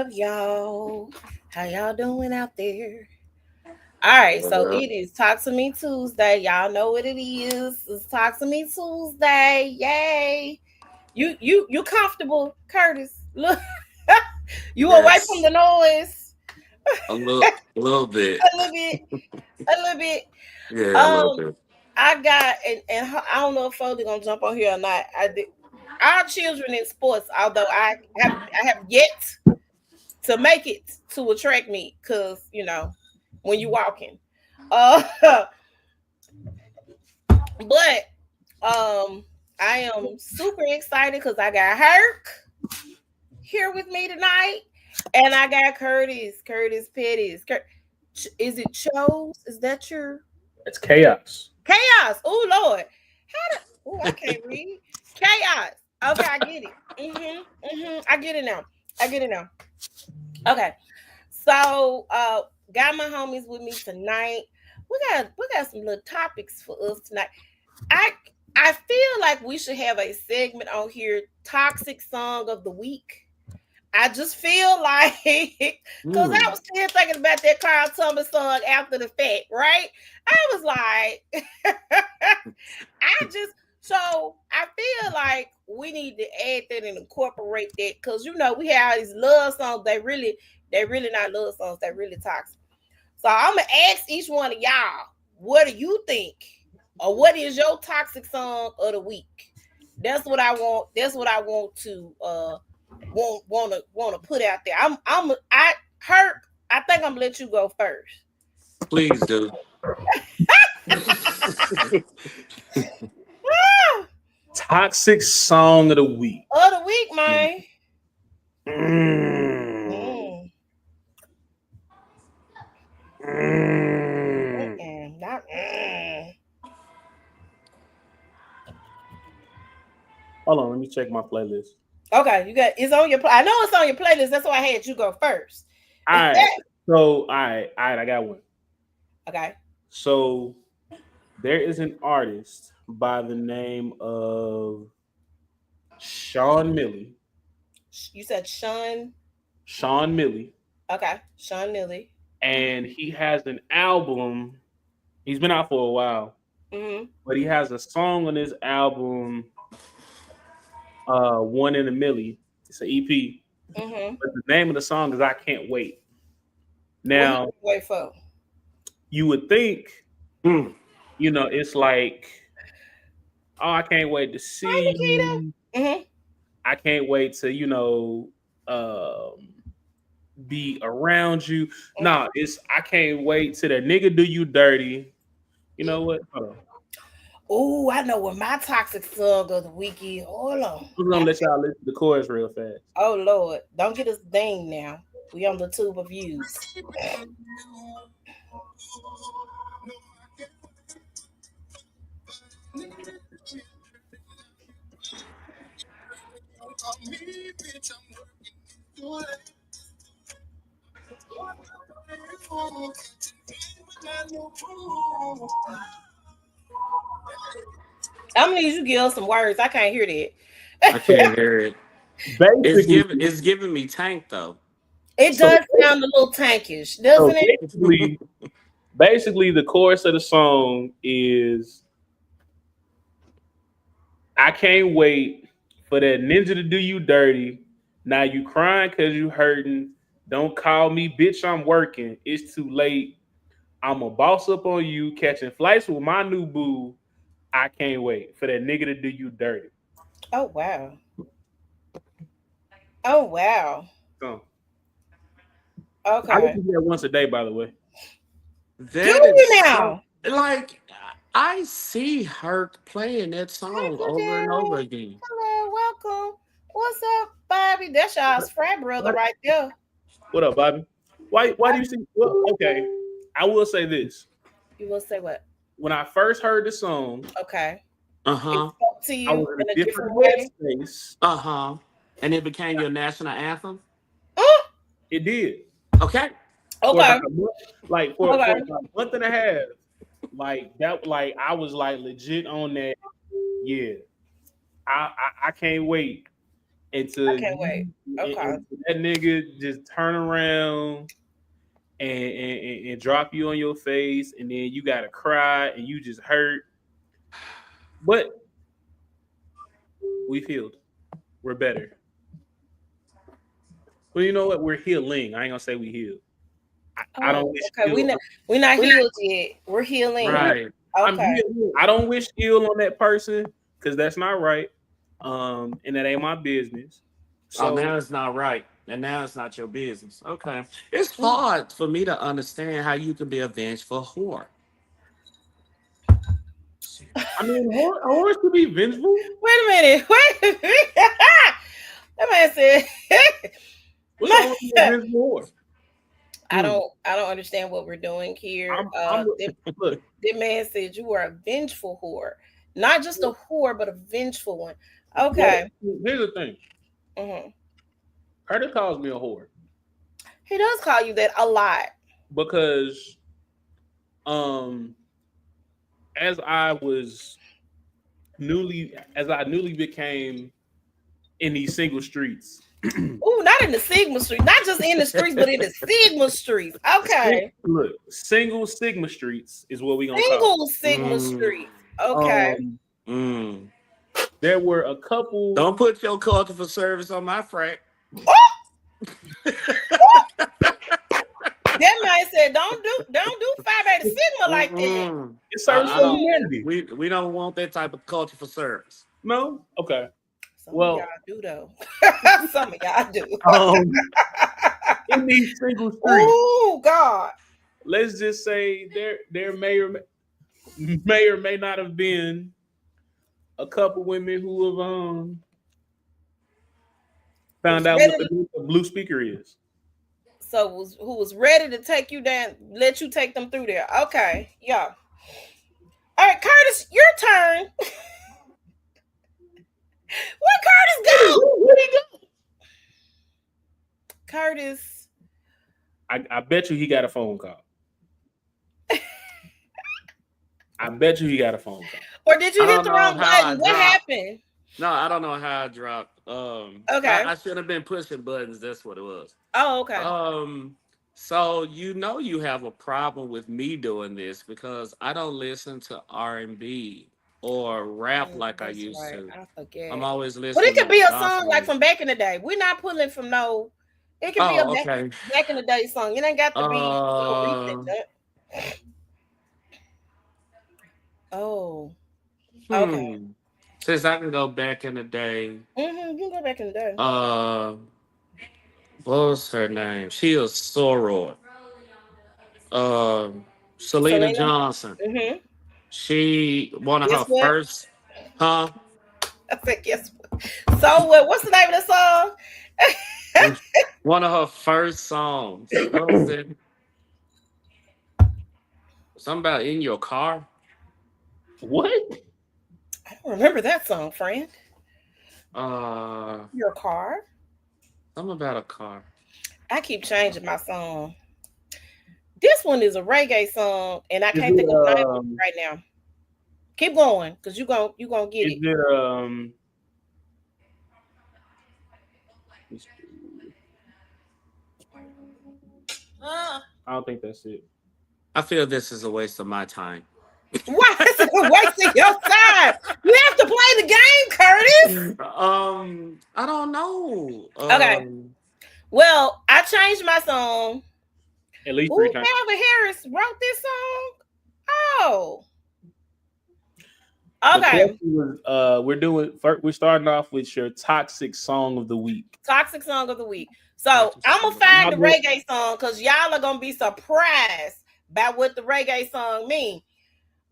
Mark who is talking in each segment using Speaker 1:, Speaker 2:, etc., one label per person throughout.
Speaker 1: up, y'all? How y'all doing out there? All right, so it is Talk to Me Tuesday. Y'all know what it is. It's Talk to Me Tuesday. Yay! You comfortable, Curtis? Look, you away from
Speaker 2: Yes,
Speaker 1: the noise
Speaker 2: a little bit.
Speaker 1: a little bit, a little bit.
Speaker 2: Yeah, a little
Speaker 1: Um,
Speaker 2: bit.
Speaker 1: I got I don't know if Foley gonna jump on here or not. I did. Our children in sports, although I have yet to make it to a track meet, because when you walking. But I am super excited because I got Herc here with me tonight, and I got Curtis Pettis. Is it Chose? Is that your
Speaker 3: It's chaos.
Speaker 1: Chaos? Oh Lord, oh I can't read Chaos. Okay, I get it. I get it now. I get it now. Okay, so got my homies with me tonight. We got some little topics for us tonight. I I feel like we should have a segment on here, toxic song of the week. I just feel like because I
Speaker 2: Hmm.
Speaker 1: was still thinking about that Carl Thomas song after the fact, right? I was like, I just so I feel like we need to add that and incorporate that because we have these love songs. They really not love songs. They really toxic. So I'm gonna ask each one of y'all, what do you think, or what is your toxic song of the week? That's what I want. That's what I want to want to put out there. I Herc. I think I'm gonna let you go first.
Speaker 2: Please do.
Speaker 3: Toxic song of the week.
Speaker 1: Of the week, man.
Speaker 3: Mm.
Speaker 1: Mm,
Speaker 3: Mm.
Speaker 1: not,
Speaker 3: Hold on, let me check my playlist.
Speaker 1: Okay, you got it's on your. I know it's on your playlist. That's why I had you go first.
Speaker 3: All right. So, all right, I got one.
Speaker 1: Okay.
Speaker 3: So, there is an artist by the name of Sean Millie.
Speaker 1: You said Sean.
Speaker 3: Sean Millie.
Speaker 1: Okay, Sean Nilly.
Speaker 3: And he has an album. He's been out for a while,
Speaker 1: Mm-hmm.
Speaker 3: but he has a song on his album, One in a Millie. It's an EP.
Speaker 1: Mm-hmm.
Speaker 3: But the name of the song is I Can't Wait.
Speaker 1: What you
Speaker 3: Now,
Speaker 1: wait for?
Speaker 3: you would think,
Speaker 2: Hmm.
Speaker 3: it's like, oh, I can't wait to
Speaker 1: Hi,
Speaker 3: see you.
Speaker 1: Nikita.
Speaker 3: I can't wait to, be around you.
Speaker 1: Mm-hmm.
Speaker 3: Nah, it's I can't wait till that nigga do you dirty. You know what? Hold on.
Speaker 1: Oh, I know what my toxic slug of the week is. Hold on.
Speaker 3: I'm gonna let y'all listen to the chorus real fast.
Speaker 1: Oh Lord, don't get us ding now. We on the tube of views. I'm gonna need you to give us some words. I can't hear
Speaker 2: I
Speaker 1: that.
Speaker 2: can't hear it. It's
Speaker 3: Basically,
Speaker 2: giving. It's giving me tank though.
Speaker 1: It
Speaker 3: so
Speaker 1: does sound a little tankish,
Speaker 3: so
Speaker 1: doesn't it?
Speaker 3: basically the chorus of the song is I can't wait for that ninja to do you dirty. Now you crying cause you hurting. Don't call me bitch, I'm working. It's too late. I'm a boss up on you, catching flights with my new boo. I can't wait for that nigga to do you dirty.
Speaker 1: Oh wow. Oh wow.
Speaker 3: So I
Speaker 1: Okay.
Speaker 3: listen to that once a day, by the way.
Speaker 1: Do
Speaker 2: That is
Speaker 1: you
Speaker 2: so
Speaker 1: now?
Speaker 2: like I see her playing that
Speaker 1: Thank
Speaker 2: song
Speaker 1: you,
Speaker 2: over and over
Speaker 1: Darren.
Speaker 2: again.
Speaker 1: Hello, welcome. What's up, Bobby? That's y'all's frat brother
Speaker 3: What,
Speaker 1: right there.
Speaker 3: what up, Bobby? Why do you see? Well, okay, I will say this.
Speaker 1: You will say what?
Speaker 3: When I first heard the song,
Speaker 1: Okay.
Speaker 2: Uh
Speaker 1: It
Speaker 2: huh.
Speaker 1: spoke to
Speaker 3: I
Speaker 1: you
Speaker 3: was in
Speaker 1: in
Speaker 3: a
Speaker 1: a different
Speaker 3: different
Speaker 1: way.
Speaker 3: headspace.
Speaker 2: Uh huh. And it became your national anthem.
Speaker 1: Mm,
Speaker 3: It did
Speaker 2: Okay.
Speaker 3: for about
Speaker 1: okay.
Speaker 3: a month, like for
Speaker 1: Okay.
Speaker 3: about a month and a half. Like that, like I was like legit on that. Yeah, I can't wait. and to
Speaker 1: I can't wait. Okay.
Speaker 3: and that nigga just turn around and drop you on your face, and then you gotta cry and you just hurt. But we've healed. We're better. Well, you know what? We're healing. I ain't gonna say we healed. I don't wish
Speaker 1: Okay,
Speaker 3: ill.
Speaker 1: we're not healed yet. We're healing.
Speaker 2: Right.
Speaker 3: I'm
Speaker 1: Okay.
Speaker 3: healed. I don't wish ill on that person because that's not right. And that ain't my business.
Speaker 2: Oh,
Speaker 3: So
Speaker 2: now it's not right. And now it's not your business. Okay. It's hard for me to understand how you can be a vengeful whore.
Speaker 3: I mean, horse could be vengeful.
Speaker 1: Wait a minute. Wait a minute. That man said
Speaker 3: What's wrong with being a vengeful horse?
Speaker 1: I don't understand what we're doing here.
Speaker 3: Look,
Speaker 1: That man said you are a vengeful whore. Not just a whore, but a vengeful one. Okay.
Speaker 3: well, here's the thing.
Speaker 1: Mm-hmm.
Speaker 3: Curtis calls me a whore
Speaker 1: He does call you that a lot.
Speaker 3: because as I newly became in these single streets.
Speaker 1: Ooh, not in the Sigma streets, not just in the streets, but in the Sigma streets. Okay.
Speaker 3: Look, single Sigma streets is what we gonna call
Speaker 1: Single Sigma streets. Okay.
Speaker 3: There were a couple.
Speaker 2: Don't put your culture for service on my frack.
Speaker 1: That man said, "Don't do Phi Beta Sigma like that."
Speaker 3: It serves for humanity.
Speaker 2: We don't want that type of culture for service.
Speaker 3: No, okay.
Speaker 1: Some of y'all do though. Some of y'all do.
Speaker 3: In these single streets.
Speaker 1: Oh God.
Speaker 3: Let's just say there may or may not have been a couple women who have found out what the blue speaker is.
Speaker 1: So who was ready to take you down, let you take them through there. Okay, yeah. All right, Curtis, your turn. Where Curtis go?
Speaker 3: Where'd he go?
Speaker 1: Curtis.
Speaker 3: I bet you he got a phone call. I bet you he got a phone call.
Speaker 1: Or did you hit the wrong button? What happened?
Speaker 2: No, I don't know how I dropped.
Speaker 1: Okay.
Speaker 2: I should have been pushing buttons. That's what it was.
Speaker 1: Oh, okay.
Speaker 2: So you have a problem with me doing this because I don't listen to R&B or rap like I used to.
Speaker 1: I forget.
Speaker 2: I'm always listening.
Speaker 1: But it could be a song like from back in the day. We're not pulling from no. It could be a back in the day song. It ain't got to be so recent. Oh. Okay.
Speaker 2: Since I can go back in the day.
Speaker 1: You can go back in the day.
Speaker 2: What was her name? She was Soror. Selena Johnson. She one of her first. Huh?
Speaker 1: I said, guess what? So what's the name of the song?
Speaker 2: One of her first songs. What was it? Something about in your car.
Speaker 3: What?
Speaker 1: I don't remember that song, friend. Your car?
Speaker 2: Something about a car.
Speaker 1: I keep changing my song. This one is a reggae song, and I can't think of the name of it right now. Keep going, because you gonna get it.
Speaker 3: I don't think that's it.
Speaker 2: I feel this is a waste of my time.
Speaker 1: Why is it a waste of your time? You have to play the game, Curtis.
Speaker 2: I don't know.
Speaker 1: Okay. Well, I changed my song.
Speaker 3: At least 3 times.
Speaker 1: Calvin Harris wrote this song. Oh. Okay.
Speaker 3: We're starting off with your toxic song of the week.
Speaker 1: Toxic song of the week. So I'm gonna find the reggae song because y'all are gonna be surprised by what the reggae song means.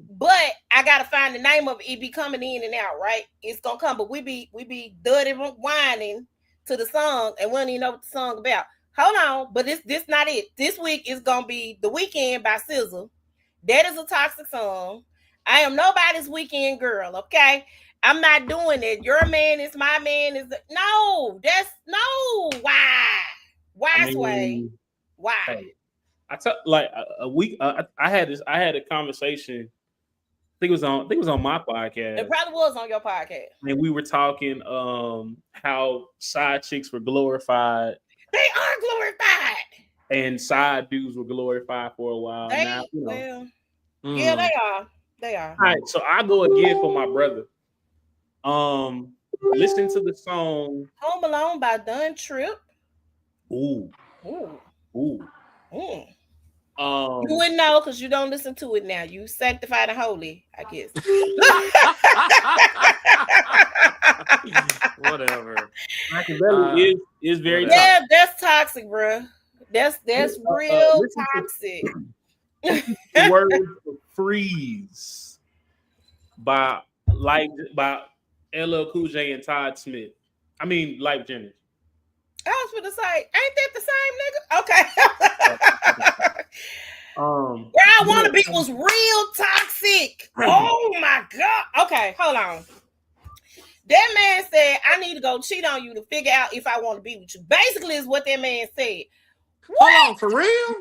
Speaker 1: But I gotta find the name of it. It be coming in and out, right? It's gonna come, but we be dirty whining to the song, and we don't even know what the song about. Hold on, but this not it. This week is gonna be The Weekend by SZA. That is a toxic song. I am nobody's weekend girl, okay? I'm not doing it. Your man is my man. No. Why? Sway? Why?
Speaker 3: Hey, I took like a week. I had a conversation think it was on my
Speaker 1: It
Speaker 3: podcast.
Speaker 1: probably was on your podcast.
Speaker 3: And we were talking how side chicks were glorified
Speaker 1: They are glorified.
Speaker 3: and side dudes were glorified for a while. Now,
Speaker 1: They well, yeah,
Speaker 2: Mm.
Speaker 1: they are. They are.
Speaker 3: All right, so I go again for my brother. Listen to the song.
Speaker 1: Home Alone by Dun Trip.
Speaker 3: Ooh,
Speaker 1: Ooh.
Speaker 3: ooh.
Speaker 1: Mm.
Speaker 3: Um,
Speaker 1: You wouldn't know because you don't listen to it now. You sanctified and holy, I guess.
Speaker 2: Whatever.
Speaker 3: Machiavelli is very
Speaker 2: whatever.
Speaker 1: Yeah, that's toxic, bro. That's real
Speaker 3: listen to-
Speaker 1: toxic.
Speaker 3: the word freeze by LL Cool J and Todd Smith. I mean, Life Jennings.
Speaker 1: I was gonna say, ain't that the same nigga? Okay. Where I want to be was real toxic. Oh my god. Okay, hold on. That man said, I need to go cheat on you to figure out if I want to be with you. Basically, is what that man said.
Speaker 2: Hold on, for real?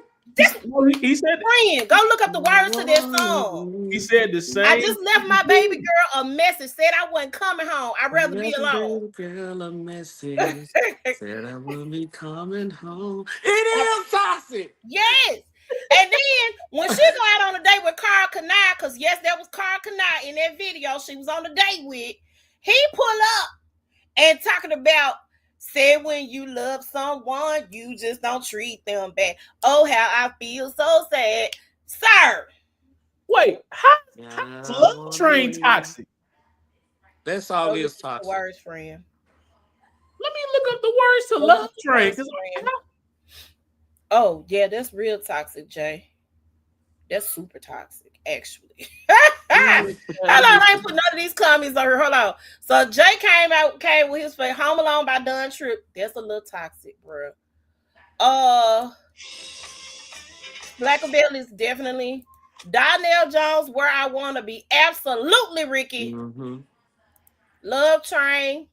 Speaker 3: He said
Speaker 1: Friend, go look up the words to that song.
Speaker 3: he said the same.
Speaker 1: I just left my baby girl a message, said I wasn't coming home. I'd rather be alone.
Speaker 2: Girl, a message said I will be coming home. It is toxic.
Speaker 1: Yes. And then when she go out on a date with Carl Kanai, because yes, that was Carl Kanai in that video she was on the date with, he pull up and talking about, say when you love someone, you just don't treat them bad. Oh, how I feel so sad. Sir.
Speaker 3: Wait, how's Love Train toxic?
Speaker 2: That song is toxic.
Speaker 1: Words, friend.
Speaker 3: Let me look up the words to Love Train.
Speaker 1: Oh, yeah, that's real toxic, Jay. That's super toxic, actually. Hold on, I ain't put none of these comments on here. Hold on. So Jay came with his face, Home Alone by Dun Trip. That's a little toxic, bro. Black Bell is definitely Donnell Jones, Where I Want to Be. Absolutely, Ricky.
Speaker 2: Mm-hmm.
Speaker 1: Love Train.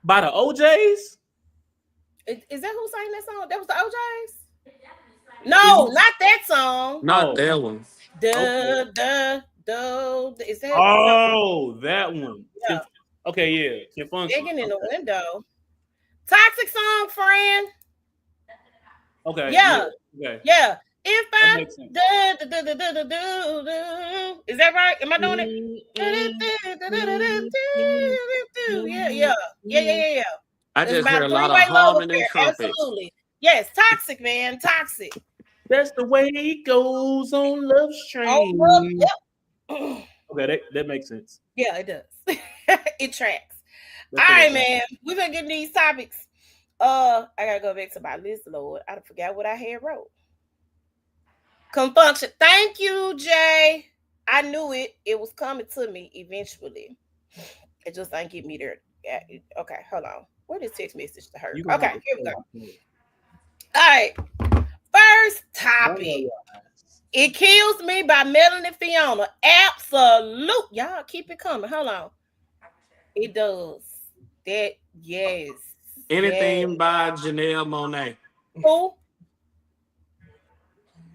Speaker 3: By the OJs?
Speaker 1: Is that who sang that song? That was the OJs? No, not that song.
Speaker 2: Not that one.
Speaker 1: Is that?
Speaker 3: Oh, that one.
Speaker 1: Yeah.
Speaker 3: Okay, yeah. Kim Function.
Speaker 1: Digging in the window. Toxic song, friend.
Speaker 3: Okay.
Speaker 1: Yeah.
Speaker 3: Okay.
Speaker 1: Yeah. If I
Speaker 3: makes sense.
Speaker 1: Is that right? Am I doing it? Yeah.
Speaker 2: I
Speaker 1: It's
Speaker 2: just
Speaker 1: about
Speaker 2: heard a lot of
Speaker 1: three-way love
Speaker 2: harmony and
Speaker 1: affair.
Speaker 2: trumpets.
Speaker 1: Absolutely. Yes, toxic, man. Toxic.
Speaker 3: That's the way it goes on Love Train.
Speaker 1: Oh, yep.
Speaker 3: Okay, that makes sense.
Speaker 1: Yeah, it does. It tracks. All right, man. We've been getting these topics. I gotta go back to my list, Lord. I forgot what I had wrote. Confunction. Thank you, Jay. I knew it. It was coming to me eventually. It just ain't get me there. Yeah, okay, hold on. What is text message to her? Okay, here we go. All right. First topic. It Kills Me by Melanie Fiona. Absolute. Y'all keep it coming. Hold on. It does. That, yes.
Speaker 2: Anything by Janelle Monáe.
Speaker 1: Who?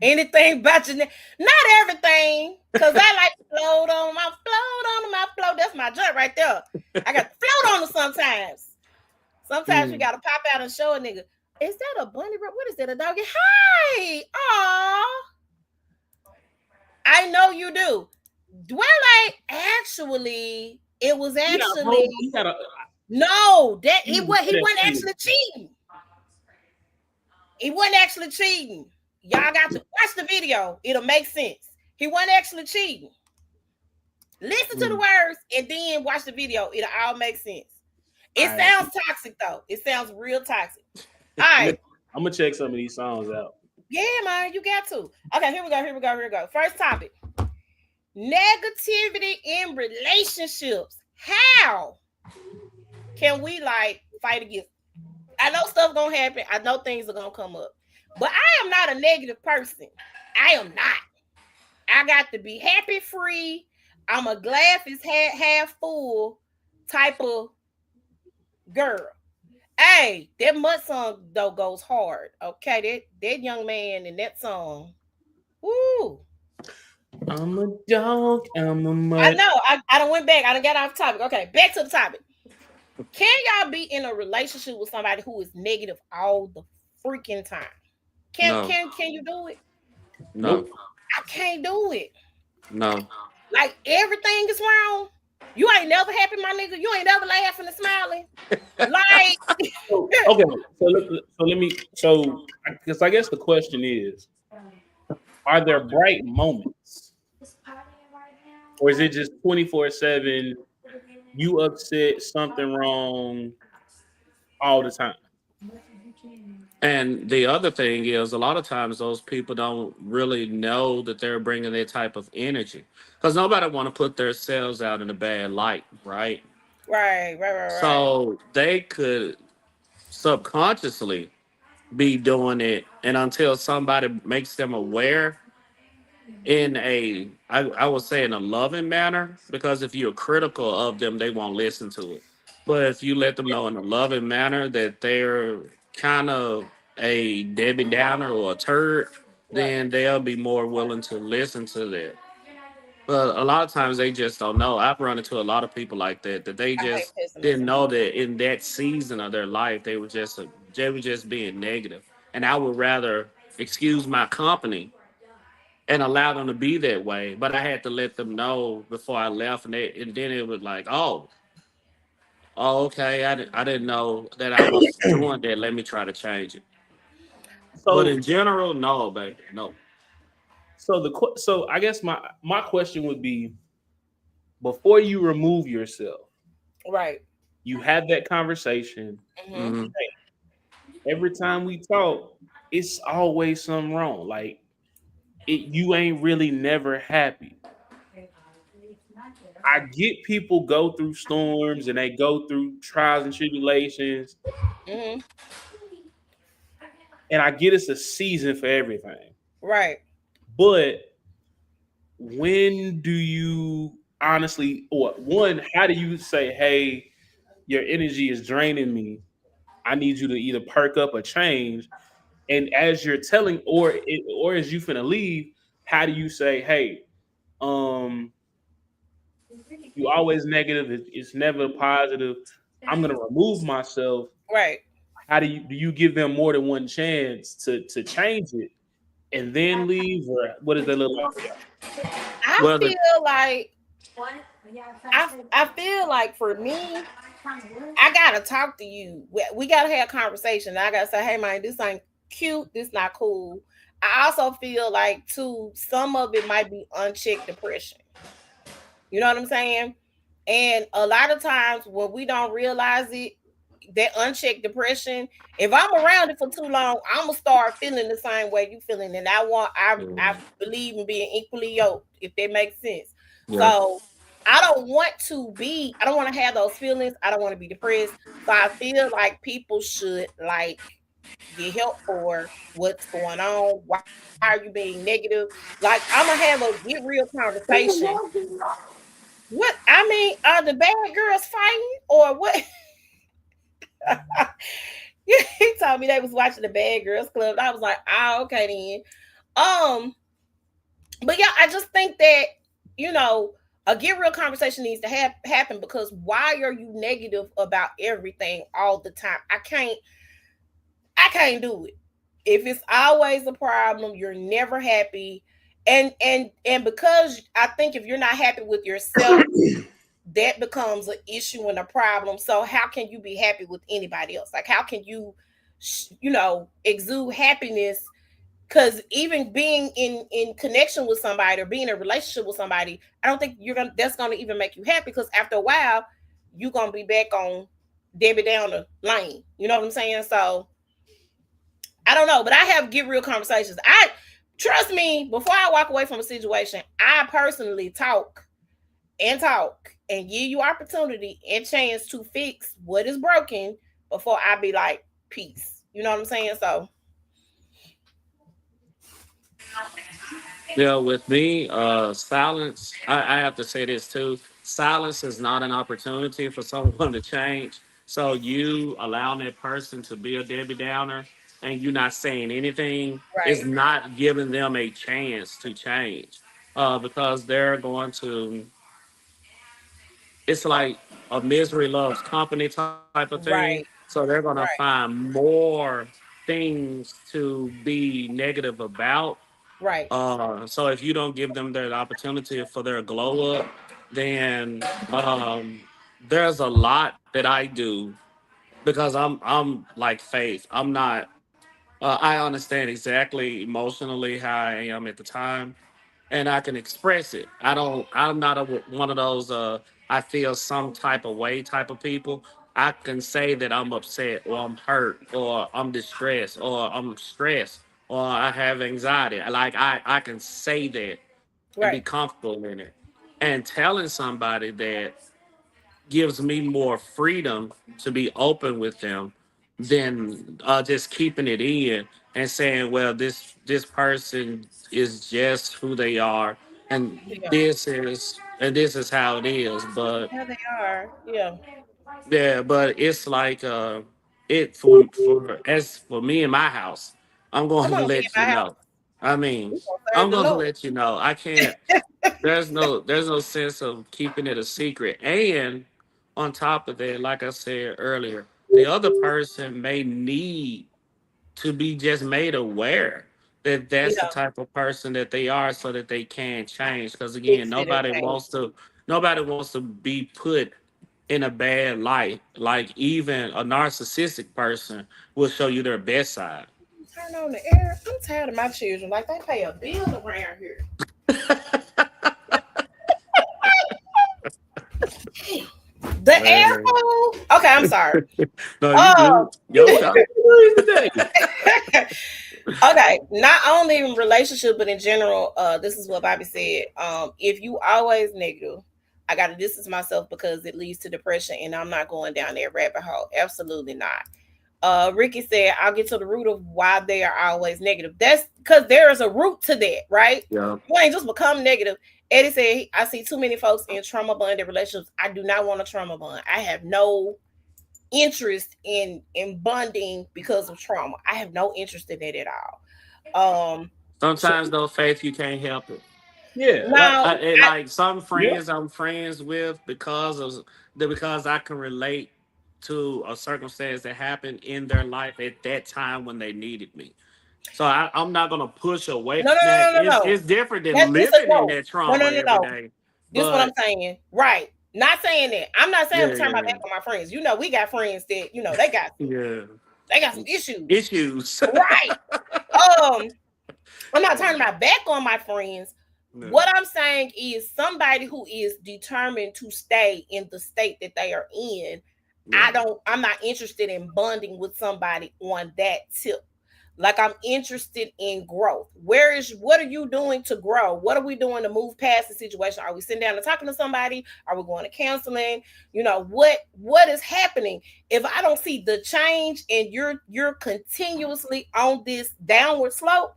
Speaker 1: Anything by Janelle. Not everything. Because I like to float on my float. That's my joint right there. I got to float on it sometimes. Sometimes you got to pop out and show a nigga. Is that a bunny? What is that? A doggy? Hi. Aw. I know you do. Well, actually, it was actually no. That he wasn't actually cheating. He wasn't actually cheating. Y'all got to watch the video. It'll make sense. He wasn't actually cheating. Listen to the words and then watch the video. It'll all make sense. It sounds toxic though. It sounds real toxic. All right.
Speaker 3: I'm gonna check some of these songs out.
Speaker 1: Yeah, man, you got to. Okay, here we go. First topic. Negativity in relationships. How can we fight against? I know stuff gonna happen. I know things are gonna come up. But I am not a negative person. I am not. I got to be happy free. I'm a glass is half full type of girl. Hey, that Mud song though goes hard. Okay, that young man in that song. Woo.
Speaker 3: I'm a dog. I'm a
Speaker 1: I
Speaker 3: mutt.
Speaker 1: know. I done went back. I done got off topic. Okay, back to the topic. Can y'all be in a relationship with somebody who is negative all the freaking time?
Speaker 2: No,
Speaker 1: Can you do it?
Speaker 2: no,
Speaker 3: Nope.
Speaker 1: I can't do it.
Speaker 2: no.
Speaker 1: Like everything is wrong. You ain't never happy, my nigga. You ain't never laughing and smiling. Like,
Speaker 3: So, okay. So let me. So, because I guess the question is, are there bright moments, or is it just 24/7? You upset, something wrong all the time.
Speaker 2: And the other thing is, a lot of times those people don't really know that they're bringing that type of energy because nobody want to put themselves out in a bad light, right?
Speaker 1: right.
Speaker 2: So they could subconsciously be doing it, and until somebody makes them aware in I would say in a loving manner, because if you're critical of them, they won't listen to it. But if you let them know in a loving manner that they're kind of a Debbie Downer or a turd,
Speaker 1: Right.
Speaker 2: then they'll be more willing to listen to that. But a lot of times they just don't know. I've run into a lot of people like that that they
Speaker 1: I hate
Speaker 2: just didn't
Speaker 1: pessimism.
Speaker 2: know that in that season of their life they were just being negative. And I would rather excuse my company and allow them to be that way. But I had to let them know before I left, and then it was like, oh, okay, I didn't know that I was doing that. Let me try to change it. But
Speaker 3: So,
Speaker 2: in general, no, baby, no.
Speaker 3: so I guess my question would be, before you remove yourself,
Speaker 1: Right.
Speaker 3: you have that conversation.
Speaker 1: Hmm.
Speaker 2: Hmm.
Speaker 3: Every time we talk, it's always something wrong. Like you ain't really never happy. I get people go through storms and they go through trials and tribulations,
Speaker 1: Hmm.
Speaker 3: and I get it's a season for everything.
Speaker 1: Right.
Speaker 3: But when do you honestly, or one, how do you say, hey, your energy is draining me? I need you to either perk up or change. And as you're telling, or as you finna leave, how do you say, hey, um, you always negative, it's never positive. I'm gonna remove myself.
Speaker 1: Right.
Speaker 3: How do you give them more than one chance to change it and then leave, or what does that look like for y'all?
Speaker 1: I
Speaker 2: Well, the
Speaker 1: feel like I feel like for me, I gotta talk to you. We gotta have a conversation. I gotta say, hey man, this ain't cute. This not cool. I also feel like too, some of it might be unchecked depression. You know what I'm saying? And a lot of times when we don't realize it, that unchecked depression, if I'm around it for too long, I'm gonna start feeling the same way you feeling. And I believe in being equally yoked, if that makes sense.
Speaker 2: yeah.
Speaker 1: So I don't want to have those feelings. I don't want to be depressed. So I feel like people should like get help for what's going on. Why are you being negative? Like I'm gonna have a get real conversation. What I mean, are the bad girls fighting or what? He told me they was watching the Bad Girls Club. I was like, okay then. But yeah, I just think that you know a get real conversation needs to happen because why are you negative about everything all the time? I can't do it. If it's always a problem, you're never happy. And because I think if you're not happy with yourself, that becomes an issue and a problem. So how can you be happy with anybody else? Like how can you exude happiness? Because even being in connection with somebody or being in a relationship with somebody, I don't think you're gonna that's gonna even make you happy because after a while you're gonna be back on Debbie Downer lane. You know what I'm saying? So I don't know, but I have get real conversations. I trust me, before I walk away from a situation, I personally talk and give you opportunity and chance to fix what is broken before I be like, peace. You know what I'm saying? So
Speaker 2: Yeah, with me, silence. I have to say this too. Silence is not an opportunity for someone to change. So you allowing that person to be a Debbie Downer and you not saying anything is
Speaker 1: right,
Speaker 2: not giving them a chance to change. because they're going to. It's like a misery loves company type of thing.
Speaker 1: Right.
Speaker 2: So they're gonna
Speaker 1: Right.
Speaker 2: find more things to be negative about.
Speaker 1: Right.
Speaker 2: So if you don't give them the opportunity for their glow up, then there's a lot that I do because I'm like Faith. I'm not. I understand exactly emotionally how I am at the time, and I can express it. I don't. I'm not one of those. I feel some type of way type of people. I can say that I'm upset or I'm hurt or I'm distressed or I'm stressed or I have anxiety. Like I can say that and be
Speaker 1: Right.
Speaker 2: comfortable in it. And telling somebody that gives me more freedom to be open with them than just keeping it in and saying, "Well, this person is just who they are, and
Speaker 1: Yeah.
Speaker 2: this is how it is." But
Speaker 1: Yeah, they are. Yeah.
Speaker 2: yeah, but it's like it for as for me in my house, I'm going
Speaker 1: Come
Speaker 2: to
Speaker 1: on, be in
Speaker 2: let you
Speaker 1: my house.
Speaker 2: know. I mean,
Speaker 1: We gonna serve
Speaker 2: I'm
Speaker 1: the
Speaker 2: going to
Speaker 1: Lord.
Speaker 2: let you know. I can't. There's no sense of keeping it a secret. And on top of that, like I said earlier, the other person may need to be just made aware that that's the
Speaker 1: Yeah.
Speaker 2: type of person that they are so that they can change. Because again,
Speaker 1: Fix it and change.
Speaker 2: nobody wants to be put in a bad light. Like even a narcissistic person will show you their best side.
Speaker 1: Turn on the air. I'm tired of my children. Like they pay a bill around here. The air
Speaker 2: Man.
Speaker 1: hole. Okay, I'm sorry.
Speaker 2: No, you
Speaker 1: Oh.
Speaker 2: good. Yo, go.
Speaker 3: Today.
Speaker 1: Okay, not only in relationship but in general, this is what Bobby said. If you always negative, I gotta distance myself because it leads to depression and I'm not going down that rabbit hole. Absolutely not. Ricky said, I'll get to the root of why they are always negative. That's because there is a root to that, right?
Speaker 2: Yeah.
Speaker 1: You ain't just become negative. Eddie said, I see too many folks in trauma bonded relationships. I do not want a trauma bond. I have no interest in bonding because of trauma. I have no interest in it at all.
Speaker 3: So
Speaker 2: Sometimes though, Faith, you can't help it.
Speaker 3: yeah, like
Speaker 1: Now
Speaker 2: And
Speaker 1: I
Speaker 2: like some
Speaker 3: yeah,
Speaker 2: friends I'm friends with because I can relate to a circumstance that happened in their life at that time when they needed me. So I'm not gonna push away.
Speaker 1: no no
Speaker 2: Now
Speaker 1: no no no no.
Speaker 2: it's different than
Speaker 1: That's this a
Speaker 2: living in
Speaker 1: no.
Speaker 2: that
Speaker 1: No
Speaker 2: trauma
Speaker 1: no no
Speaker 2: every
Speaker 1: no.
Speaker 2: day.
Speaker 1: This is what I'm
Speaker 2: But
Speaker 1: saying. Right. Not saying that. I'm not saying
Speaker 2: yeah,
Speaker 1: I'm turn my
Speaker 2: yeah,
Speaker 1: back on my friends. You know, we got friends that,
Speaker 2: yeah.
Speaker 1: they got some issues.
Speaker 2: Issues.
Speaker 1: Right. Um, I'm not turning my back on my friends.
Speaker 2: Yeah,
Speaker 1: What I'm saying is somebody who is determined to stay in the state that they are in.
Speaker 2: yeah.
Speaker 1: I'm not interested in bonding with somebody on that tip. Like I'm interested in growth. What are you doing to grow? What are we doing to move past the situation? Are we sitting down and talking to somebody? Are we going to counseling? What is happening? If I don't see the change and you're continuously on this downward slope,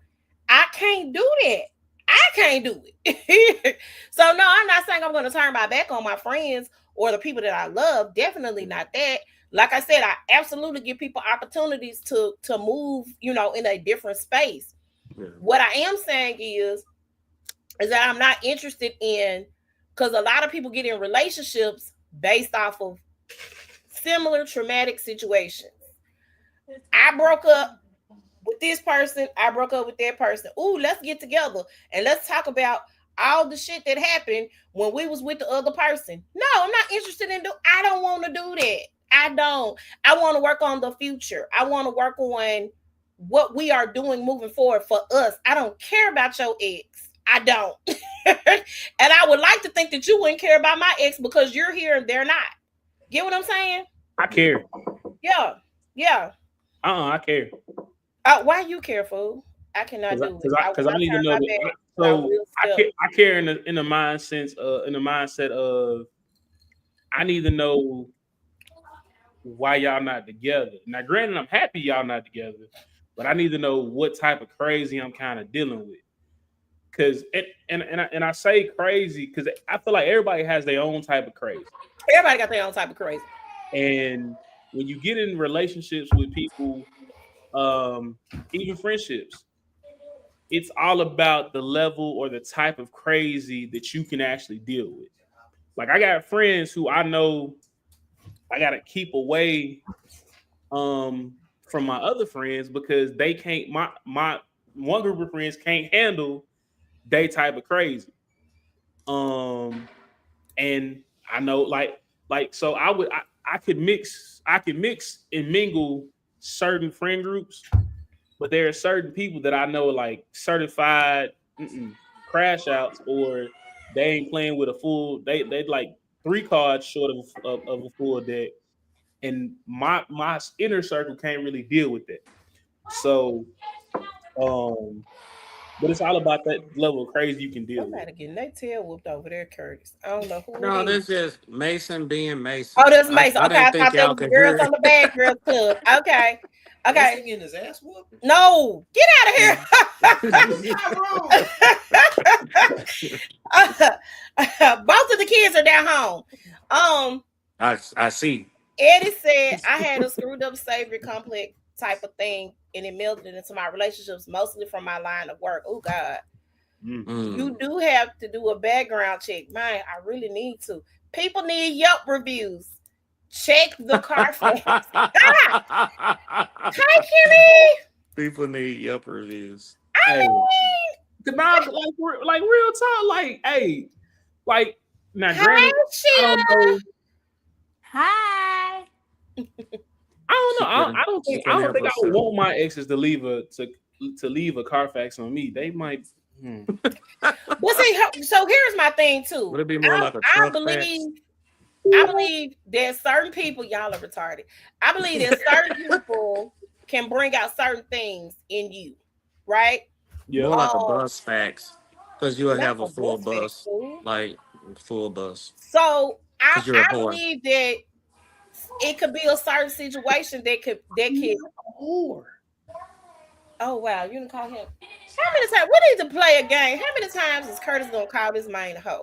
Speaker 1: I can't do that. I can't do it. So no, I'm not saying I'm going to turn my back on my friends or the people that I love. Definitely not that. Like I said, I absolutely give people opportunities to move, in a different space.
Speaker 2: Yeah.
Speaker 1: What I am saying is that I'm not interested in, because a lot of people get in relationships based off of similar traumatic situations. I broke up with this person, I broke up with that person. Ooh, let's get together and let's talk about all the shit that happened when we was with the other person. No, I'm not interested in I don't want to do that. I don't. I want to work on the future. I want to work on what we are doing moving forward for us. I don't care about your ex. I don't. And I would like to think that you wouldn't care about my ex because you're here and they're not. Get what I'm saying?
Speaker 3: I care.
Speaker 1: Yeah. Yeah.
Speaker 3: I care
Speaker 1: Why you careful? I cannot do it. I
Speaker 3: because I
Speaker 1: will
Speaker 3: need to
Speaker 1: turn
Speaker 3: know
Speaker 1: my
Speaker 3: that.
Speaker 1: back, but I
Speaker 3: So
Speaker 1: will step.
Speaker 3: I care in the mindset of I need to know why y'all not together. Now, granted, I'm happy y'all not together, but I need to know what type of crazy I'm kind of dealing with. Cause and I say crazy because I feel like everybody has their own type of crazy.
Speaker 1: Everybody got their own type of crazy.
Speaker 3: And when you get in relationships with people, um, even friendships, it's all about the level or the type of crazy that you can actually deal with. Like I got friends who I know I gotta keep away from my other friends because they can't my one group of friends can't handle they type of crazy. Um and I know like so I could mix and mingle certain friend groups, but there are certain people that I know like certified crash outs or they ain't playing with a full they like three cards short of a full deck, and my inner circle can't really deal with that. So um but it's all about that level of crazy you can deal with.
Speaker 1: Somebody getting their tail whooped over there, Curtis. I don't know who it
Speaker 2: No,
Speaker 1: is.
Speaker 2: this is Mason being
Speaker 1: Oh,
Speaker 2: Mason.
Speaker 1: that's
Speaker 2: I,
Speaker 1: Mason.
Speaker 2: I
Speaker 1: Okay,
Speaker 2: didn't
Speaker 1: I
Speaker 2: think
Speaker 1: thought that
Speaker 2: y'all
Speaker 1: was the
Speaker 2: could
Speaker 1: girls
Speaker 2: hear
Speaker 1: on the Bad Girls Club. Okay. Okay.
Speaker 4: Getting his ass whooped.
Speaker 1: No, get out of here.
Speaker 2: it.
Speaker 1: Both of the kids are down home.
Speaker 2: I see.
Speaker 1: Eddie said I had a screwed up savior complex type of thing, and it melted into my relationships, mostly from my line of work. Oh God. You do have to do a background check. Man, I really need to. People need Yelp reviews. Check the Carfax. Hi, Kimmy.
Speaker 2: People need Yelp reviews.
Speaker 1: I
Speaker 3: Hey,
Speaker 1: mean,
Speaker 3: nah, like real talk, like hey, like now
Speaker 1: hi,
Speaker 3: granted, I don't
Speaker 1: Sheila.
Speaker 3: know.
Speaker 5: Hi.
Speaker 3: I don't
Speaker 2: She
Speaker 3: know.
Speaker 2: couldn't.
Speaker 3: I don't
Speaker 2: She
Speaker 3: think I
Speaker 2: couldn't
Speaker 3: don't
Speaker 2: help
Speaker 3: think I would
Speaker 2: herself.
Speaker 3: want my exes to leave a Carfax on me. They might.
Speaker 1: Well, see, so here's my thing too.
Speaker 2: Would it be more like a
Speaker 1: I
Speaker 2: truck
Speaker 1: believe,
Speaker 2: fax?
Speaker 1: I believe there's certain people, y'all are retarded. I believe that certain people can bring out certain things in you, right?
Speaker 3: Yeah.
Speaker 2: More like a bus fax, because you will
Speaker 1: Not
Speaker 2: have a
Speaker 1: a
Speaker 2: full
Speaker 1: bus fake,
Speaker 2: bus,
Speaker 1: fool.
Speaker 2: like full bus,
Speaker 1: So
Speaker 2: because you're a
Speaker 1: I
Speaker 2: whore.
Speaker 1: believe that it could be a certain situation that could.
Speaker 3: Whore.
Speaker 1: Oh wow, you didn't call him. How many times? We need to play a game. How many times is Curtis gonna call this man a hoe?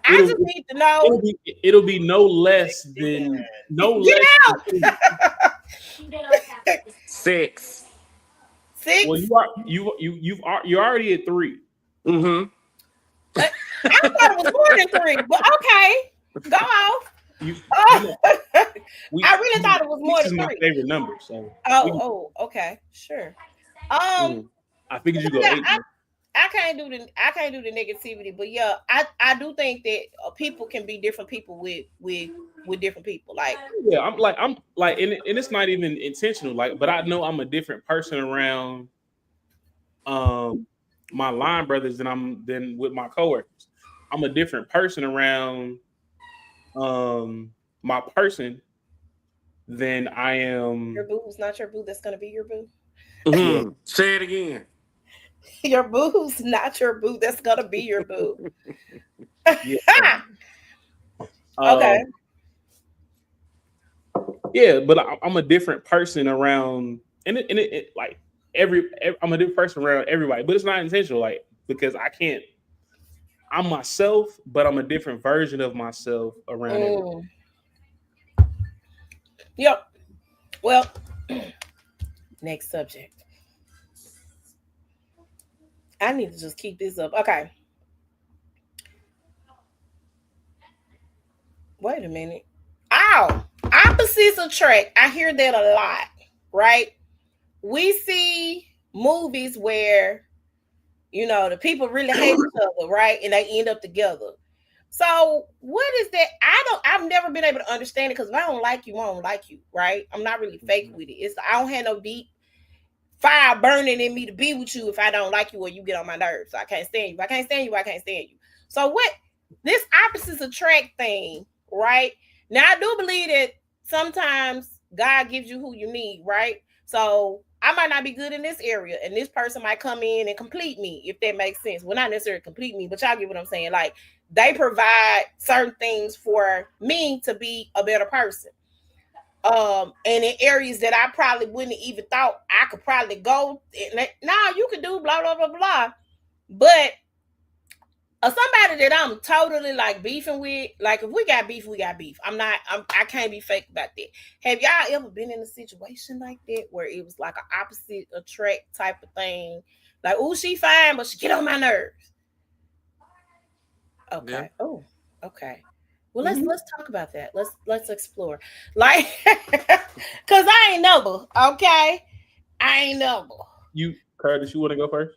Speaker 1: I
Speaker 3: It'll
Speaker 1: just need to know.
Speaker 3: it'll be no less than
Speaker 1: Get out.
Speaker 3: two.
Speaker 2: Six.
Speaker 3: Well,
Speaker 1: Six.
Speaker 3: you're already at three.
Speaker 2: Mm-hmm.
Speaker 1: I thought it was more than three, but okay, go off.
Speaker 3: You,
Speaker 1: Oh,
Speaker 3: we,
Speaker 1: I really thought it was more
Speaker 3: six is
Speaker 1: than
Speaker 3: my
Speaker 1: three.
Speaker 3: favorite number, so
Speaker 1: Okay, sure.
Speaker 2: Mm.
Speaker 3: I figured you go
Speaker 1: Yeah,
Speaker 3: eight.
Speaker 1: I can't do the negativity, but yeah, I do think that people can be different people with different people. Like,
Speaker 3: Yeah, I'm like, and it's not even intentional. Like, but I know I'm a different person around my line brothers than with my coworkers. I'm a different person around my person than I
Speaker 1: your
Speaker 3: am.
Speaker 1: boo's not your boo. That's gonna be your boo.
Speaker 3: Yeah,
Speaker 2: Mm-hmm. Say it again.
Speaker 1: Your boo's not your boo. That's gonna be your boo.
Speaker 3: yeah.
Speaker 1: Okay.
Speaker 3: Um, yeah, but I'm a different person around, and it like I'm a different person around everybody, but it's not intentional, like because I can't. I'm myself, but I'm a different version of myself around everybody.
Speaker 1: Mm. Yep. Well, next subject. I need to just keep this up. Okay. Wait a minute. Ow. Opposites attract. I hear that a lot, right? We see movies where, the people really hate each other, right? And they end up together. So what is that? I've never been able to understand it because if I don't like you, I don't like you, right? I'm not really fake with it. I don't have no deep fire burning in me to be with you if I don't like you or you get on my nerves. So I can't stand you. I can't stand you. I can't stand you. So what this opposites attract thing, right? Now I do believe that sometimes God gives you who you need, right? So I might not be good in this area, and this person might come in and complete me, if that makes sense. Well, not necessarily complete me, but y'all get what I'm saying. Like they provide certain things for me to be a better person. And in areas that I probably wouldn't even thought I could probably go. You could do blah blah blah blah, but somebody that I'm totally like beefing with, like if we got beef, we got beef. I can't be fake about that. Have y'all ever been in a situation like that where it was like an opposite attract type of thing, Like, oh, she fine, but she get on my nerves.
Speaker 2: Yeah.
Speaker 1: Okay. Oh, okay. Well, let's
Speaker 3: Mhm.
Speaker 1: let's talk about that. Let's explore. Like, cause I ain't noble. Okay, I ain't noble.
Speaker 3: You, Curtis, you want to go first?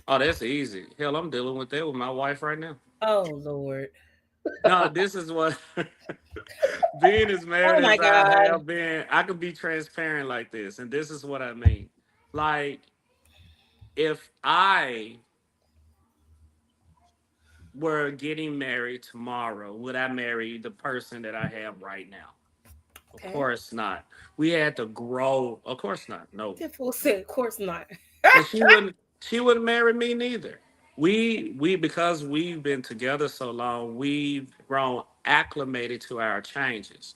Speaker 2: Oh, that's easy. Hell, I'm dealing with that with my wife right now.
Speaker 1: Oh Lord.
Speaker 2: No, this is what being as
Speaker 1: Oh
Speaker 2: married
Speaker 1: my
Speaker 2: as I
Speaker 1: God.
Speaker 2: have been, I could be transparent like this, and this is what I mean. Like, if I were getting married tomorrow, would I marry the person that I have right now? Of
Speaker 1: Okay.
Speaker 2: course not. We had to grow. Of course not. No.
Speaker 1: That fool said, of course not.
Speaker 2: And she wouldn't marry me neither. We because we've been together so long, we've grown acclimated to our changes.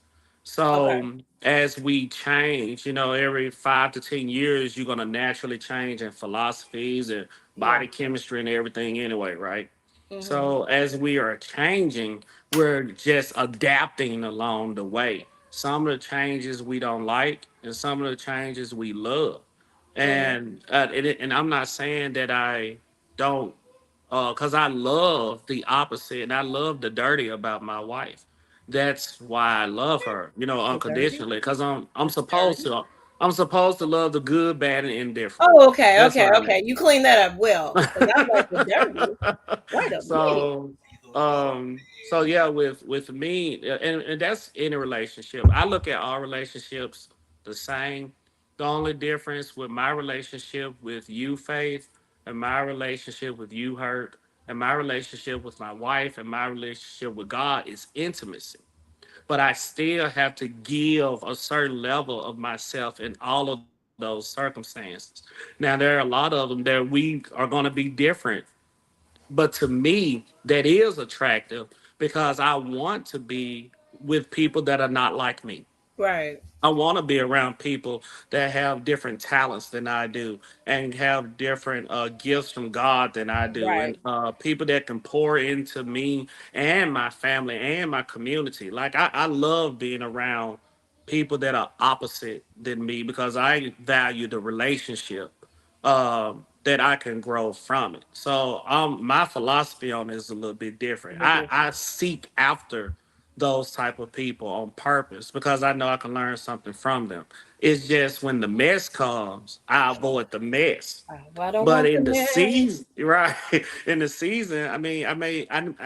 Speaker 1: Okay.
Speaker 2: So as we change, every 5 to 10 years, you're gonna naturally change in philosophies and
Speaker 1: Yeah.
Speaker 2: body chemistry and everything anyway, right?
Speaker 1: Mm-hmm.
Speaker 2: So as we are changing, we're just adapting along the way. Some of the changes we don't like, and some of the changes we love.
Speaker 1: Mm-hmm.
Speaker 2: And I'm not saying that I don't, because I love the opposite, and I love the dirty about my wife. That's why I love her,
Speaker 1: The dirty.
Speaker 2: unconditionally. Because I'm
Speaker 1: What's
Speaker 2: supposed
Speaker 1: dirty?
Speaker 2: to, I'm supposed to love the good, bad, and indifferent.
Speaker 1: Oh, okay,
Speaker 2: That's
Speaker 1: okay,
Speaker 2: what I
Speaker 1: okay.
Speaker 2: mean.
Speaker 1: You clean that up well. Because I'm like the dirty. Wait a minute.
Speaker 2: so so yeah, with me, and that's in a relationship. I look at all relationships the same. The only difference with my relationship with you, Faith, and my relationship with you, Hurt, and my relationship with my wife, and my relationship with God is intimacy. But I still have to give a certain level of myself in all of those circumstances. Now, there are a lot of them that we are going to be different, but to me, that is attractive because I want to be with people that are not like me.
Speaker 1: Right,
Speaker 2: I want to be around people that have different talents than I do and have different gifts from God than I do,
Speaker 1: right.
Speaker 2: and people that can pour into me and my family and my community. Like, I love being around people that are opposite than me because I value the relationship that I can grow from it. So my philosophy on this is a little bit
Speaker 1: A
Speaker 2: different.
Speaker 1: bit
Speaker 2: I
Speaker 1: different.
Speaker 2: seek after those type of people on purpose because I know I can learn something from them. It's just when the mess comes, I avoid the mess.
Speaker 1: I don't
Speaker 2: But
Speaker 1: want the
Speaker 2: in the
Speaker 1: man.
Speaker 2: season, right? In the season, I mean, I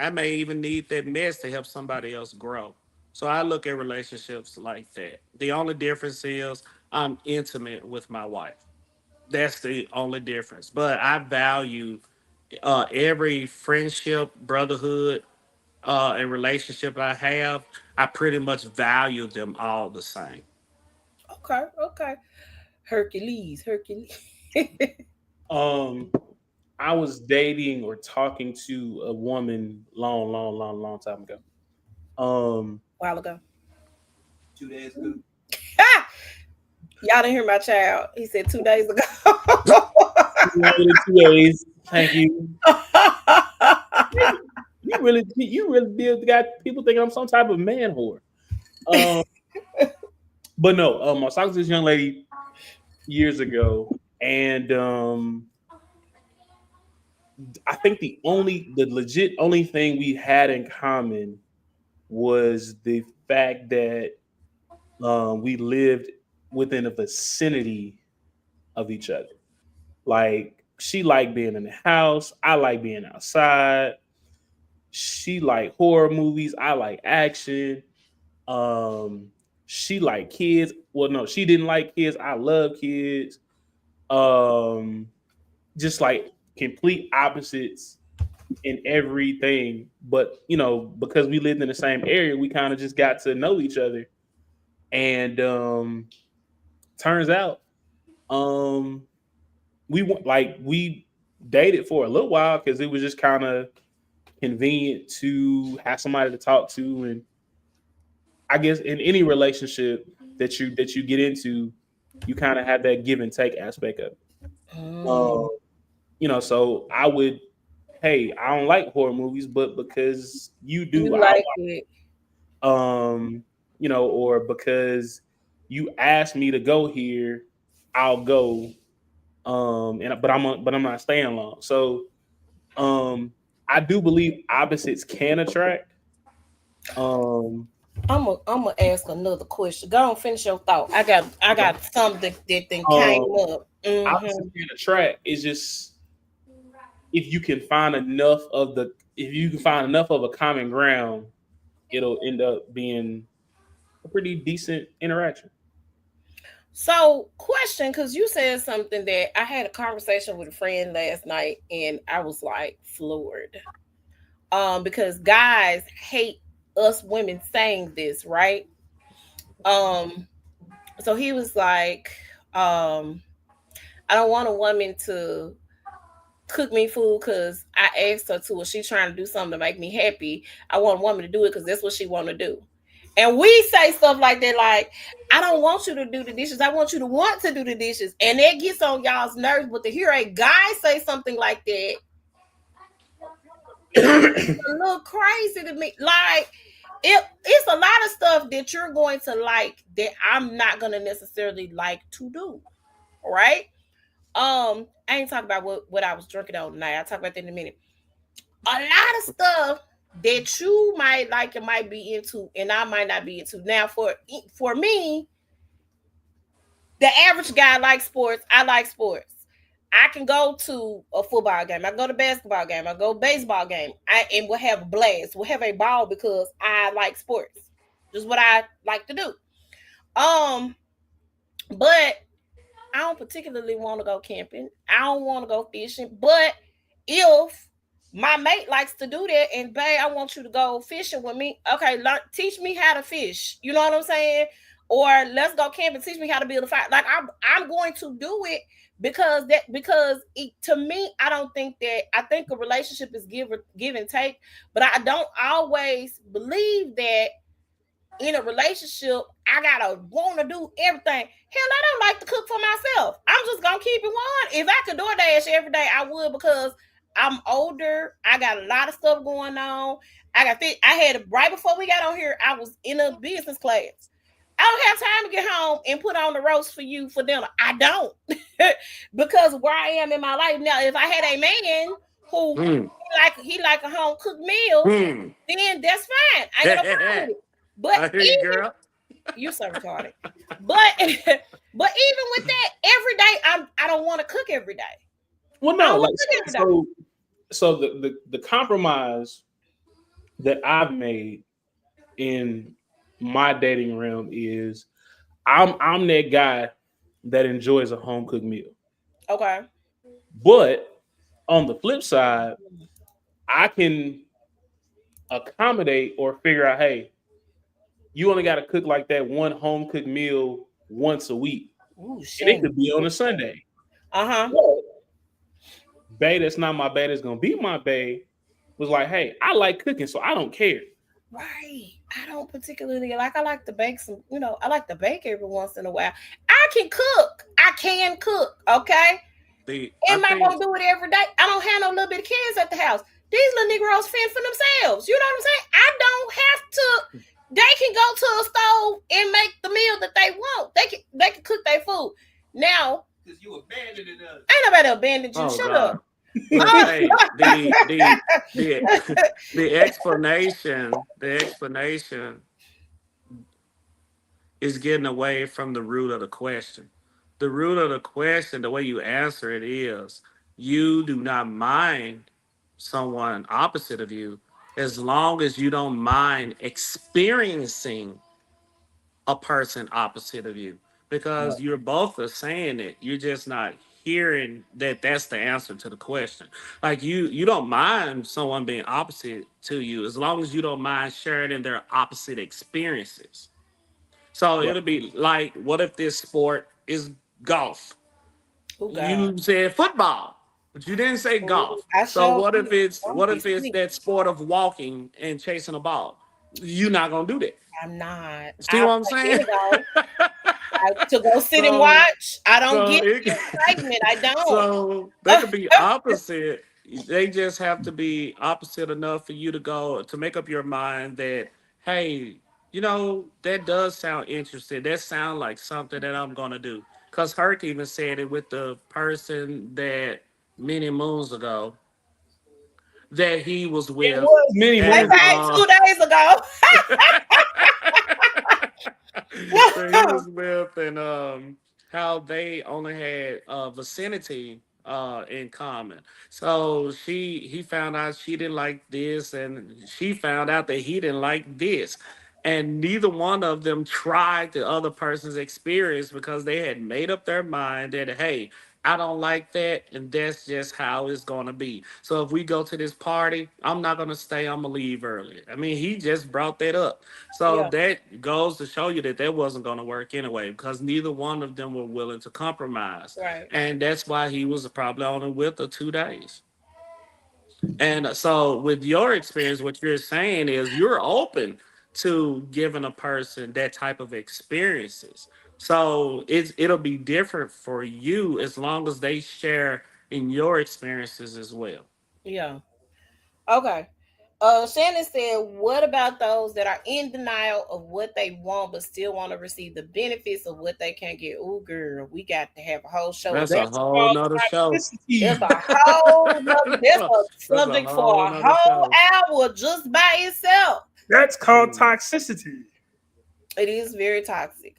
Speaker 2: may even need that mess to help somebody else grow. So I look at relationships like that. The only difference is I'm intimate with my wife. That's the only difference. But I value every friendship, brotherhood, and relationship I have. I pretty much value them all the same.
Speaker 1: Okay, okay. Hercules, Hercules.
Speaker 3: Um, I was dating or talking to a woman long time ago. Um,
Speaker 1: While ago. 2 days ago. Ha! Y'all didn't hear my child. He said 2 days ago.
Speaker 3: 2 days. Thank you. You really did got people thinking I'm some type of man whore. Um, but no, I was talking to this young lady years ago, and I think the legit only thing we had in common was the fact that we lived within a vicinity of each other. Like she liked being in the house, I like being outside. She like horror movies, I like action. Um, she like kids. Well, no, she didn't like kids. I love kids. Um, just like complete opposites in everything. But because we lived in the same area, we kind of just got to know each other. And turns out, um, we dated for a little while because it was just kind of convenient to have somebody to talk to. And I guess in any relationship that you get into, you kind of have that give and take aspect of it.
Speaker 1: Mm,
Speaker 3: Um, so I would, hey, I don't like horror movies, but because you do,
Speaker 1: you
Speaker 3: I'll
Speaker 1: like it.
Speaker 3: or because you asked me to go here, I'll go. But I'm not staying long. So um, I do believe opposites can attract. Um,
Speaker 1: I'm gonna ask another question. Go on, finish your thought. I got something that then came
Speaker 3: um,
Speaker 1: up. Mm-hmm.
Speaker 3: opposites can attract. It's just if you can find enough of the if you can find enough of a common ground, it'll end up being a pretty decent interaction.
Speaker 1: So, question, because you said something that I had a conversation with a friend last night, and I was like floored. Because guys hate us women saying this, right? Um, so he was like, I don't want a woman to cook me food because I asked her to, or she trying to do something to make me happy. I want a woman to do it because that's what she want to do. And we say stuff like that, like, I don't want you to do the dishes. I want you to want to do the dishes. And that gets on y'all's nerves. But to hear a guy say something like that, it's a little crazy to me. Like, it's a lot of stuff that you're going to like that I'm not going to necessarily like to do. Right? I ain't talking about what I was drinking on tonight. I'll talk about that in a minute. A lot of stuff that you might like and might be into, and I might not be into. Now, for me, the average guy likes sports. I like sports. I can go to a football game. I go to basketball game. I go baseball game. And we'll have a blast. We'll have a ball because I like sports. Just what I like to do. Um, but I don't particularly want to go camping. I don't want to go fishing. But if my mate likes to do that, and babe, I want you to go fishing with me. Okay, teach me how to fish. You know what I'm saying? Or let's go camping. Teach me how to build a fire. Like I'm going to do it because to me, I don't think that I think a relationship is give and take, but I don't always believe that in a relationship, I gotta want to do everything. Hell, I don't like to cook for myself. I'm just gonna keep it one. If I could DoorDash every day, I would because I'm older. I got a lot of stuff going on. I had right before we got on here. I was in a business class. I don't have time to get home and put on the roast for you for dinner. I don't because where I am in my life now. If I had a man who
Speaker 2: Hmm.
Speaker 1: he like a home cooked meal,
Speaker 2: Hmm.
Speaker 1: then that's fine. I ain't got no problem with it. But
Speaker 2: I hear you, girl.
Speaker 1: you're so retarded. But but even with that, every day I don't want to cook every day.
Speaker 3: Well,
Speaker 1: I
Speaker 3: no,
Speaker 1: don't
Speaker 3: like
Speaker 1: want to cook every day.
Speaker 3: so the compromise that I've made in my dating realm is I'm that guy that enjoys a home cooked meal.
Speaker 1: Okay.
Speaker 3: But on the flip side, I can accommodate or figure out, hey, you only got to cook like that one home cooked meal once a week,
Speaker 1: Ooh,
Speaker 3: and it
Speaker 1: shame.
Speaker 3: could be on a Sunday.
Speaker 1: Uh-huh.
Speaker 3: But bae, that's not my bae. That's gonna be my bae. Was like, hey, I like cooking, so I don't care.
Speaker 1: Right. I don't particularly like I like to bake some, I like to bake every once in a while. I can cook. I can cook. Okay.
Speaker 2: I
Speaker 1: Am I
Speaker 2: think
Speaker 1: gonna do it every day? I don't have no little bitty kids at the house. These little Negroes fend for themselves. You know what I'm saying? I don't have to. They can go to a stove and make the meal that they want. They can cook their food. Now,
Speaker 4: because you abandoning us.
Speaker 1: ain't nobody abandoned you.
Speaker 2: oh
Speaker 1: Shut up.
Speaker 2: God. But hey, the the explanation is getting away from the root of the question. The root of the question, the way you answer it is you do not mind someone opposite of you as long as you don't mind experiencing a person opposite of you because you're both are saying it. You're just not hearing that that's the answer to the question. Like you don't mind someone being opposite to you as long as you don't mind sharing in their opposite experiences. So
Speaker 3: Right.
Speaker 2: it'll be like, what if this sport is golf?
Speaker 1: Oh God.
Speaker 2: You said football, but you didn't say
Speaker 1: Ooh,
Speaker 2: golf.
Speaker 1: I
Speaker 2: So
Speaker 1: sure
Speaker 2: what if
Speaker 1: did.
Speaker 2: it's
Speaker 1: I'm
Speaker 2: what
Speaker 1: be
Speaker 2: if it's
Speaker 1: sweet.
Speaker 2: that sport of walking and chasing a ball? You're not gonna do that.
Speaker 1: I'm not.
Speaker 2: See
Speaker 1: I'll
Speaker 2: what I'm
Speaker 1: play
Speaker 2: saying?
Speaker 1: any dog. To go sit and
Speaker 2: so
Speaker 1: watch. I don't
Speaker 2: so
Speaker 1: get
Speaker 2: it
Speaker 1: the excitement. I don't.
Speaker 2: so they could be opposite. They just have to be opposite enough for you to go to make up your mind that, hey, that does sound interesting. That sounds like something that I'm gonna do. Because Herc even said it with the person that many moons ago that he was
Speaker 3: It
Speaker 2: with,
Speaker 3: was many
Speaker 1: They
Speaker 2: and
Speaker 3: moons
Speaker 1: paid
Speaker 3: ago.
Speaker 1: 2 days ago.
Speaker 2: that he was with, and how they only had vicinity in common. So he found out she didn't like this, and she found out that he didn't like this. And neither one of them tried the other person's experience because they had made up their mind that, hey, I don't like that, and that's just how it's gonna be. So if we go to this party, I'm not gonna stay. I'm gonna leave early. I mean, he just brought that up. So
Speaker 1: Yeah,
Speaker 2: that goes to show you that that wasn't gonna work anyway, because neither one of them were willing to compromise,
Speaker 1: right.
Speaker 2: and that's why he was probably only with her 2 days. And so, with your experience, what you're saying is you're open to giving a person that type of experiences. So it'll be different for you as long as they share in your experiences as well.
Speaker 1: Yeah. Okay. Shannon said, "What about those that are in denial of what they want but still want to receive the benefits of what they can't get?" Oh, girl, we got to have a whole show
Speaker 2: That's a
Speaker 1: about.
Speaker 3: That's
Speaker 2: whole
Speaker 3: called
Speaker 2: nother show.
Speaker 3: toxicity.
Speaker 1: There's a whole nother, there's a
Speaker 2: That's a
Speaker 1: subject for
Speaker 2: whole
Speaker 1: a
Speaker 2: nother
Speaker 1: whole
Speaker 2: show.
Speaker 1: hour just by itself.
Speaker 3: That's called
Speaker 2: Mm.
Speaker 3: toxicity.
Speaker 1: It is very toxic.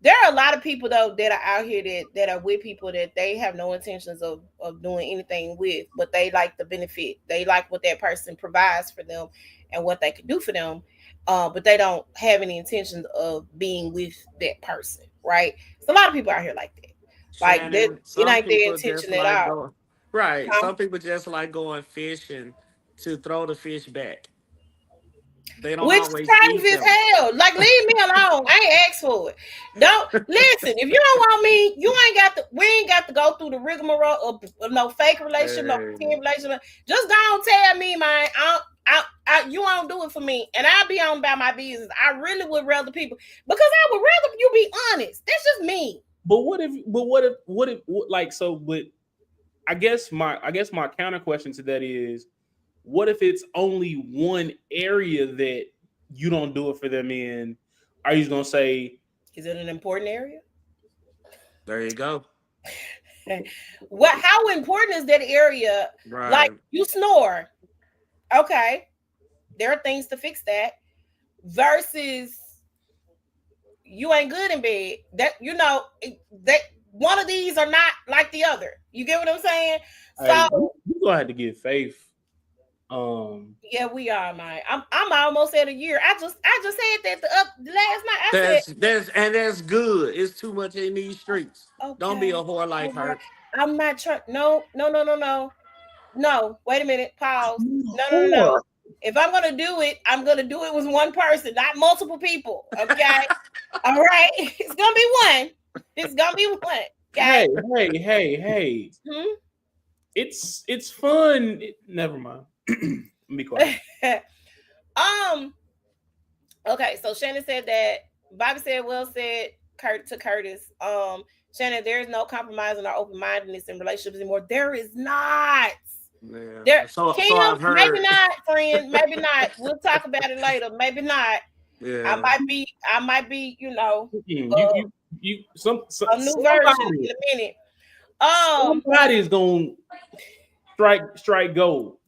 Speaker 1: There are a lot of people though that are out here that are with people that they have no intentions of doing anything with, but they like the benefit. They like what that person provides for them and what they can do for them. But they don't have any intentions of being with that person, right? So a lot of people out here like that. Like that,
Speaker 2: Shannon,
Speaker 1: it
Speaker 2: some
Speaker 1: ain't their
Speaker 2: people just
Speaker 1: intention at
Speaker 2: like
Speaker 1: all.
Speaker 2: going right.
Speaker 1: Huh?
Speaker 2: Some people just like going fishing to throw the fish back. They don't
Speaker 1: Which is
Speaker 2: always eat
Speaker 1: crazy as
Speaker 2: them.
Speaker 1: hell. Like, leave me alone. I ain't asked for it. Don't listen. If you don't want me, you ain't got to. We ain't got to go through the rigmarole of no fake relation, no
Speaker 2: Hey,
Speaker 1: pretend relation. Just don't tell me, man. You don't do it for me, and I'll be on about my business. I really would rather people because I would rather you be honest. That's just me.
Speaker 3: But like so? But I guess my counter question to that is, what if it's only one area that you don't do it for them in? Are you just gonna say,
Speaker 1: Is it an important area?
Speaker 2: there you go.
Speaker 1: What? How important is that area? Like
Speaker 2: Right.
Speaker 1: you snore. Okay, there are things to fix that. Versus you ain't good in bed. That that one of these are not like the other. You get what I'm saying?
Speaker 3: "Hey,
Speaker 1: So
Speaker 3: you gonna have to get Faith"?
Speaker 1: yeah, we are, man. I'm almost at a year. I just said that the last night. I said,
Speaker 2: That's good. It's too much in these streets. Don't be a
Speaker 1: okay,
Speaker 2: whore
Speaker 1: all
Speaker 2: like
Speaker 1: right.
Speaker 2: her.
Speaker 1: I'm not trying. No, no, no, no, no, no. Wait a minute. Pause. No, no, no, no.
Speaker 3: Whore.
Speaker 1: If I'm gonna do it, I'm gonna do it with one person, not multiple people. Okay. All right. It's gonna be one. It's gonna be one. Okay.
Speaker 3: Hey, hey, hey, hey!
Speaker 1: Hmm?
Speaker 3: It's fun. Never mind. Let me be quiet.
Speaker 1: um. Okay. So Shannon said that. Bobby said, "Well said." Kurt to Curtis. Shannon, there is no compromising or open mindedness in relationships anymore. There is not.
Speaker 2: Yeah.
Speaker 1: There,
Speaker 2: So
Speaker 1: Kim,
Speaker 2: I've
Speaker 1: maybe
Speaker 2: heard.
Speaker 1: not, friend. Maybe not. We'll talk about it later. Maybe not. I
Speaker 2: Yeah.
Speaker 1: might be. I might be.
Speaker 3: You you
Speaker 1: A new version in a minute. Um.
Speaker 3: somebody is gonna strike gold.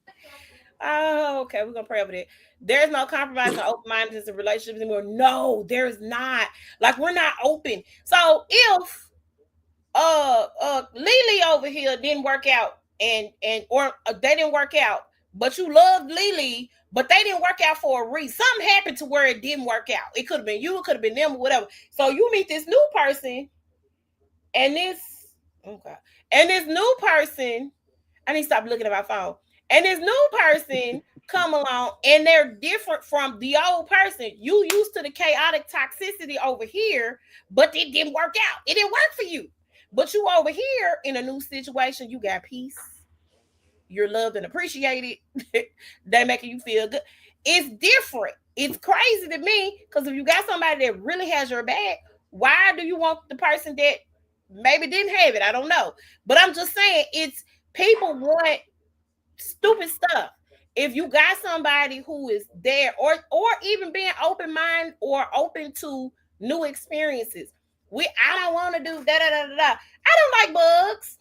Speaker 1: Oh, okay. We're gonna pray over that. There's no compromise or open mindedness in relationships anymore. No, there's not. Like we're not open. So if Lily over here didn't work out and or they didn't work out, but you loved Lily, but they didn't work out for a reason. Something happened to where it didn't work out. It could have been you, it could have been them, or whatever. So you meet this new person, and okay, and this new person I need to stop looking at my phone. And this new person come along and they're different from the old person. You used to the chaotic toxicity over here, but it didn't work out. It didn't work for you. But you over here in a new situation, you got peace. You're loved and appreciated. They making you feel good. It's different. It's crazy to me because if you got somebody that really has your back, why do you want the person that maybe didn't have it? I don't know. But I'm just saying it's people want stupid stuff. If you got somebody who is there or even being open minded or open to new experiences, I don't want to do da da da da da. I don't like bugs.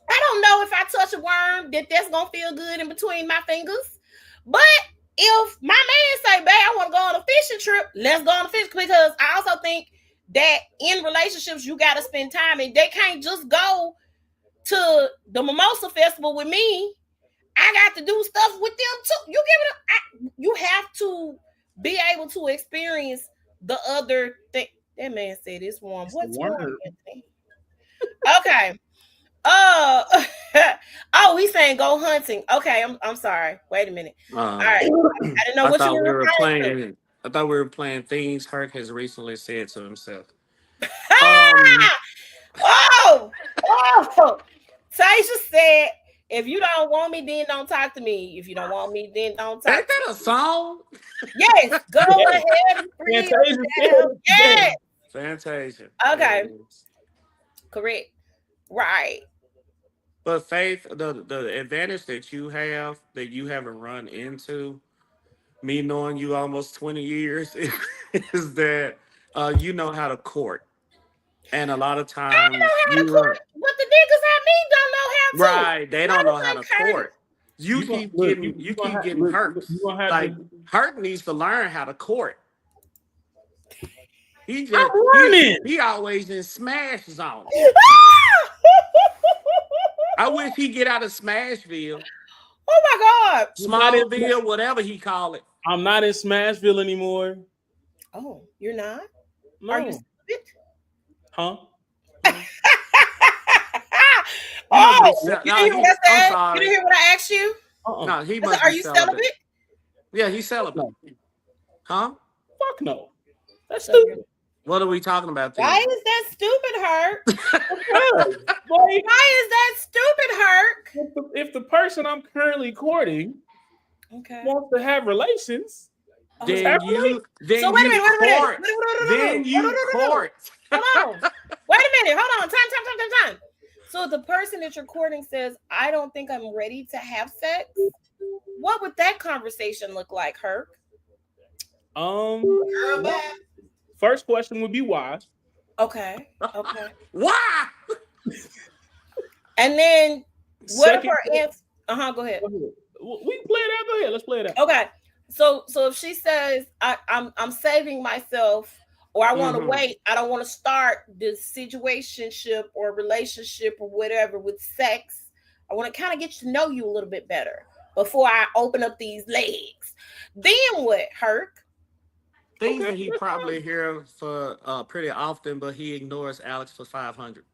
Speaker 1: I don't know if I touch a worm that's gonna feel good in between my fingers. But if my man say, "Babe, I want to go on a fishing trip," let's go on a fishing, because I also think that in relationships you got to spend time, and they can't just go to the Mimosa Festival with me. I got to do stuff with them too. You have to be able to experience the other thing. That man said it's warm. What's warm, Anthony? Okay. Oh, he's saying go hunting. Okay, I'm sorry. Wait a minute. All right. I didn't know what you were
Speaker 2: playing. I thought we were playing things Herc has recently said to himself.
Speaker 1: Oh, Taisha said, if you don't want me, then don't talk to me. If you don't want me, then don't talk.
Speaker 2: Ain't that a song?
Speaker 1: Yes, go ahead and free yourself. Yes.
Speaker 2: Fantasia.
Speaker 1: Okay. Correct. Right.
Speaker 2: But Faith, the advantage that you haven't run into, me knowing you almost 20 years, is that you know how to court. And a lot of times
Speaker 1: I know how to court, but the niggas I meet don't know how to.
Speaker 2: Right, they don't know how to court. You keep getting hurt. Like Hurt needs to learn how to court. He always in smash zone. I wish he get out of Smashville.
Speaker 1: Oh my God.
Speaker 2: Smallville, whatever he call it.
Speaker 3: I'm not in Smashville anymore.
Speaker 1: Oh, you're not?
Speaker 3: No.
Speaker 1: Are you stupid?
Speaker 3: Huh?
Speaker 1: Oh, you didn't hear what I said? You didn't hear what I asked you?
Speaker 2: No, he must
Speaker 1: Are
Speaker 2: be
Speaker 1: you celibate?
Speaker 2: Yeah, he's celibate. Huh?
Speaker 3: Fuck no. That's stupid.
Speaker 2: What are we talking about then?
Speaker 1: Why is that stupid, Herc? Why is that stupid, Herc?
Speaker 3: If the person I'm currently courting wants to have relations,
Speaker 2: then you court.
Speaker 1: Hold on. Wait a minute. Hold on. Time. So if the person that you're courting says, "I don't think I'm ready to have sex," what would that conversation look like, Herc?
Speaker 3: First question would be why.
Speaker 1: Okay.
Speaker 2: Why?
Speaker 1: And then what if her answer? Go ahead.
Speaker 3: We can play it out. Go ahead. Let's play it out.
Speaker 1: Okay. So if she says, I'm saving myself, or I want to wait, I don't want to start this situationship or relationship or whatever with sex. I want to kind of get to know you a little bit better before I open up these legs. Then what, Herc?
Speaker 2: Things that he probably hears for pretty often, but he ignores Alex for 500.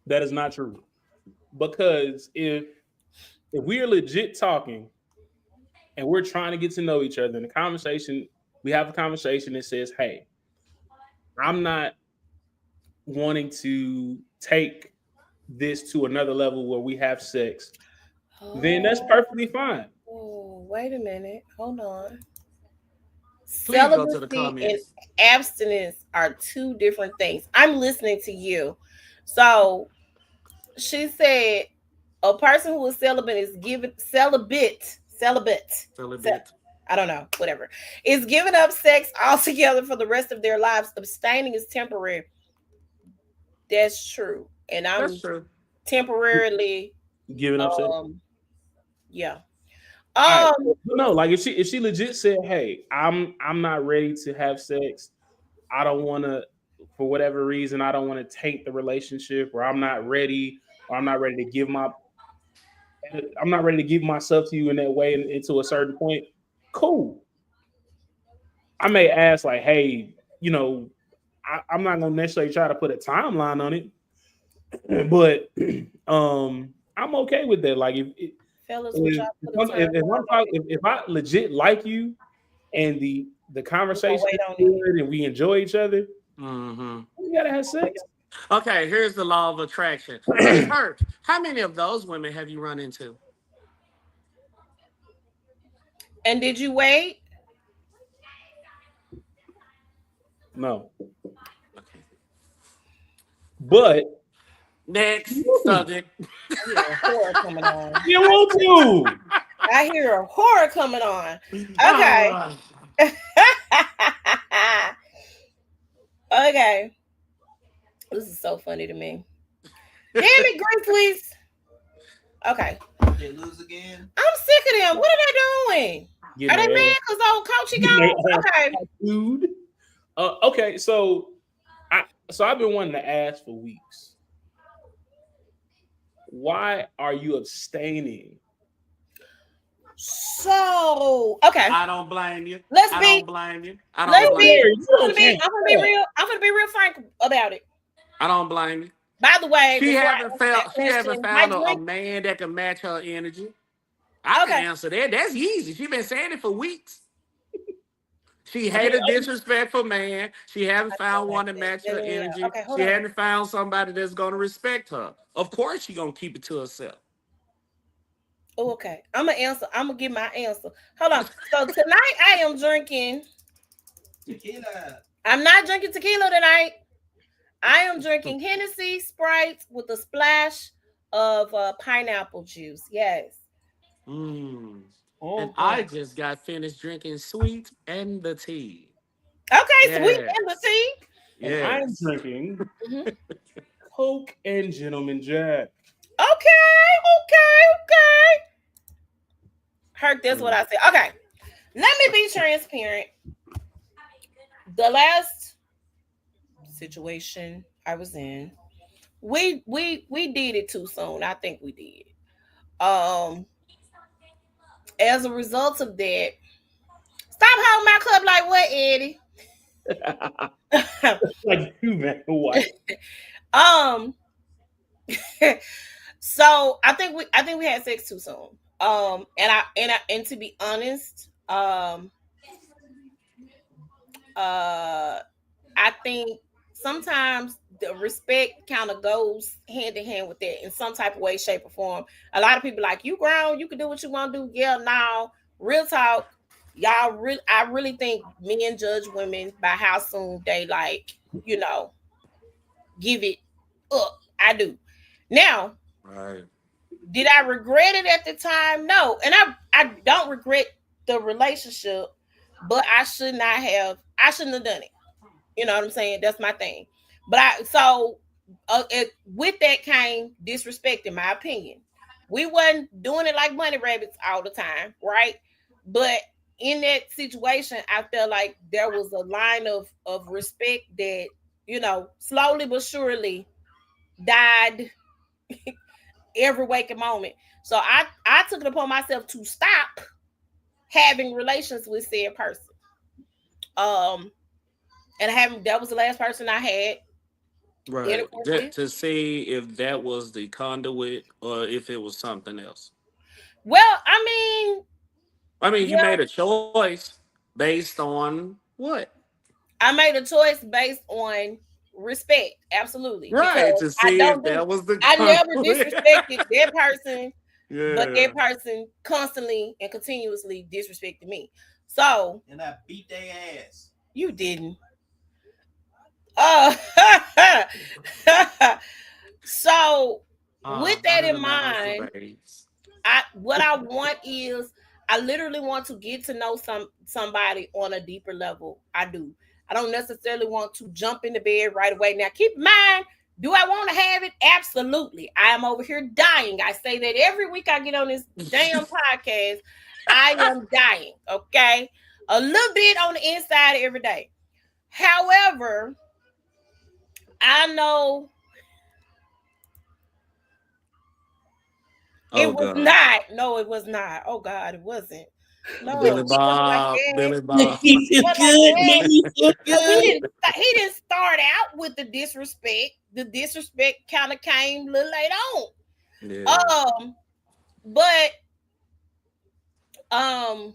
Speaker 3: That is not true. Because if we are legit talking and we're trying to get to know each other, in the conversation, we have a conversation that says, "Hey, I'm not wanting to take this to another level where we have sex," then that's perfectly fine.
Speaker 1: Oh, wait a minute. Hold on.
Speaker 2: Please go to the comments.
Speaker 1: And abstinence are two different things. I'm listening to you. So she said a person who is celibate is given celibate. I don't know, whatever. Is giving up sex altogether for the rest of their lives. Abstaining is temporary. That's true. And I'm temporarily
Speaker 3: giving up sex.
Speaker 1: Yeah.
Speaker 3: No, like if she legit said, "Hey, I'm not ready to have sex. I don't want to, for whatever reason, I don't want to taint the relationship, or I'm not ready to give myself to you in that way and to a certain point." Cool. I may ask like, "Hey, I'm not gonna necessarily try to put a timeline on it, but I'm okay with that. Like if I legit like you and the conversation is good and we enjoy each other, we gotta have sex."
Speaker 2: Okay, here's the law of attraction. Hey, Herc, how many of those women have you run into?
Speaker 1: And did you wait?
Speaker 3: No. Okay. But
Speaker 2: next subject.
Speaker 1: I hear a horror coming on.
Speaker 3: You want to?
Speaker 1: I hear a horror coming on. Okay. Okay. This is so funny to me. Damn it, Grizzlies. Okay.
Speaker 4: They lose again.
Speaker 1: I'm sick of them. What are they doing? Are
Speaker 3: Getting
Speaker 1: they
Speaker 3: their
Speaker 1: mad
Speaker 3: ass,
Speaker 1: because old coachy
Speaker 3: getting their
Speaker 1: gone?
Speaker 3: ass
Speaker 1: Okay.
Speaker 3: tattooed. Okay, so I've been wanting to ask for weeks. Why are you abstaining?
Speaker 1: So okay.
Speaker 2: I don't blame you.
Speaker 1: Let's
Speaker 2: I
Speaker 1: be
Speaker 2: don't blame you. I don't
Speaker 1: let's
Speaker 3: But
Speaker 1: be
Speaker 2: blame
Speaker 3: Mary,
Speaker 2: you.
Speaker 3: you
Speaker 1: I'm gonna
Speaker 3: don't
Speaker 1: be
Speaker 3: can't
Speaker 1: I'm gonna
Speaker 3: do
Speaker 1: be
Speaker 3: that.
Speaker 1: real. I'm gonna be real frank about it.
Speaker 2: I don't blame you.
Speaker 1: By the way,
Speaker 2: She
Speaker 1: before I
Speaker 2: haven't
Speaker 1: answer that
Speaker 2: found she haven't
Speaker 1: question, my
Speaker 2: found a
Speaker 1: drink.
Speaker 2: man that can match her energy. I can
Speaker 1: Okay.
Speaker 2: answer that. That's easy. She been saying it for weeks. She
Speaker 3: I ain't,
Speaker 2: hate a disrespectful man. She haven't found one to match her
Speaker 1: Yeah.
Speaker 2: energy.
Speaker 1: Okay, hold
Speaker 2: She
Speaker 1: on.
Speaker 2: hadn't found somebody that's gonna respect her. Of course, she gonna keep it to herself.
Speaker 1: Oh, okay. I'm gonna answer. I'm gonna give my answer. Hold on. So tonight I am drinking.
Speaker 4: Tequila.
Speaker 1: I'm not drinking tequila tonight. I am drinking Hennessy Sprite with a splash of pineapple juice. Yes.
Speaker 2: Mm. And I
Speaker 3: okay.
Speaker 2: just got finished drinking sweet and the tea.
Speaker 1: Okay, sweet and the
Speaker 2: Yes.
Speaker 1: tea.
Speaker 3: And I'm
Speaker 2: Yes.
Speaker 3: drinking
Speaker 1: Mhm.
Speaker 3: Coke and Gentleman Jack.
Speaker 1: Okay, okay. Heard this what
Speaker 2: Mm.
Speaker 1: I said. Okay. Let me be transparent. The last situation I was in, we did it too soon. I think we did. As a result of that, stop holding my cup like what, Eddie?
Speaker 3: Like you, man. What?
Speaker 1: um so I think we had sex too soon. And to be honest, uh I think sometimes the respect kind of goes hand in hand with that in some type of way, shape, or form. A lot of people like you grown, you can do what you want to do. Yeah, now real talk, y'all. I really think men judge women by how soon they you know give it up. I do. Now,
Speaker 2: Right.
Speaker 1: did I regret it at the time? No, and I don't regret the relationship, but I should not have. I shouldn't have done it. You know what I'm saying? That's my thing. But with that came disrespect, in my opinion. We wasn't doing it like money rabbits all the time, right? But in that situation, I felt like there was a line of respect that slowly but surely died every waking moment. So I took it upon myself to stop having relations with said person. Um, and I haven't. That was the last person I had
Speaker 2: Right.
Speaker 1: intercourse with.
Speaker 2: To see if that was the conduit or if it was something else.
Speaker 1: Well, I mean,
Speaker 2: I mean, you
Speaker 1: yeah,
Speaker 2: made a choice based on what?
Speaker 1: I made a choice based on respect, absolutely, because
Speaker 2: Right. To
Speaker 1: I
Speaker 2: see if
Speaker 1: don't do.
Speaker 2: that was the
Speaker 1: I never
Speaker 2: conduit.
Speaker 1: disrespected that person, but
Speaker 2: Yeah.
Speaker 1: that person constantly and continuously disrespected me. So
Speaker 4: And I beat their ass.
Speaker 1: you didn't. Uh, so with that
Speaker 2: None of
Speaker 1: in
Speaker 2: the
Speaker 1: mind,
Speaker 2: masturbates.
Speaker 1: what I want is I literally want to get to know somebody on a deeper level. I do. I don't necessarily want to jump in the bed right away. Now, keep in mind, do I want to have it? Absolutely. I am over here dying. I say that every week I get on this damn podcast. I am dying. Okay, a little bit on the inside every day. However, I know it
Speaker 2: Oh
Speaker 1: was
Speaker 2: God.
Speaker 1: not. No, it was not. Oh God, it wasn't. No,
Speaker 2: Billy
Speaker 1: it wasn't like
Speaker 2: Bob.
Speaker 1: that.
Speaker 2: Billy Bob.
Speaker 1: It
Speaker 3: Feel
Speaker 1: wasn't like
Speaker 3: good,
Speaker 1: that.
Speaker 3: make me feel
Speaker 1: Cause he
Speaker 3: good.
Speaker 1: didn't. He didn't start out with the disrespect. The disrespect kind of came a little later on.
Speaker 2: Yeah.
Speaker 1: But and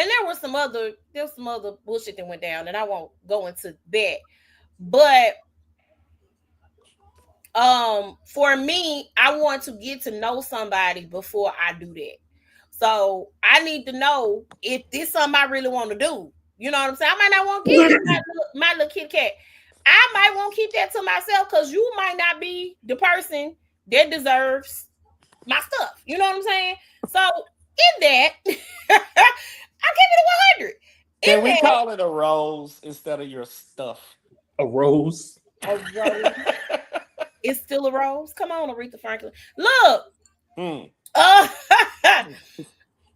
Speaker 1: there was some other bullshit that went down, and I won't go into that. But for me, I want to get to know somebody before I do that. So I need to know if this something I really want to do. You know what I'm saying? I might not want to give you my little Kit Kat. I might want to keep that to myself because you might not be the person that deserves my stuff. You know what I'm saying? So in that, I give it a 100.
Speaker 2: Can we
Speaker 1: In that,
Speaker 2: call it a rose instead of your stuff?
Speaker 3: A rose.
Speaker 1: A rose. It's still a rose. Come on, Aretha Franklin. Look.
Speaker 2: Hmm.
Speaker 1: Uh,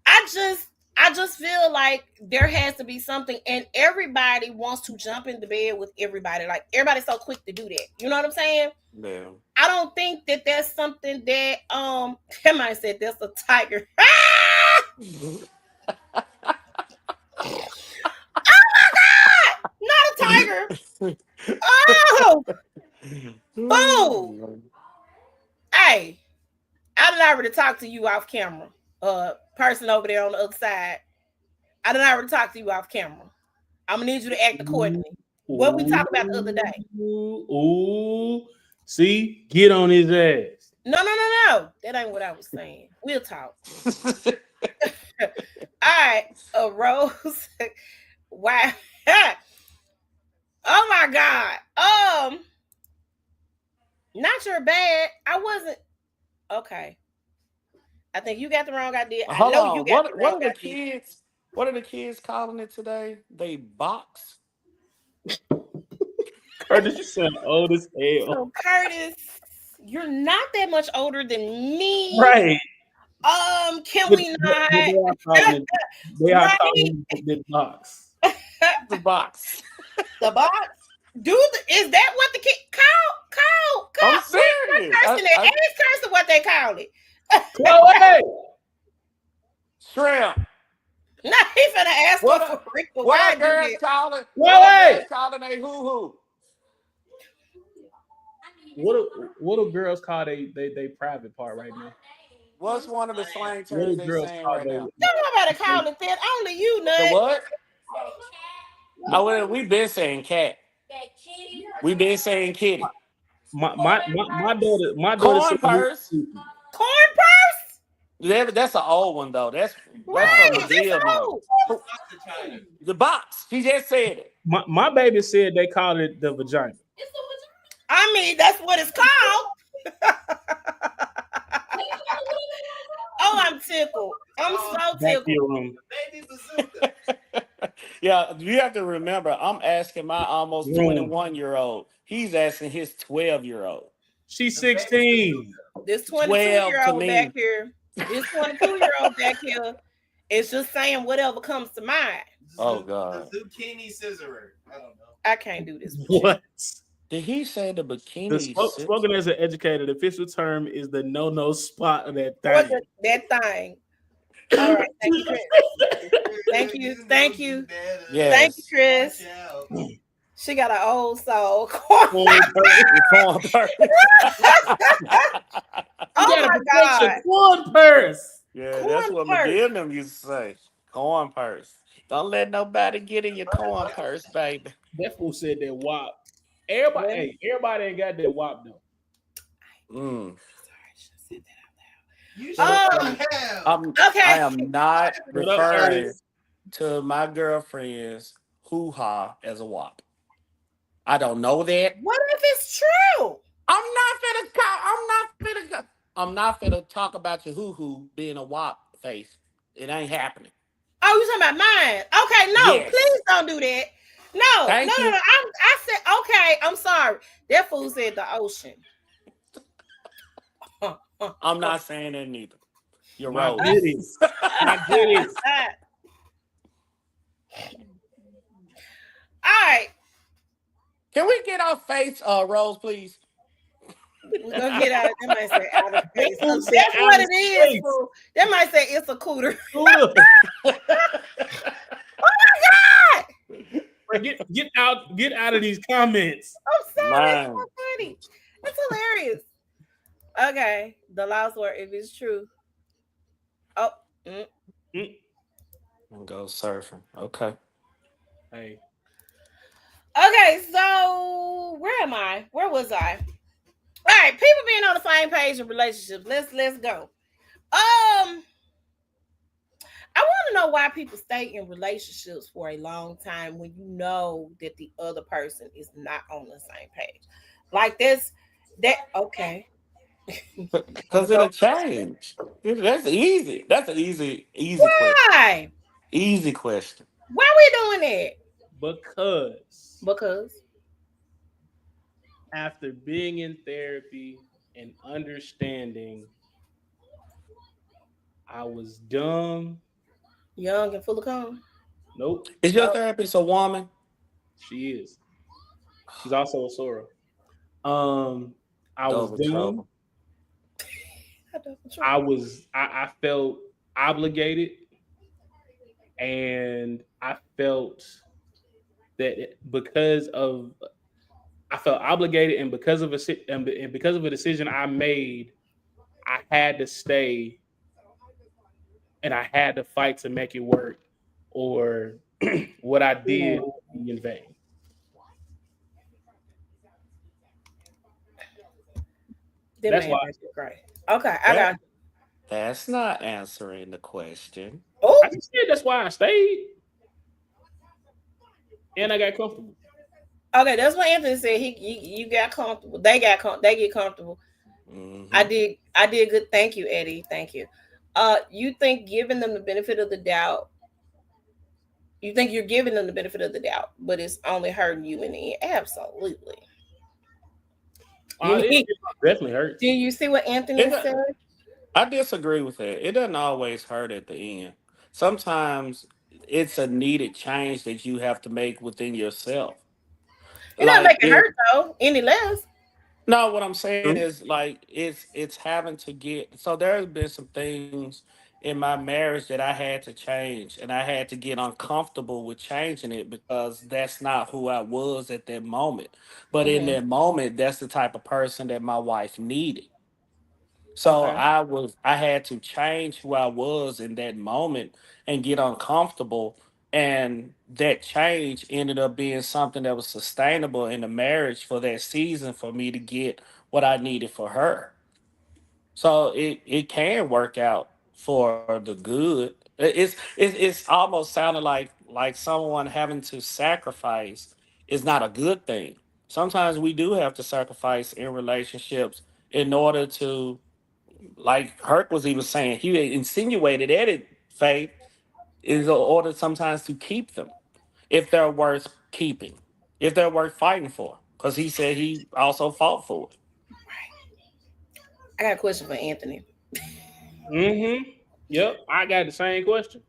Speaker 1: I just I just feel like there has to be something, and everybody wants to jump in the bed with everybody. Like everybody's so quick to do that. You know what I'm saying?
Speaker 2: Yeah.
Speaker 1: I don't think that that's something that somebody said that's a tiger. Not a tiger. Oh, oh. Hey, I done already talked to you off camera. Person over there on the other side. I done already talked to you off camera. I'm gonna need you to act accordingly. What we talked about the other day.
Speaker 3: Ooh. See, get on his ass.
Speaker 1: No. That ain't what I was saying. We'll talk. All right, a rose. Wow. Oh my God. Not your bad. I wasn't okay. I think you got the wrong idea. I
Speaker 2: Hold
Speaker 1: know you
Speaker 2: on.
Speaker 1: got the
Speaker 2: What
Speaker 1: wrong
Speaker 2: are the
Speaker 1: idea.
Speaker 2: kids? What are the kids calling it today? They box.
Speaker 3: Curtis, you sound old as hell.
Speaker 1: So Curtis, you're not that much older than me.
Speaker 3: Right.
Speaker 1: Can
Speaker 3: But
Speaker 1: we
Speaker 3: they
Speaker 1: not?
Speaker 3: are calling
Speaker 1: Right?
Speaker 3: the box.
Speaker 2: The box.
Speaker 1: The box? Is that what the kid call?
Speaker 2: I'm
Speaker 1: What
Speaker 2: serious.
Speaker 1: cursing it? Ain't cursing what they call it.
Speaker 3: Chloe!
Speaker 2: Shrimp.
Speaker 1: No, he finna ask
Speaker 2: What
Speaker 1: her for Rick.
Speaker 2: What are girls calling?
Speaker 3: Wait,
Speaker 2: What are
Speaker 3: wait.
Speaker 2: girls calling a hoo hoo?
Speaker 3: What do girls call they private part right now?
Speaker 2: What's one of the slang
Speaker 3: What
Speaker 2: terms
Speaker 3: do
Speaker 2: they
Speaker 3: girls
Speaker 2: saying
Speaker 3: call
Speaker 2: right now?
Speaker 1: Don't nobody call it that. Only you,
Speaker 2: The
Speaker 1: nut.
Speaker 2: what? Oh, well, we've been saying cat. We've been saying kitty.
Speaker 3: My daughter
Speaker 2: Corn
Speaker 3: said me
Speaker 2: purse.
Speaker 3: stupid.
Speaker 1: Corn purse?
Speaker 2: That's an old one though. That's
Speaker 1: Right,
Speaker 2: from the
Speaker 1: that's
Speaker 2: deal now.
Speaker 1: old.
Speaker 2: The box. She just said it.
Speaker 3: My baby said they called it the vagina.
Speaker 1: I mean, that's what it's called. Oh, I'm tickled. I'm so
Speaker 3: Back to
Speaker 1: tickled.
Speaker 3: your room.
Speaker 4: Baby bazooka.
Speaker 2: Yeah, you have to remember, I'm asking my almost
Speaker 3: Room.
Speaker 2: 21-year-old. He's asking his 12-year-old.
Speaker 3: She's 16.
Speaker 1: This
Speaker 2: 12 to
Speaker 1: 22-year-old back
Speaker 2: me.
Speaker 1: here, this 22-year-old back here is just saying whatever comes to mind.
Speaker 2: Oh, God.
Speaker 4: The zucchini scissorer. I don't know.
Speaker 1: I can't do this. With
Speaker 3: What?
Speaker 2: Did he say the
Speaker 3: The
Speaker 2: bikini?
Speaker 3: spoken as an educator, the official term is the no spot of that
Speaker 1: What
Speaker 3: thing.
Speaker 1: that thing. All right, thank you, Chris. Thank you.
Speaker 2: Yes.
Speaker 1: Thank you, Chris. She got an old soul.
Speaker 2: Corn purse.
Speaker 1: Oh my God.
Speaker 3: Corn purse.
Speaker 2: Yeah,
Speaker 1: Corn
Speaker 2: that's what
Speaker 1: purse.
Speaker 2: McGill them used to say. Corn purse. Don't let nobody get in your corn purse, baby.
Speaker 3: That fool said that WAP. Everybody ain't got that WAP though.
Speaker 2: Mm.
Speaker 4: You should
Speaker 1: Um,
Speaker 4: have.
Speaker 1: Okay.
Speaker 2: I am not
Speaker 3: What up,
Speaker 2: referring
Speaker 3: Ernest?
Speaker 2: to my girlfriend's hoo-ha as a wop. I don't know that.
Speaker 1: What if it's true?
Speaker 2: I'm not finna talk about your hoo-hoo being a wop face. It ain't happening.
Speaker 1: Oh, you talking about mine? Okay, no,
Speaker 2: Yes.
Speaker 1: please don't do that. No,
Speaker 2: Thank you.
Speaker 1: no. I said okay. I'm sorry. That fool said the ocean.
Speaker 2: I'm not saying that neither. You're
Speaker 3: My
Speaker 2: right.
Speaker 3: goodies. My goodies.
Speaker 1: All right,
Speaker 2: Can we get our face, Rose, please?
Speaker 1: we're gonna get out. That might say out of space.
Speaker 3: That fool
Speaker 1: That's
Speaker 3: said
Speaker 1: what
Speaker 3: outer
Speaker 1: it is.
Speaker 3: space.
Speaker 1: Fool. That might say it's a cooter.
Speaker 3: Scooter.
Speaker 1: Oh my God!
Speaker 3: Get out of these comments.
Speaker 1: I'm sorry. That's
Speaker 2: Man.
Speaker 1: so funny. That's hilarious. Okay, the last word, if it's true. Oh.
Speaker 2: And go surfing. Okay.
Speaker 3: Hey.
Speaker 1: Okay, so where am I? Where was I? All right, people being on the same page in relationships. Let's go. I want to know why people stay in relationships for a long time when you know that the other person is not on the same page. Like this, okay.
Speaker 2: Because it'll change. That's easy. That's an easy question.
Speaker 1: Why?
Speaker 2: Easy question.
Speaker 1: Why we doing that?
Speaker 3: Because
Speaker 1: Because
Speaker 3: after being in therapy and understanding I was dumb.
Speaker 1: Young and full of calm.
Speaker 3: Nope,
Speaker 2: Is your therapist a woman?
Speaker 3: she is. She's also a Sora. Um, I was
Speaker 2: Double
Speaker 3: dumb.
Speaker 2: trouble.
Speaker 3: I felt obligated, and I felt because of I felt obligated, and because of a decision I made, I had to stay, and I had to fight to make it work, or what I did
Speaker 1: Mm.
Speaker 3: would be in vain.
Speaker 1: That
Speaker 3: That's
Speaker 1: man
Speaker 3: why
Speaker 1: makes me cry. Okay, I
Speaker 2: That
Speaker 1: got.
Speaker 2: that's not answering the question.
Speaker 1: Oh,
Speaker 3: I just said that's why I stayed, and I got comfortable.
Speaker 1: okay. That's what Anthony said. You got comfortable. They they get comfortable. I
Speaker 2: Hmm.
Speaker 1: did. I did good. Thank you, Eddie. Thank you. You think giving them the benefit of the doubt? You think you're giving them the benefit of the doubt, but it's only hurting you in the end. Absolutely. You
Speaker 3: It
Speaker 1: need.
Speaker 3: definitely hurts.
Speaker 1: Do you see what Anthony
Speaker 2: It,
Speaker 1: said?
Speaker 2: I disagree with that. It doesn't always hurt at the end. Sometimes it's a needed change that you have to make within yourself.
Speaker 1: It doesn't
Speaker 2: Like
Speaker 1: make it
Speaker 2: if
Speaker 1: hurt though any less.
Speaker 2: no, what I'm saying
Speaker 3: True.
Speaker 2: is like it's having to get. So there's been some things in my marriage that I had to change, and I had to get uncomfortable with changing it because that's not who I was at that moment. But in
Speaker 1: Hmm.
Speaker 2: that moment, that's the type of person that my wife needed. So
Speaker 1: Okay.
Speaker 2: I had to change who I was in that moment and get uncomfortable. And that change ended up being something that was sustainable in the marriage for that season for me to get what I needed for her. So it can work out for the good. It's almost sounding like someone having to sacrifice is not a good thing. Sometimes we do have to sacrifice in relationships in order to, like Herc was even saying, he insinuated at it, Faith, is in order sometimes to keep them if they're worth keeping, if they're worth fighting for. Because he said he also fought for it.
Speaker 1: I got a question for Anthony.
Speaker 3: Mm-hmm. Yep. I got the same question.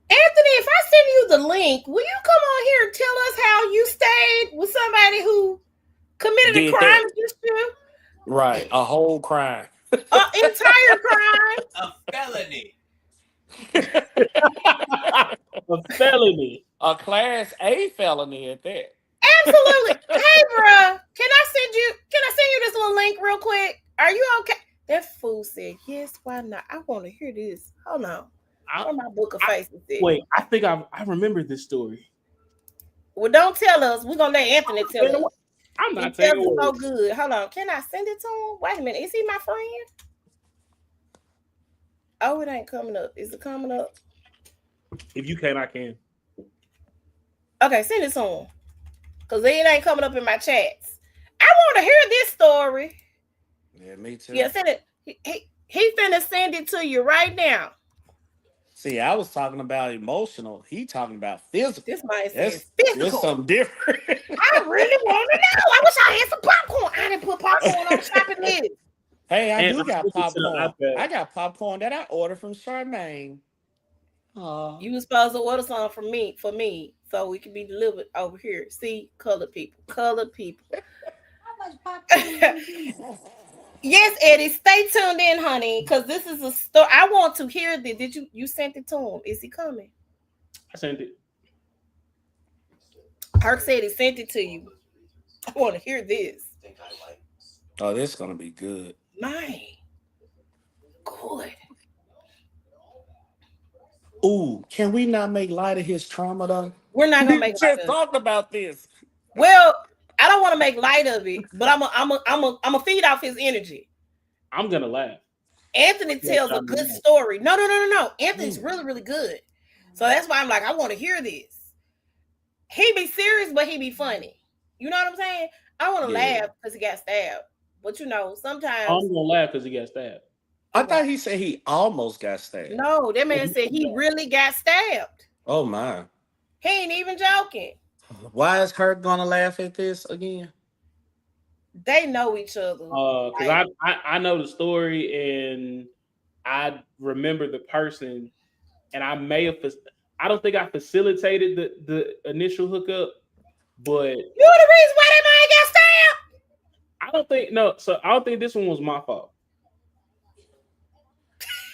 Speaker 1: Anthony, if I send you the link, will you come on here and tell us how you stayed with somebody who committed a
Speaker 2: Did
Speaker 1: crime
Speaker 2: that
Speaker 1: against you?
Speaker 2: right, a whole crime.
Speaker 1: An entire crime?
Speaker 4: A felony.
Speaker 3: A felony.
Speaker 2: A class A felony at that.
Speaker 1: Absolutely. Hey, bruh, can I send you this little link real quick? Are you okay? That fool said, yes, why not? I want to hear this. Hold on.
Speaker 3: I,
Speaker 1: Where my book of
Speaker 3: I,
Speaker 1: faces at?
Speaker 3: wait, I think I remember this story.
Speaker 1: Well, don't tell us. We're going to let Anthony tell us.
Speaker 3: I'm
Speaker 1: He
Speaker 3: not saying
Speaker 1: tells
Speaker 3: a
Speaker 1: us so
Speaker 3: word.
Speaker 1: good. Hold on. Can I send it to him? Wait a minute. Is he my friend? Oh, it ain't coming up. Is it coming up?
Speaker 3: If you can, I can.
Speaker 1: Okay, send it to him. Because it ain't coming up in my chats. I want to hear this story.
Speaker 2: Yeah, me too.
Speaker 1: Yeah, send it. He finna send it to you right now.
Speaker 2: See, I was talking about emotional. He talking about physical.
Speaker 1: This man
Speaker 2: That's
Speaker 1: says
Speaker 2: that's
Speaker 1: physical.
Speaker 2: something different.
Speaker 1: I really want to know. I wish I had some popcorn. I didn't put popcorn on the shopping list.
Speaker 2: Hey, I
Speaker 3: And
Speaker 2: do
Speaker 3: I
Speaker 2: got
Speaker 3: sent it to the
Speaker 2: popcorn.
Speaker 3: iPad.
Speaker 2: I got popcorn that I ordered from Charmaine. Aw.
Speaker 1: You was supposed to order something for me, so it can be delivered over here. See, colored people, colored people.
Speaker 5: How much popcorn you need?
Speaker 1: Yes, Eddie, stay tuned in, honey, because this is a story. I want to hear this. Did you sent it to him? Is he coming?
Speaker 3: I sent it.
Speaker 1: Herc said he sent it to you. I want to hear this.
Speaker 2: Oh, this is gonna be good.
Speaker 1: Man, good.
Speaker 2: Ooh, can we not make light of his trauma though?
Speaker 1: We're not gonna
Speaker 2: We
Speaker 1: make light
Speaker 2: just
Speaker 1: of it.
Speaker 2: talked about this.
Speaker 1: Well, I don't want to make light of it, but I'm a feed off his energy.
Speaker 3: I'm gonna laugh.
Speaker 1: Anthony
Speaker 3: Yes,
Speaker 1: tells a
Speaker 3: I'm
Speaker 1: good
Speaker 3: gonna
Speaker 1: story. No. Anthony's
Speaker 2: Ooh.
Speaker 1: really, really good. So that's why I'm like, I want to hear this. He be serious, but he be funny. You know what I'm saying? I want to
Speaker 2: Yeah.
Speaker 1: laugh because he got stabbed. But sometimes
Speaker 3: I'm gonna laugh because he got stabbed.
Speaker 2: I thought he said he almost got stabbed.
Speaker 1: no, that man said he really got stabbed.
Speaker 2: Oh my.
Speaker 1: He ain't even joking.
Speaker 2: Why is Herc gonna laugh at this again?
Speaker 1: They know each other.
Speaker 3: Because I know the story and I remember the person, and I may have. I don't think I facilitated the initial hookup, but
Speaker 1: You the reason why that man got stabbed?
Speaker 3: I don't think no. So I don't think this one was my fault.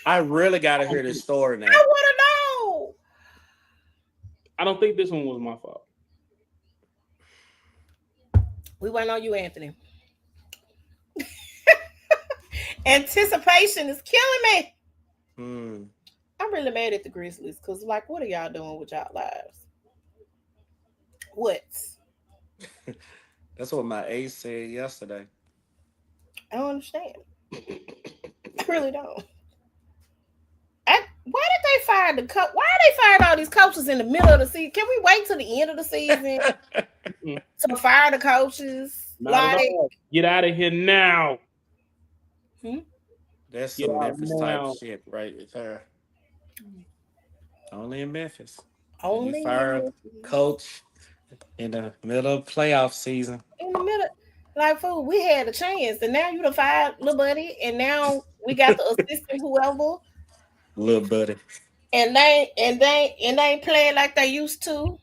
Speaker 2: I really gotta hear this story now.
Speaker 1: I want to know.
Speaker 3: I don't think this one was my fault.
Speaker 1: We waiting on you, Anthony. Anticipation is killing me.
Speaker 2: Hmm.
Speaker 1: I'm really mad at the Grizzlies because, like, what are y'all doing with y'all lives? What?
Speaker 2: That's what my ace said yesterday.
Speaker 1: I don't understand. I really don't. Why did they fire the coach? Why are they firing all these coaches in the middle of the season? Can we wait till the end of the season to fire the coaches?
Speaker 3: Not at all. Get out of here now.
Speaker 2: That's
Speaker 3: Get
Speaker 2: some
Speaker 3: out
Speaker 2: Memphis
Speaker 3: now.
Speaker 2: type shit right there. Only in Memphis.
Speaker 1: Only
Speaker 2: You fire a coach in the middle of playoff season.
Speaker 1: in the middle. Like, fool, we had a chance, and now you done fired little buddy, and now we got the assistant whoever,
Speaker 2: Little buddy.
Speaker 1: and they ain't playing like they used to.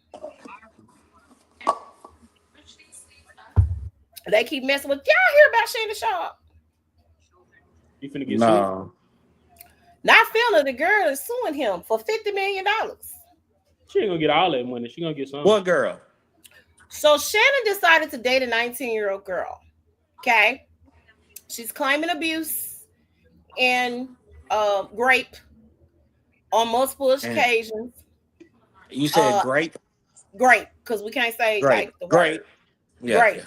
Speaker 1: They keep messing with y'all. Hear about Shannon Sharp?
Speaker 3: You finna get sued?
Speaker 2: No.
Speaker 1: Not feeling the girl is suing him for $50 million.
Speaker 3: She ain't gonna get all that money. She gonna get some.
Speaker 2: What girl?
Speaker 1: So Shannon decided to date a 19-year-old girl. Okay. She's claiming abuse and rape on multiple occasions.
Speaker 2: You said grape?
Speaker 1: Grape, because we can't say
Speaker 2: Grape.
Speaker 1: like the
Speaker 2: Grape.
Speaker 1: word.
Speaker 2: Yeah.
Speaker 1: Grape.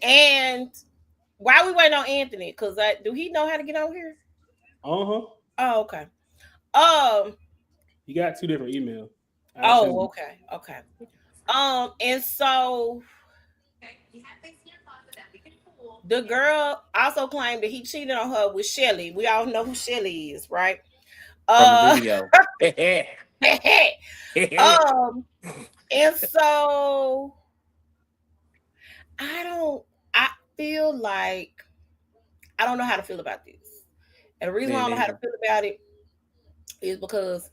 Speaker 1: And why we waiting on Anthony? Because do he know how to get over here?
Speaker 3: Uh-huh.
Speaker 1: Oh, okay.
Speaker 3: You got two different emails.
Speaker 1: Okay. And so the girl also claimed that he cheated on her with Shelly. We all know who Shelly is, right?
Speaker 2: From the video.
Speaker 1: And so I feel like I don't know how to feel about this. And the reason why I don't know how to feel about it is because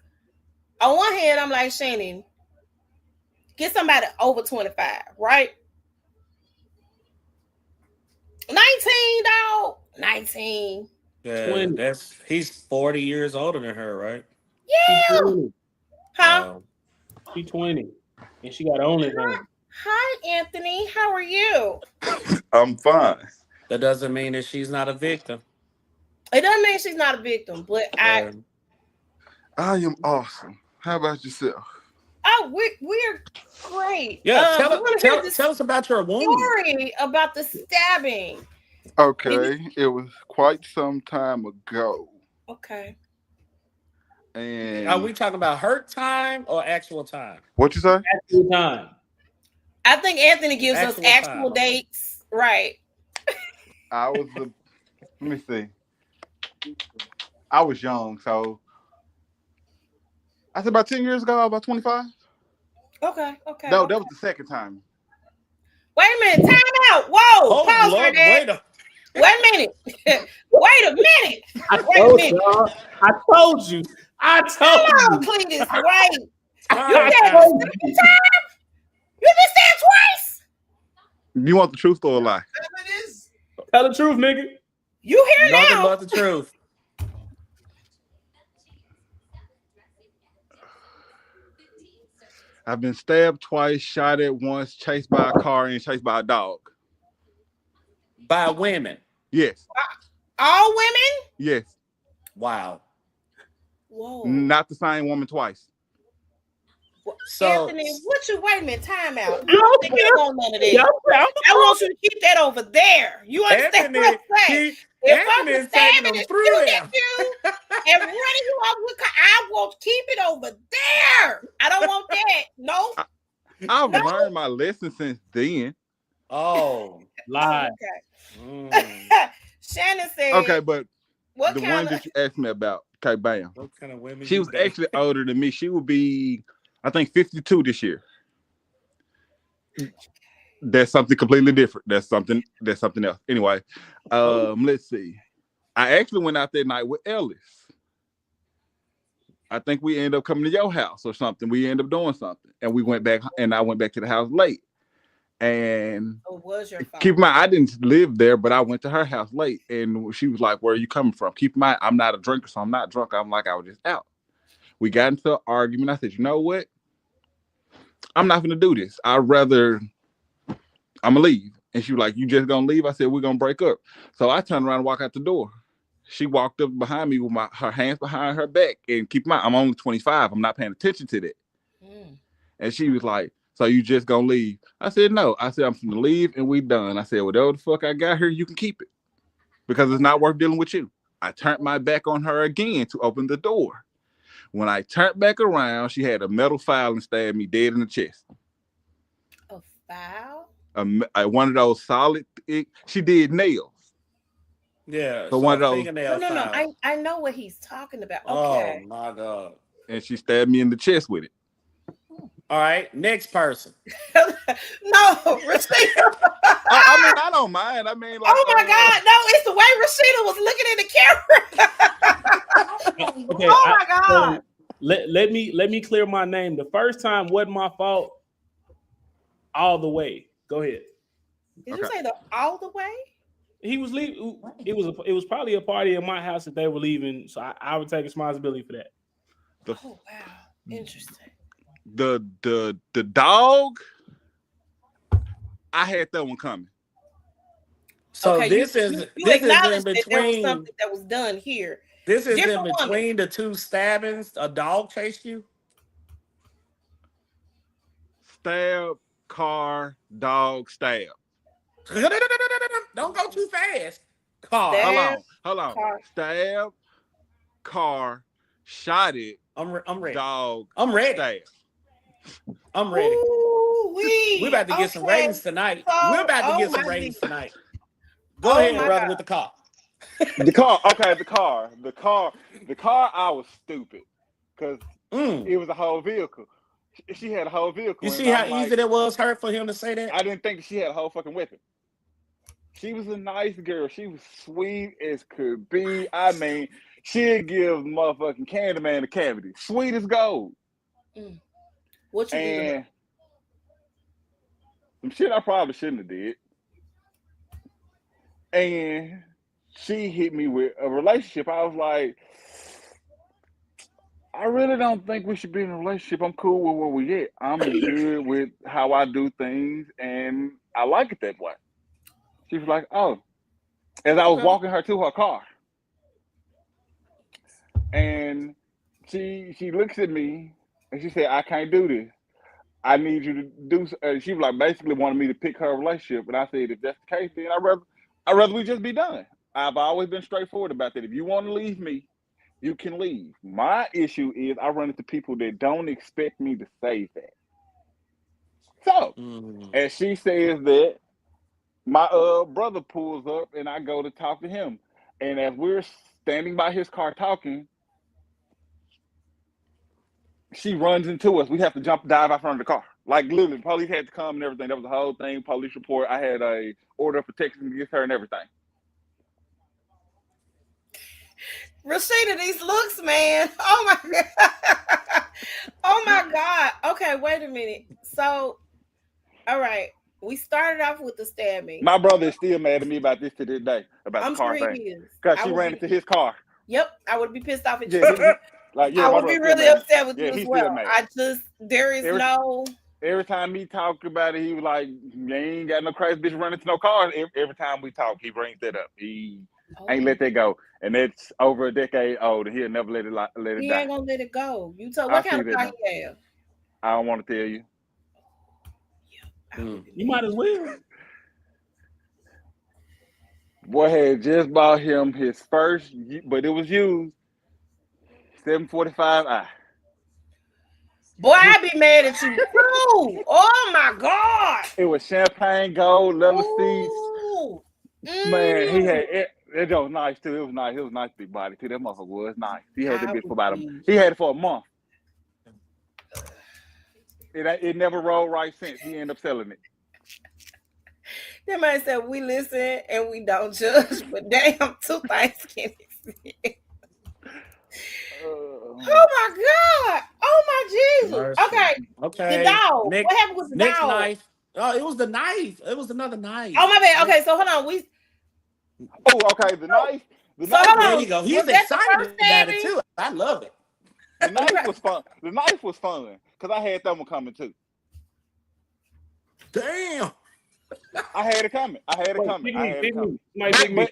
Speaker 1: on one hand, I'm like, Shannon, get somebody over 25, right? 19, dog. 19.
Speaker 2: Yeah, he's 40 years older than her, right?
Speaker 1: Yeah. Huh?
Speaker 3: She's 20. And she got OnlyFans.
Speaker 1: Hi, Anthony. How are you?
Speaker 6: I'm fine.
Speaker 2: That doesn't mean that she's not a victim.
Speaker 1: It doesn't mean she's not a victim, but I
Speaker 6: am awesome. How about yourself?
Speaker 1: Oh, we're great.
Speaker 2: Yeah, tell us about your wound.
Speaker 1: Story about the stabbing.
Speaker 6: Okay, it was quite some time ago.
Speaker 1: Okay.
Speaker 6: And
Speaker 2: are we talking about hurt time or actual time?
Speaker 6: What you say?
Speaker 3: Actual time.
Speaker 1: I think Anthony gives us actual
Speaker 2: time.
Speaker 1: dates. Right.
Speaker 6: I was let me see. I was young, so I said about 10 years ago, about 25.
Speaker 1: Okay.
Speaker 6: No, that was the second time.
Speaker 1: Wait a minute. Time out. Whoa. Pause
Speaker 2: Lord,
Speaker 1: for that. Wait a minute. Wait a minute.
Speaker 3: I told you.
Speaker 1: Come on, Cletus. Wait. You said second time? You just said twice?
Speaker 6: You want the truth or a lie?
Speaker 3: Tell the truth, nigga.
Speaker 1: You hear
Speaker 2: Nothing
Speaker 1: now?
Speaker 2: but the truth.
Speaker 6: I've been stabbed twice, shot at once, chased by a car, and chased by a dog.
Speaker 2: By women?
Speaker 6: Yes.
Speaker 1: All women?
Speaker 6: Yes.
Speaker 2: Wow.
Speaker 1: Whoa.
Speaker 6: Not the same woman twice.
Speaker 2: So,
Speaker 1: Anthony, wait a minute, time out. I don't think I want none of this. I want you to keep that over there. You understand what I'm saying? If I'm stabbing and shooting at you and running you off with car, I will keep it over there. I don't want that. No.
Speaker 6: I've learned my lesson since then.
Speaker 2: Oh,
Speaker 3: lie.
Speaker 1: Okay. Shannon said.
Speaker 6: Okay, but
Speaker 1: what
Speaker 6: the
Speaker 1: kind
Speaker 6: one
Speaker 1: of
Speaker 6: that you asked me about, okay, bam.
Speaker 2: What kind of women?
Speaker 6: She was actually older than me. She would be, I think, 52 this year. That's something completely different. That's something else. Anyway, let's see. I actually went out that night with Ellis. I think we ended up coming to your house or something. We ended up doing something, and we went back, and I went back to the house late. And
Speaker 1: it was your fault.
Speaker 6: keep in mind, I didn't live there, but I went to her house late, and she was like, "Where are you coming from?" Keep in mind, I'm not a drinker, so I'm not drunk. I'm like, I was just out. We got into an argument. I said, "You know what? I'm not gonna do this. I'm gonna leave." And she was like, "You just gonna leave?" I said, "We're gonna break up." So I turned around and walked out the door. She walked up behind me with her hands behind her back. And keep in mind, I'm only 25. I'm not paying attention to that.
Speaker 1: Mm.
Speaker 6: And she was like, "So you just gonna leave?" I said, "No." I said, "I'm gonna leave and we done." I said, "Whatever the fuck I got here, you can keep it. Because it's not worth dealing with you." I turned my back on her again to open the door. When I turned back around, she had a metal file and stabbed me dead in the chest.
Speaker 1: A foul?
Speaker 6: One of those solid, she did nails.
Speaker 2: Yeah.
Speaker 6: So one of those.
Speaker 2: fingernail
Speaker 1: No.
Speaker 2: file.
Speaker 1: I know what he's talking about.
Speaker 2: Oh
Speaker 1: Okay.
Speaker 2: my God.
Speaker 6: And she stabbed me in the chest with it.
Speaker 2: All right, next person.
Speaker 1: No, Rashida.
Speaker 6: I mean, I don't mind. I mean, like,
Speaker 1: Oh my God. No, it's the way Rashida was looking in the camera.
Speaker 3: Okay,
Speaker 1: Oh my God.
Speaker 3: So let me clear my name. The first time wasn't my fault. All the way. Go ahead.
Speaker 1: Did you say the all the way?
Speaker 3: He was leaving. It was probably a party in my house that they were leaving, so I would take responsibility for that.
Speaker 1: Oh wow. Interesting.
Speaker 6: The dog, I had that one coming.
Speaker 2: So
Speaker 1: okay,
Speaker 2: this
Speaker 1: you
Speaker 2: is in
Speaker 1: acknowledged that there was
Speaker 2: between.
Speaker 1: something that was done here.
Speaker 2: This is
Speaker 1: Different
Speaker 2: in between
Speaker 1: woman.
Speaker 2: the two stabbings. A dog chased you.
Speaker 6: Stab, car, dog, stab.
Speaker 2: Don't go too fast. Car.
Speaker 1: Stab.
Speaker 6: Hold on.
Speaker 1: Car.
Speaker 6: Stab, car, shot it,
Speaker 2: I'm ready.
Speaker 6: dog,
Speaker 2: I'm ready.
Speaker 6: stab.
Speaker 2: I'm ready.
Speaker 1: Ooh-wee.
Speaker 2: We're about to get some
Speaker 1: Okay.
Speaker 2: ratings tonight.
Speaker 1: So-
Speaker 2: We're about to get some
Speaker 1: my
Speaker 2: ratings
Speaker 1: Jesus.
Speaker 2: tonight. Go
Speaker 1: Oh
Speaker 2: ahead,
Speaker 1: my
Speaker 2: brother,
Speaker 1: God.
Speaker 2: with the car.
Speaker 6: The car. Okay, the car. I was stupid because it was a whole vehicle. She had a whole vehicle.
Speaker 2: You
Speaker 6: and
Speaker 2: see how
Speaker 6: I'm like,
Speaker 2: easy it was her for him to say that?
Speaker 6: I didn't think she had a whole fucking weapon. She was a nice girl. She was sweet as could be. I mean, she'd give motherfucking Candyman a cavity. Sweet as gold.
Speaker 1: What you did?
Speaker 6: And some shit I probably shouldn't have did. And she hit me with a relationship. I was like, I really don't think we should be in a relationship. I'm cool with where we at. I'm good with how I do things, and I like it that way. She was like, "Oh," as I was walking her to her car, and she looks at me and she said, "I can't do this. I need you to do." She was like, basically wanted me to pick her relationship, and I said, "If that's the case, then I'd rather we just be done." I've always been straightforward about that. If you want to leave me, you can leave. My issue is I run into people that don't expect me to say that. So, as she says that, my brother pulls up and I go to talk to him. And as we're standing by his car talking, she runs into us. We have to dive out front of the car. Like literally, police had to come and everything. That was the whole thing. Police report. I had a order of protection against her and everything.
Speaker 1: Rashida, these looks, man. Oh my God. Oh my God. Okay, wait a minute. So, all right. We started off with the stabbing.
Speaker 6: My brother is still mad at me about this to this day, about
Speaker 1: I'm
Speaker 6: the car
Speaker 1: sure
Speaker 6: thing.
Speaker 1: he is.
Speaker 6: Because she ran into his car.
Speaker 1: Yep, I would be pissed off at you.
Speaker 6: I
Speaker 1: would be really upset with you as well. There is no.
Speaker 6: Every time he talked about it, he was like, "You ain't got no crazy bitch running to no cars." Every time we talk, he brings that up. He ain't let that go, and that's over a decade old, and he'll never let it die.
Speaker 1: He ain't gonna let it go. You told what kind of car he have?
Speaker 6: I don't want to tell you.
Speaker 3: You might as well.
Speaker 6: Boy had just bought him his first, but it was used 745i.
Speaker 1: Boy, I'd be mad at you too. Oh my God!
Speaker 6: It was champagne gold leather seats. Man, he had it. It was nice too. It was nice. It was nice big body too. That motherfucker was nice. He had that bitch for he had it for a month. It never rolled right since. He ended up selling it.
Speaker 1: That man said we listen and we don't judge, but damn, two things can exist. Oh my God! Oh my Jesus!
Speaker 2: Mercy.
Speaker 1: Okay, the
Speaker 2: Okay.
Speaker 1: dog. What happened with the
Speaker 2: Next
Speaker 1: dog?
Speaker 2: knife. Oh, it was the knife. It was another knife.
Speaker 1: Oh my bad. Okay, so hold on.
Speaker 6: Okay. The knife. The
Speaker 1: So
Speaker 6: knife.
Speaker 1: hold
Speaker 2: There
Speaker 1: on.
Speaker 2: you go. He
Speaker 1: Was
Speaker 2: was
Speaker 1: that the
Speaker 2: excited
Speaker 1: first
Speaker 2: about it
Speaker 1: stabbing?
Speaker 2: too. I love it.
Speaker 6: The knife was fun. The knife was fun because I had that one coming too.
Speaker 2: Damn.
Speaker 6: I had it coming. I had it
Speaker 3: Wait,
Speaker 6: coming. I had it coming.
Speaker 3: Pick me.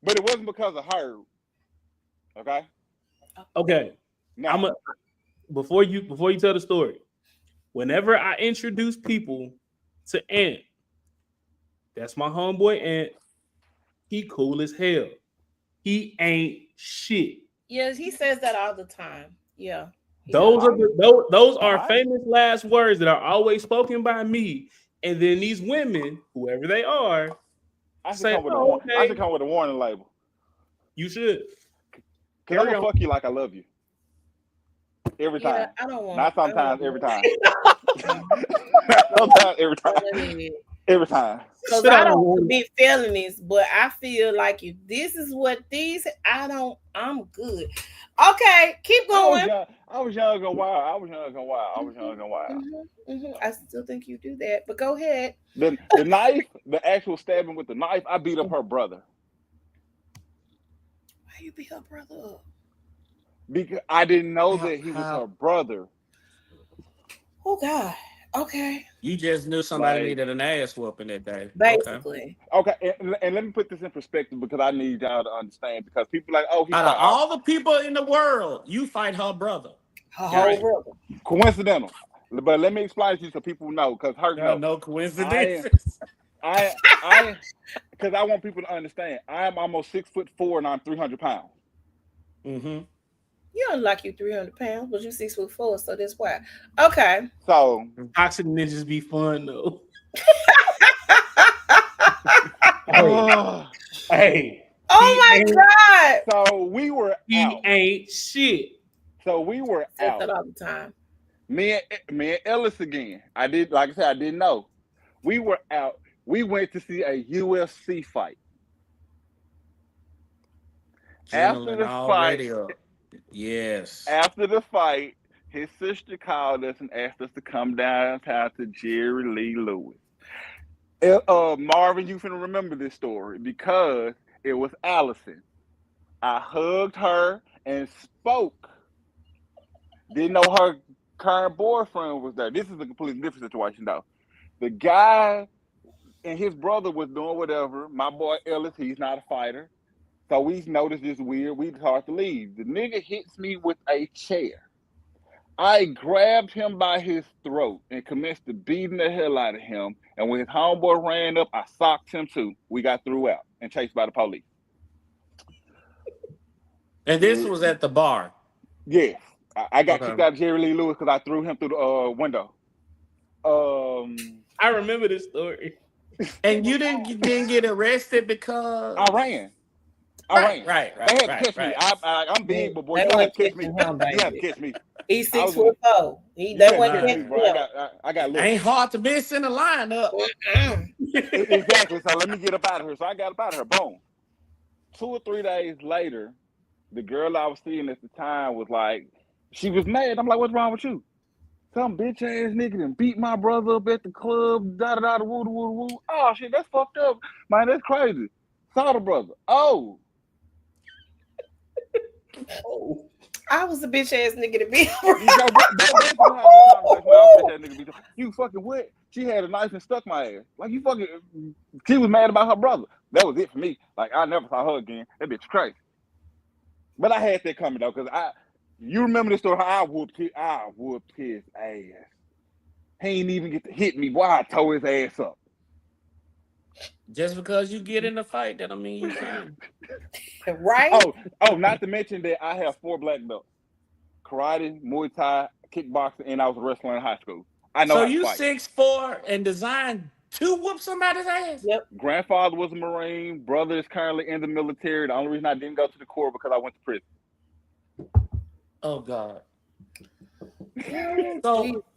Speaker 6: But it wasn't because of her. Okay.
Speaker 3: Okay.
Speaker 6: Now,
Speaker 3: Before you tell the story, whenever I introduce people to Ant, that's my homeboy Ant. He cool as hell. He ain't shit.
Speaker 1: Yes, he says that all the time. Yeah.
Speaker 3: Those are
Speaker 6: Alright.
Speaker 3: famous last words that are always spoken by me. And then these women, whoever they are,
Speaker 6: I should
Speaker 3: say,
Speaker 6: come with
Speaker 3: "Oh,
Speaker 6: I
Speaker 3: okay."
Speaker 6: should come with a warning label.
Speaker 3: You should.
Speaker 6: Cause I'm gonna fuck you like I love you. Every time.
Speaker 1: Yeah, I don't want.
Speaker 6: Not sometimes. Every time.
Speaker 1: Sometimes,
Speaker 6: Sometimes. Every time. Every time.
Speaker 1: Because I don't commit felonies, but I feel like if this is what these, I'm good. Okay, keep going.
Speaker 6: I was young and wild.
Speaker 1: I still think you do that, but go ahead.
Speaker 6: The knife, the actual stabbing with the knife, I beat up her brother.
Speaker 1: Why you beat her brother up?
Speaker 6: Because I didn't know that he was her brother.
Speaker 1: Oh God. Okay.
Speaker 2: You just knew somebody needed an ass whooping that day.
Speaker 1: Basically.
Speaker 6: Okay. And let me put this in perspective because I need y'all to understand. Because people are like, oh,
Speaker 2: out of all the people in the world, you fight her brother.
Speaker 1: Her whole brother.
Speaker 6: Coincidental. But let me explain to you so people know, because Herc knows.
Speaker 2: No coincidence.
Speaker 6: Because I want people to understand. I am almost 6'4" and I'm 300 pounds.
Speaker 2: Mm-hmm.
Speaker 1: You don't like you 300 pounds, but you 6'4", so that's why. Okay.
Speaker 6: So
Speaker 3: toxic ninjas be fun though. Hey.
Speaker 1: Oh my God.
Speaker 6: So we were
Speaker 3: He ain't shit.
Speaker 6: So we were out.
Speaker 1: That all the time.
Speaker 6: Me and Ellis again. I didn't know. We were out. We went to see a UFC fight.
Speaker 2: After the fight, yes.
Speaker 6: After the fight, his sister called us and asked us to come downtown to Jerry Lee Lewis. Marvin, you finna remember this story because it was Allison. I hugged her and spoke. Didn't know her current boyfriend was there. This is a completely different situation, though. The guy and his brother was doing whatever. My boy Ellis, he's not a fighter. So we noticed this weird. We hard to leave. The nigga hits me with a chair. I grabbed him by his throat and commenced to beating the hell out of him. And when his homeboy ran up, I socked him too. We got threw out and chased by the police.
Speaker 2: And this was at the bar.
Speaker 6: Yes. I got kicked out of Jerry Lee Lewis because I threw him through the window.
Speaker 3: I remember this story.
Speaker 2: And you didn't get arrested because
Speaker 6: I ran.
Speaker 2: Right.
Speaker 6: They had to catch me. I'm big, but boy, you don't have to catch me. You have to catch me.
Speaker 1: He's 6'4". They wouldn't catch me.
Speaker 6: I got look.
Speaker 2: Ain't hard to miss in the lineup.
Speaker 6: Exactly. So let me get up out of here. So I got up out of here. Boom. 2 or 3 days later, the girl I was seeing at the time was like, she was mad. I'm like, what's wrong with you? Some bitch ass nigga done beat my brother up at the club. Da da da woo woo woo. Oh shit, that's fucked up, man. That's crazy. Saw the brother. Oh.
Speaker 1: I was a bitch ass nigga to be.
Speaker 6: You fucking what? She had a knife and stuck my ass. Like you fucking. She was mad about her brother. That was it for me. Like I never saw her again. That bitch crazy. But I had that coming though, because you remember the story how I whooped his ass. He ain't even get to hit me. Boy, I tore his ass up.
Speaker 2: Just because you get in a fight, that don't mean you can.
Speaker 1: Right?
Speaker 6: Oh, not to mention that I have 4 black belts. Karate, Muay Thai, kickboxing, and I was a wrestler in high school. I know
Speaker 2: so
Speaker 6: how to
Speaker 2: you
Speaker 6: fight.
Speaker 2: 6'4" and designed to whoop somebody's ass?
Speaker 1: Yep.
Speaker 6: Grandfather was a Marine. Brother is currently in the military. The only reason I didn't go to the Corps because I went to prison.
Speaker 2: Oh God.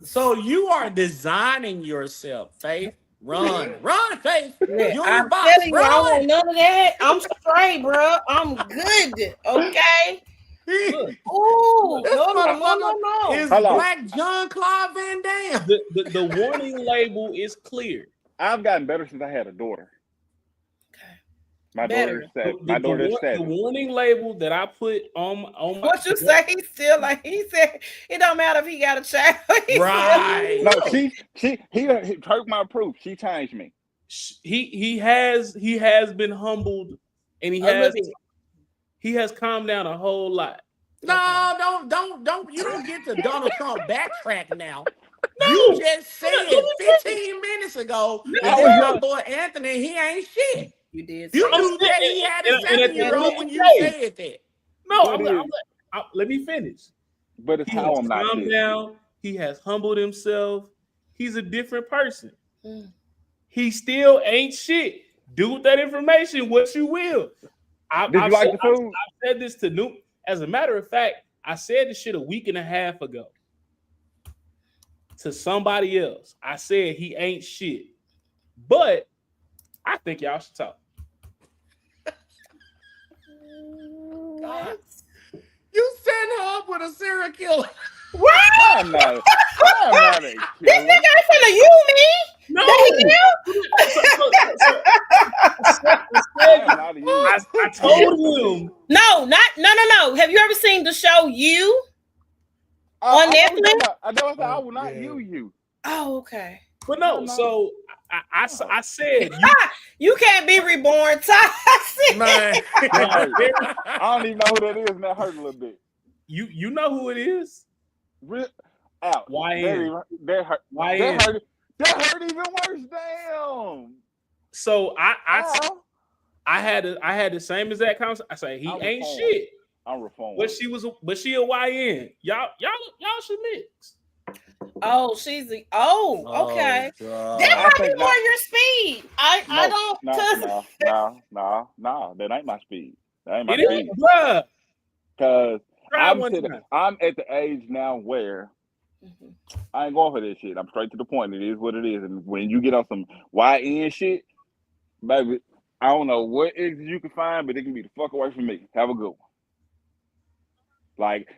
Speaker 2: So you are designing yourself, Faith. Run, Faith.
Speaker 1: Yeah,
Speaker 2: You're
Speaker 1: I'm
Speaker 2: your boss.
Speaker 1: telling you, I don't want
Speaker 2: Run.
Speaker 1: none of that. I'm straight, bro. I'm good. Okay.
Speaker 2: This
Speaker 1: Ooh,
Speaker 2: motherfucker
Speaker 1: no.
Speaker 2: is
Speaker 6: Hold on.
Speaker 2: Black John Claude Van Damme.
Speaker 3: The warning label is clear.
Speaker 6: I've gotten better since I had a daughter.
Speaker 1: Okay.
Speaker 6: My
Speaker 1: Better.
Speaker 6: daughter's seven. My daughter's
Speaker 3: The
Speaker 6: 7.
Speaker 3: warning label that I put on my
Speaker 1: What you say? He's still like he said. It don't matter if he got a child. He's
Speaker 2: Right.
Speaker 6: No, he hurt my proof. She changed me.
Speaker 3: he has been humbled, and
Speaker 1: still
Speaker 3: he has calmed down a whole lot.
Speaker 2: No, don't. You don't get to Donald Trump backtrack now. You just said 15 minutes ago that this my boy Anthony, he ain't shit.
Speaker 1: You did.
Speaker 2: You
Speaker 1: say
Speaker 2: knew that he had a
Speaker 3: And at the
Speaker 2: 7-year-old
Speaker 3: end
Speaker 2: when
Speaker 3: of
Speaker 2: you
Speaker 3: the day-
Speaker 2: said that.
Speaker 3: No, let me finish.
Speaker 6: But it's
Speaker 3: He
Speaker 6: how
Speaker 3: has
Speaker 6: I'm not
Speaker 3: calmed
Speaker 6: shit.
Speaker 3: down. He has humbled himself. He's a different person.
Speaker 1: Mm.
Speaker 3: He still ain't shit. Do with that information what you will.
Speaker 6: Did you like the food?
Speaker 3: I said this to New. As a matter of fact, I said this shit a week and a half ago to somebody else. I said he ain't shit. But I think y'all should talk.
Speaker 1: What?
Speaker 2: You set her up with a serial killer.
Speaker 6: I'm not a
Speaker 1: This
Speaker 6: killer.
Speaker 1: nigga ain't finna you me.
Speaker 3: No.
Speaker 6: I'm not a you.
Speaker 3: I told him.
Speaker 1: No. Have you ever seen the show You on Netflix?
Speaker 6: I will not you.
Speaker 1: Oh, okay.
Speaker 3: But no,
Speaker 6: No.
Speaker 3: so I said
Speaker 1: You can't be reborn, toxic.
Speaker 2: Man.
Speaker 6: I don't even know who that is, and that hurt a little bit.
Speaker 3: you know who it is.
Speaker 6: Out.
Speaker 3: YN.
Speaker 6: That hurt.
Speaker 3: YN.
Speaker 6: That hurt even worse. Damn.
Speaker 3: So I had the same exact conversation. I say he
Speaker 6: I'm
Speaker 3: ain't
Speaker 6: reformed.
Speaker 3: shit.
Speaker 6: I'm reformed.
Speaker 3: But she a YN. Y'all should mix.
Speaker 1: Oh, okay.
Speaker 2: God.
Speaker 1: That
Speaker 6: I
Speaker 1: might be
Speaker 6: think
Speaker 1: more your speed. I don't.
Speaker 6: No, that ain't my speed. That ain't my
Speaker 3: It is,
Speaker 6: speed.
Speaker 3: bruh.
Speaker 6: Because
Speaker 3: Try one time.
Speaker 6: I'm at the age now where I ain't going for this shit. I'm straight to the point. It is what it is. And when you get on some YN shit, baby, I don't know what exes you can find, but it can be the fuck away from me. Have a good one. Like,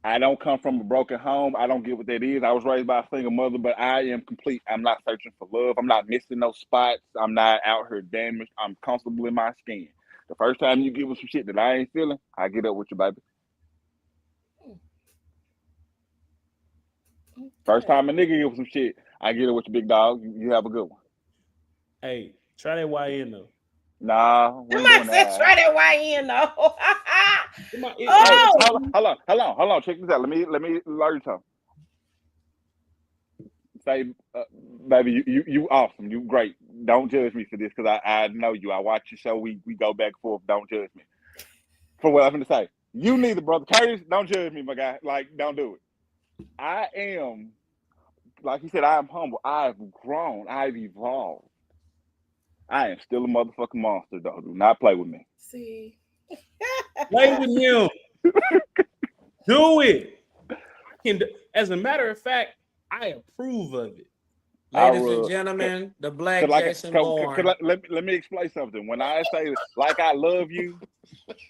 Speaker 6: I don't come from a broken home. I don't get what that is. I was raised by a single mother, but I am complete. I'm not searching for love. I'm not missing no spots. I'm not out here damaged. I'm comfortable in my skin. The first time you give me some shit that I ain't feeling, I get up with you, baby. First time a nigga give some shit, I get up with you, big dog. You have a good one.
Speaker 3: Hey, try that YN though.
Speaker 6: Nah, we ain't
Speaker 1: Somebody
Speaker 6: doing
Speaker 1: said
Speaker 6: that.
Speaker 1: try that YN though.
Speaker 6: Hey,
Speaker 1: Oh.
Speaker 6: hold on. Check this out. Let me learn something. Say, baby, you awesome. You great. Don't judge me for this because I know you. I watch your show. We go back and forth. Don't judge me for what I'm going to say. You neither, brother. Curtis, don't judge me, my guy. Like, don't do it. I am, like you said, I am humble. I've grown. I've evolved. I am still a motherfucking monster, though. Do not play with me.
Speaker 1: See.
Speaker 3: Play with him. Do it. As a matter of fact, I approve of it.
Speaker 2: Ladies and gentlemen, the Black Jason Bourne.
Speaker 6: Let me explain something. When I say like I love you,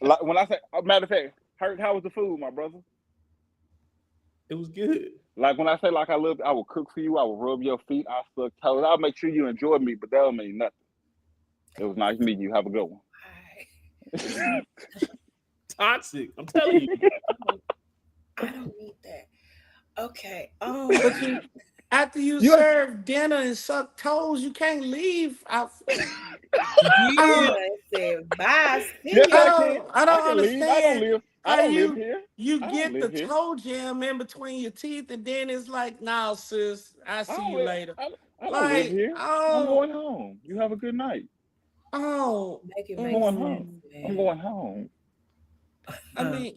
Speaker 6: like when I say, matter of fact, Herc, how was the food, my brother?
Speaker 3: It was good.
Speaker 6: Like when I say like I love you, I will cook for you. I will rub your feet. I suck toes. I'll make sure you enjoy me, but that don't mean nothing. It was nice meeting you. Have a good one.
Speaker 3: Toxic. I'm telling you.
Speaker 1: I don't need that. Okay.
Speaker 2: After you serve dinner and suck toes, you can't leave.
Speaker 1: I said bye.
Speaker 6: Yes,
Speaker 2: I don't understand.
Speaker 6: I don't live here.
Speaker 2: You get the toe jam in between your teeth, and then it's like, "Nah, sis, I see you later."
Speaker 6: I don't live here. I'm going home. You have a good night.
Speaker 1: Oh,
Speaker 6: I'm going home. I'm going home.
Speaker 2: I mean,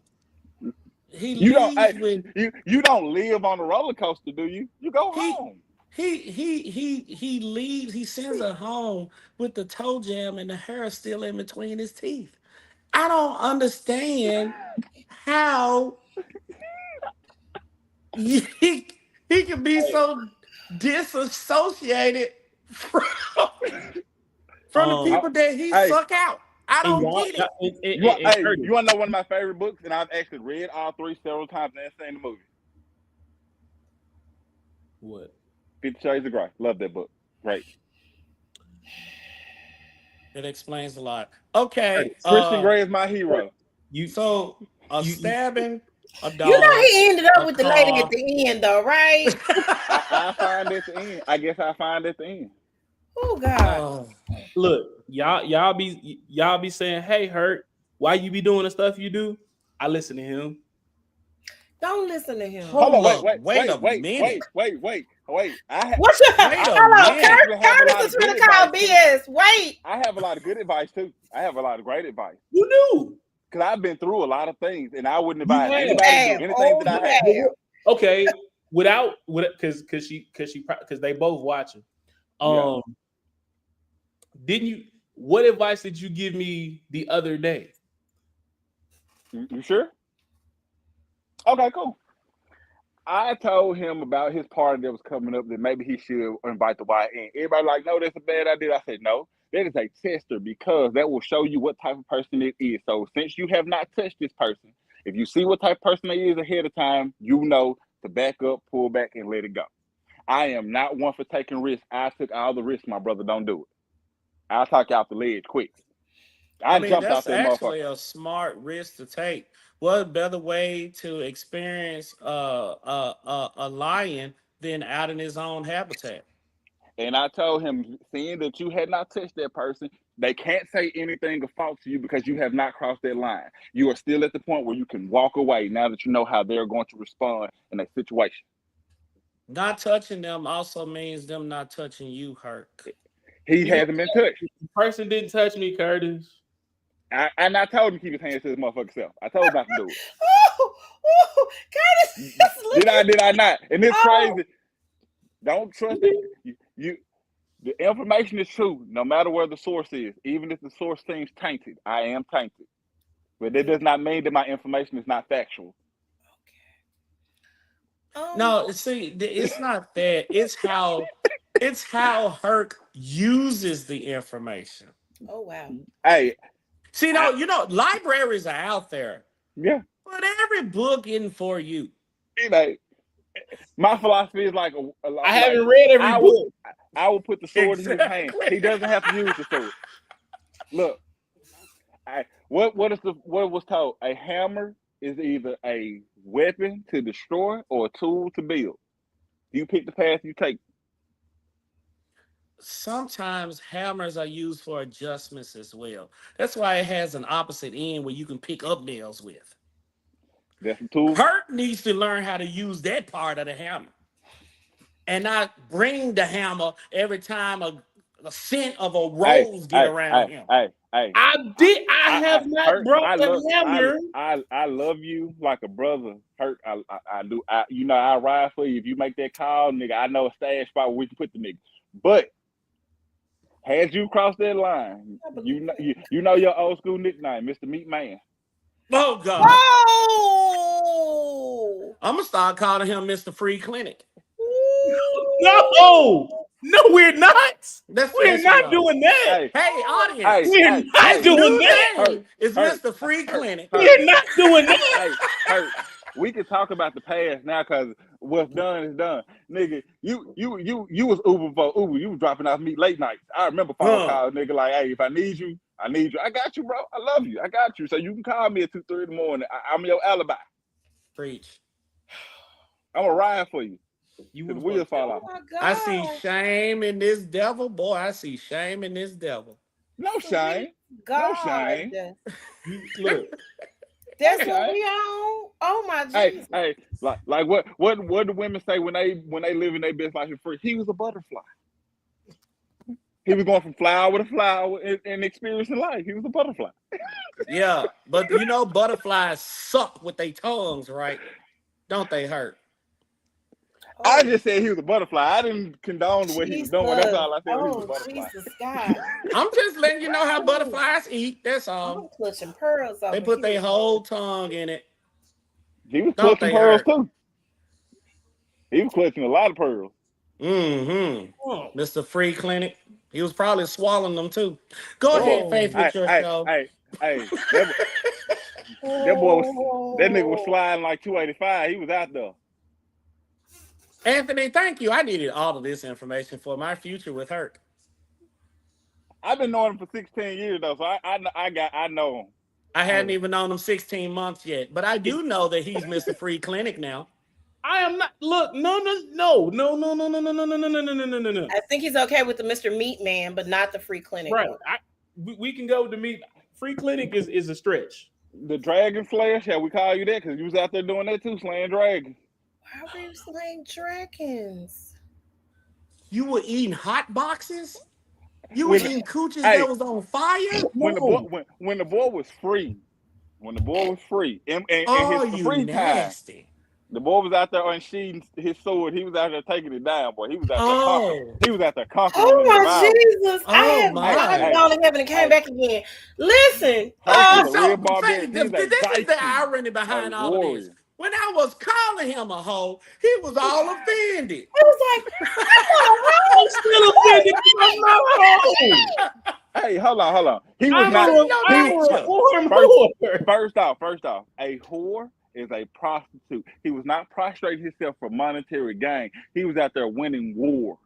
Speaker 6: you don't live on a roller coaster, do you? You go home.
Speaker 2: He leaves. He sends her home with the toe jam and the hair still in between his teeth. I don't understand how he can be so disassociated from, from the
Speaker 3: Um,
Speaker 2: people that he
Speaker 6: Hey.
Speaker 2: suck out. I
Speaker 3: and
Speaker 2: don't
Speaker 3: y'all,
Speaker 2: get it.
Speaker 3: y'all
Speaker 6: Hey,
Speaker 3: Curtis,
Speaker 6: you want to know one of my favorite books? And I've actually read all three several times and seen the movie.
Speaker 3: what?
Speaker 6: 50 Shades of Grey. Love that book. Great.
Speaker 2: It explains a lot. Okay,
Speaker 3: Curtis,
Speaker 6: Christian Grey is my hero.
Speaker 3: you
Speaker 2: so a
Speaker 3: you
Speaker 2: stabbing, a
Speaker 1: You know
Speaker 2: dog,
Speaker 1: he ended up
Speaker 2: a
Speaker 1: with the lady at
Speaker 2: car.
Speaker 1: the end, though, right?
Speaker 6: I find at the end. I guess I find at the end.
Speaker 1: Oh God.
Speaker 2: Oh,
Speaker 3: look, y'all be saying, "Hey, Hurt, why you be doing the stuff you do?" I listen to him.
Speaker 1: Don't listen to him.
Speaker 6: Hold on,
Speaker 2: hold up. Wait a minute.
Speaker 6: Wait.
Speaker 1: What's your
Speaker 2: Wait a
Speaker 1: hold on,
Speaker 6: I
Speaker 2: minute.
Speaker 6: actually have a lot
Speaker 1: Curtis
Speaker 6: of
Speaker 1: is
Speaker 6: good
Speaker 1: gonna call
Speaker 6: advice too.
Speaker 1: BS. Wait.
Speaker 6: I have a lot of good advice too. I have a lot of great advice
Speaker 3: You do.
Speaker 6: because I've been through a lot of things, and I wouldn't
Speaker 3: You
Speaker 6: advise
Speaker 3: have.
Speaker 6: anybody to
Speaker 1: have.
Speaker 6: do anything
Speaker 1: Oh,
Speaker 6: that
Speaker 1: you
Speaker 6: I have.
Speaker 1: have.
Speaker 3: Okay, because they both watching.
Speaker 6: Yeah.
Speaker 3: Didn't you? What advice did you give me the other day?
Speaker 6: You sure? Okay, cool. I told him about his party that was coming up that maybe he should invite the YN. Everybody like, no, that's a bad idea. I said, no, that is a tester because that will show you what type of person it is. So since you have not touched this person, if you see what type of person they is ahead of time, you know to back up, pull back, and let it go. I am not one for taking risks. I took all the risks, my brother. Don't do it. I'll talk you off the ledge quick.
Speaker 2: I
Speaker 6: I
Speaker 2: mean,
Speaker 6: jumped off
Speaker 2: that's
Speaker 6: that motherfucker.
Speaker 2: actually a smart risk to take. What better way to experience a lion than out in his own habitat?
Speaker 6: And I told him, seeing that you had not touched that person, they can't say anything of fault to you because you have not crossed that line. You are still at the point where you can walk away now that you know how they're going to respond in a situation.
Speaker 2: Not touching them also means them not touching you, Herc.
Speaker 6: He
Speaker 3: You know,
Speaker 6: hasn't been touched.
Speaker 3: the person didn't touch me, Curtis.
Speaker 6: And I told him to keep his hands to his motherfucking self. I told him not to do it.
Speaker 1: Curtis is looking.
Speaker 6: Did I not? And it's
Speaker 1: Oh.
Speaker 6: crazy. Don't trust it. The information is true, no matter where the source is. Even if the source seems tainted, I am tainted. But that does not mean that my information is not factual.
Speaker 2: No, see, it's not that. It's how Herc uses the information.
Speaker 1: Oh wow.
Speaker 6: Hey,
Speaker 2: See, libraries are out there,
Speaker 6: yeah,
Speaker 2: but every book isn't for you.
Speaker 6: you know, my philosophy is like
Speaker 3: I haven't read every book.
Speaker 6: I will put the sword in his hand.
Speaker 2: Exactly.
Speaker 6: He doesn't have to use the sword. Look, what was told? A hammer is either a weapon to destroy or a tool to build. You pick the path you take.
Speaker 2: Sometimes hammers are used for adjustments as well. That's why it has an opposite end where you can pick up nails with.
Speaker 6: That's a tool.
Speaker 2: Kurt needs to learn how to use that part of the hammer and not bring the hammer every time a scent of a rose get around him.
Speaker 3: I have not brought the hammer.
Speaker 6: I love you like a brother. Hurt. I do. I ride for you. If you make that call, nigga, I know a stash spot where we can put the nigga. But had you crossed that line, you know your old school nickname, Mr. Meat Man.
Speaker 2: Oh God.
Speaker 1: Oh.
Speaker 2: I'm gonna start calling him Mr. Free Clinic.
Speaker 3: No, we're not. We're not
Speaker 2: doing
Speaker 3: doing that.
Speaker 2: Hey, audience.
Speaker 3: We're not doing that.
Speaker 2: It's Mr. Free Clinic.
Speaker 3: We're not doing that.
Speaker 6: Hey, we can talk about the past now because what's done is done. Nigga, you was Uber for Uber. You was dropping off meat late nights. I remember phone calls, nigga, like, hey, if I need you, I need you. I got you, bro. I love you. I got you. So you can call me at 2, 3 in the morning. I'm your alibi.
Speaker 2: Preach.
Speaker 6: I'm gonna ride for you.
Speaker 3: You
Speaker 6: The wheels fall off.
Speaker 1: Oh, God.
Speaker 2: I see shame in this devil. Boy, I see shame in this devil.
Speaker 6: No shame.
Speaker 1: God.
Speaker 6: No shame.
Speaker 3: Look.
Speaker 1: That's what we on. Oh my Jesus.
Speaker 6: Hey, like what do women say when they live in their best life in free? He was a butterfly. He was going from flower to flower and experiencing life. He was a butterfly.
Speaker 2: Yeah, but butterflies suck with their tongues, right? Don't they hurt?
Speaker 1: Oh.
Speaker 6: I just said he was a butterfly. I didn't condone what he was doing. That's all I said. He was a butterfly.
Speaker 1: Jesus God.
Speaker 2: I'm just letting you know how butterflies eat. That's all.
Speaker 1: I'm clutching pearls over
Speaker 2: They put their
Speaker 1: here.
Speaker 2: whole tongue in it.
Speaker 6: He was
Speaker 2: Don't
Speaker 6: clutching
Speaker 2: they
Speaker 6: pearls
Speaker 2: hurt?
Speaker 6: too. He was clutching a lot of pearls.
Speaker 2: Mm-hmm.
Speaker 3: Oh,
Speaker 2: Mr. Free Clinic. He was probably swallowing them too. Go ahead,
Speaker 3: oh,
Speaker 2: Faith, with your show.
Speaker 6: That boy was that nigga was sliding like 285. He was out there.
Speaker 2: Anthony, thank you. I needed all of this information for my future with Herc.
Speaker 6: I've been knowing him for 16 years though, so I know him.
Speaker 2: I hadn't even known him 16 months yet, but I do know that he's Mr. Free Clinic now.
Speaker 3: I am not. Look, no.
Speaker 1: I think he's okay with the Mr. Meat Man, but not the Free Clinic.
Speaker 3: Right. We can go to meet. Free Clinic is a stretch.
Speaker 6: The Dragon Slayer, shall we call you that? Because you was out there doing that too, slaying dragons.
Speaker 1: Why were you slaying dragons?
Speaker 2: You were eating hot boxes? You were eating cooches that was on fire?
Speaker 6: When the boy was free, and his free
Speaker 2: nasty.
Speaker 6: time, the boy was out there unsheathing his sword. He was out there taking it down, boy. He was out there conquering. He was out there conquering.
Speaker 1: Oh my Jesus!
Speaker 2: Oh,
Speaker 1: I had gone to heaven and came back again. Listen,
Speaker 2: this is the irony behind all of this. When I was calling him a hoe, he was all offended.
Speaker 1: I was like,
Speaker 3: I'm still offended. I'm not wrong.
Speaker 6: Hey, hold on. He was First off, a whore is a prostitute. He was not prostrating himself for monetary gain. He was out there winning wars.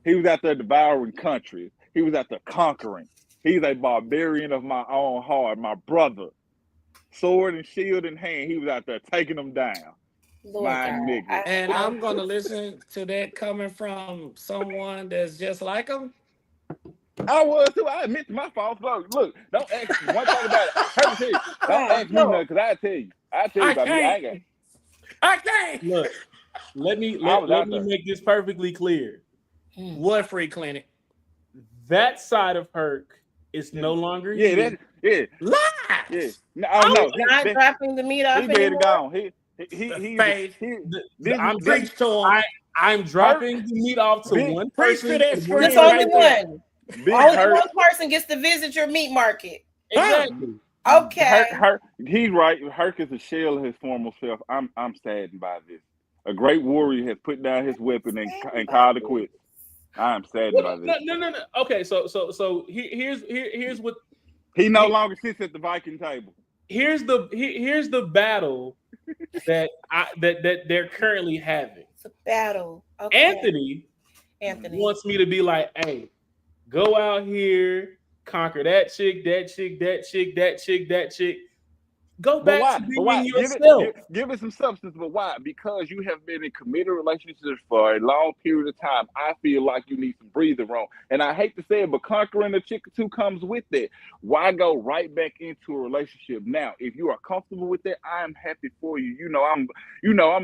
Speaker 6: He was out there devouring countries. He was out there conquering. He's a barbarian of my own heart, my brother. Sword and shield in hand, he was out there taking them down.
Speaker 1: Lord
Speaker 6: my
Speaker 1: God,
Speaker 6: nigga.
Speaker 2: And I'm going to listen to that coming from someone that's just like him.
Speaker 6: I was too. I admit to my fault. Look, don't ask me one thing about it. Don't ask me nothing, because I tell you about me.
Speaker 2: I can't.
Speaker 3: Look, let me make this perfectly clear.
Speaker 2: What Free Clinic?
Speaker 3: That side of Herc is no longer
Speaker 6: here.
Speaker 2: Lies.
Speaker 6: Yeah. No,
Speaker 1: I'm not dropping the meat off
Speaker 6: anymore.
Speaker 1: gone.
Speaker 3: I'm dropping the meat off to one person.
Speaker 1: There's only one. Only one person gets to visit your meat market.
Speaker 3: Exactly.
Speaker 1: Okay.
Speaker 6: He's right. Herc is a shell of his former self. I'm saddened by this. A great warrior has put down his weapon and called it quits. I am saddened by this.
Speaker 3: No. Okay, so here's what
Speaker 6: he no longer sits at the Viking table.
Speaker 3: Here's the battle that they're currently having.
Speaker 1: It's a battle. Okay.
Speaker 3: Anthony wants me to be like, hey, go out here, conquer that chick. Go back to being yourself.
Speaker 6: Give it some substance, but why? Because you have been in committed relationships for a long period of time. I feel like you need some breathing room. And I hate to say it, but conquering a chick or two comes with it. Why go right back into a relationship now? If you are comfortable with that, I am happy for you. I'm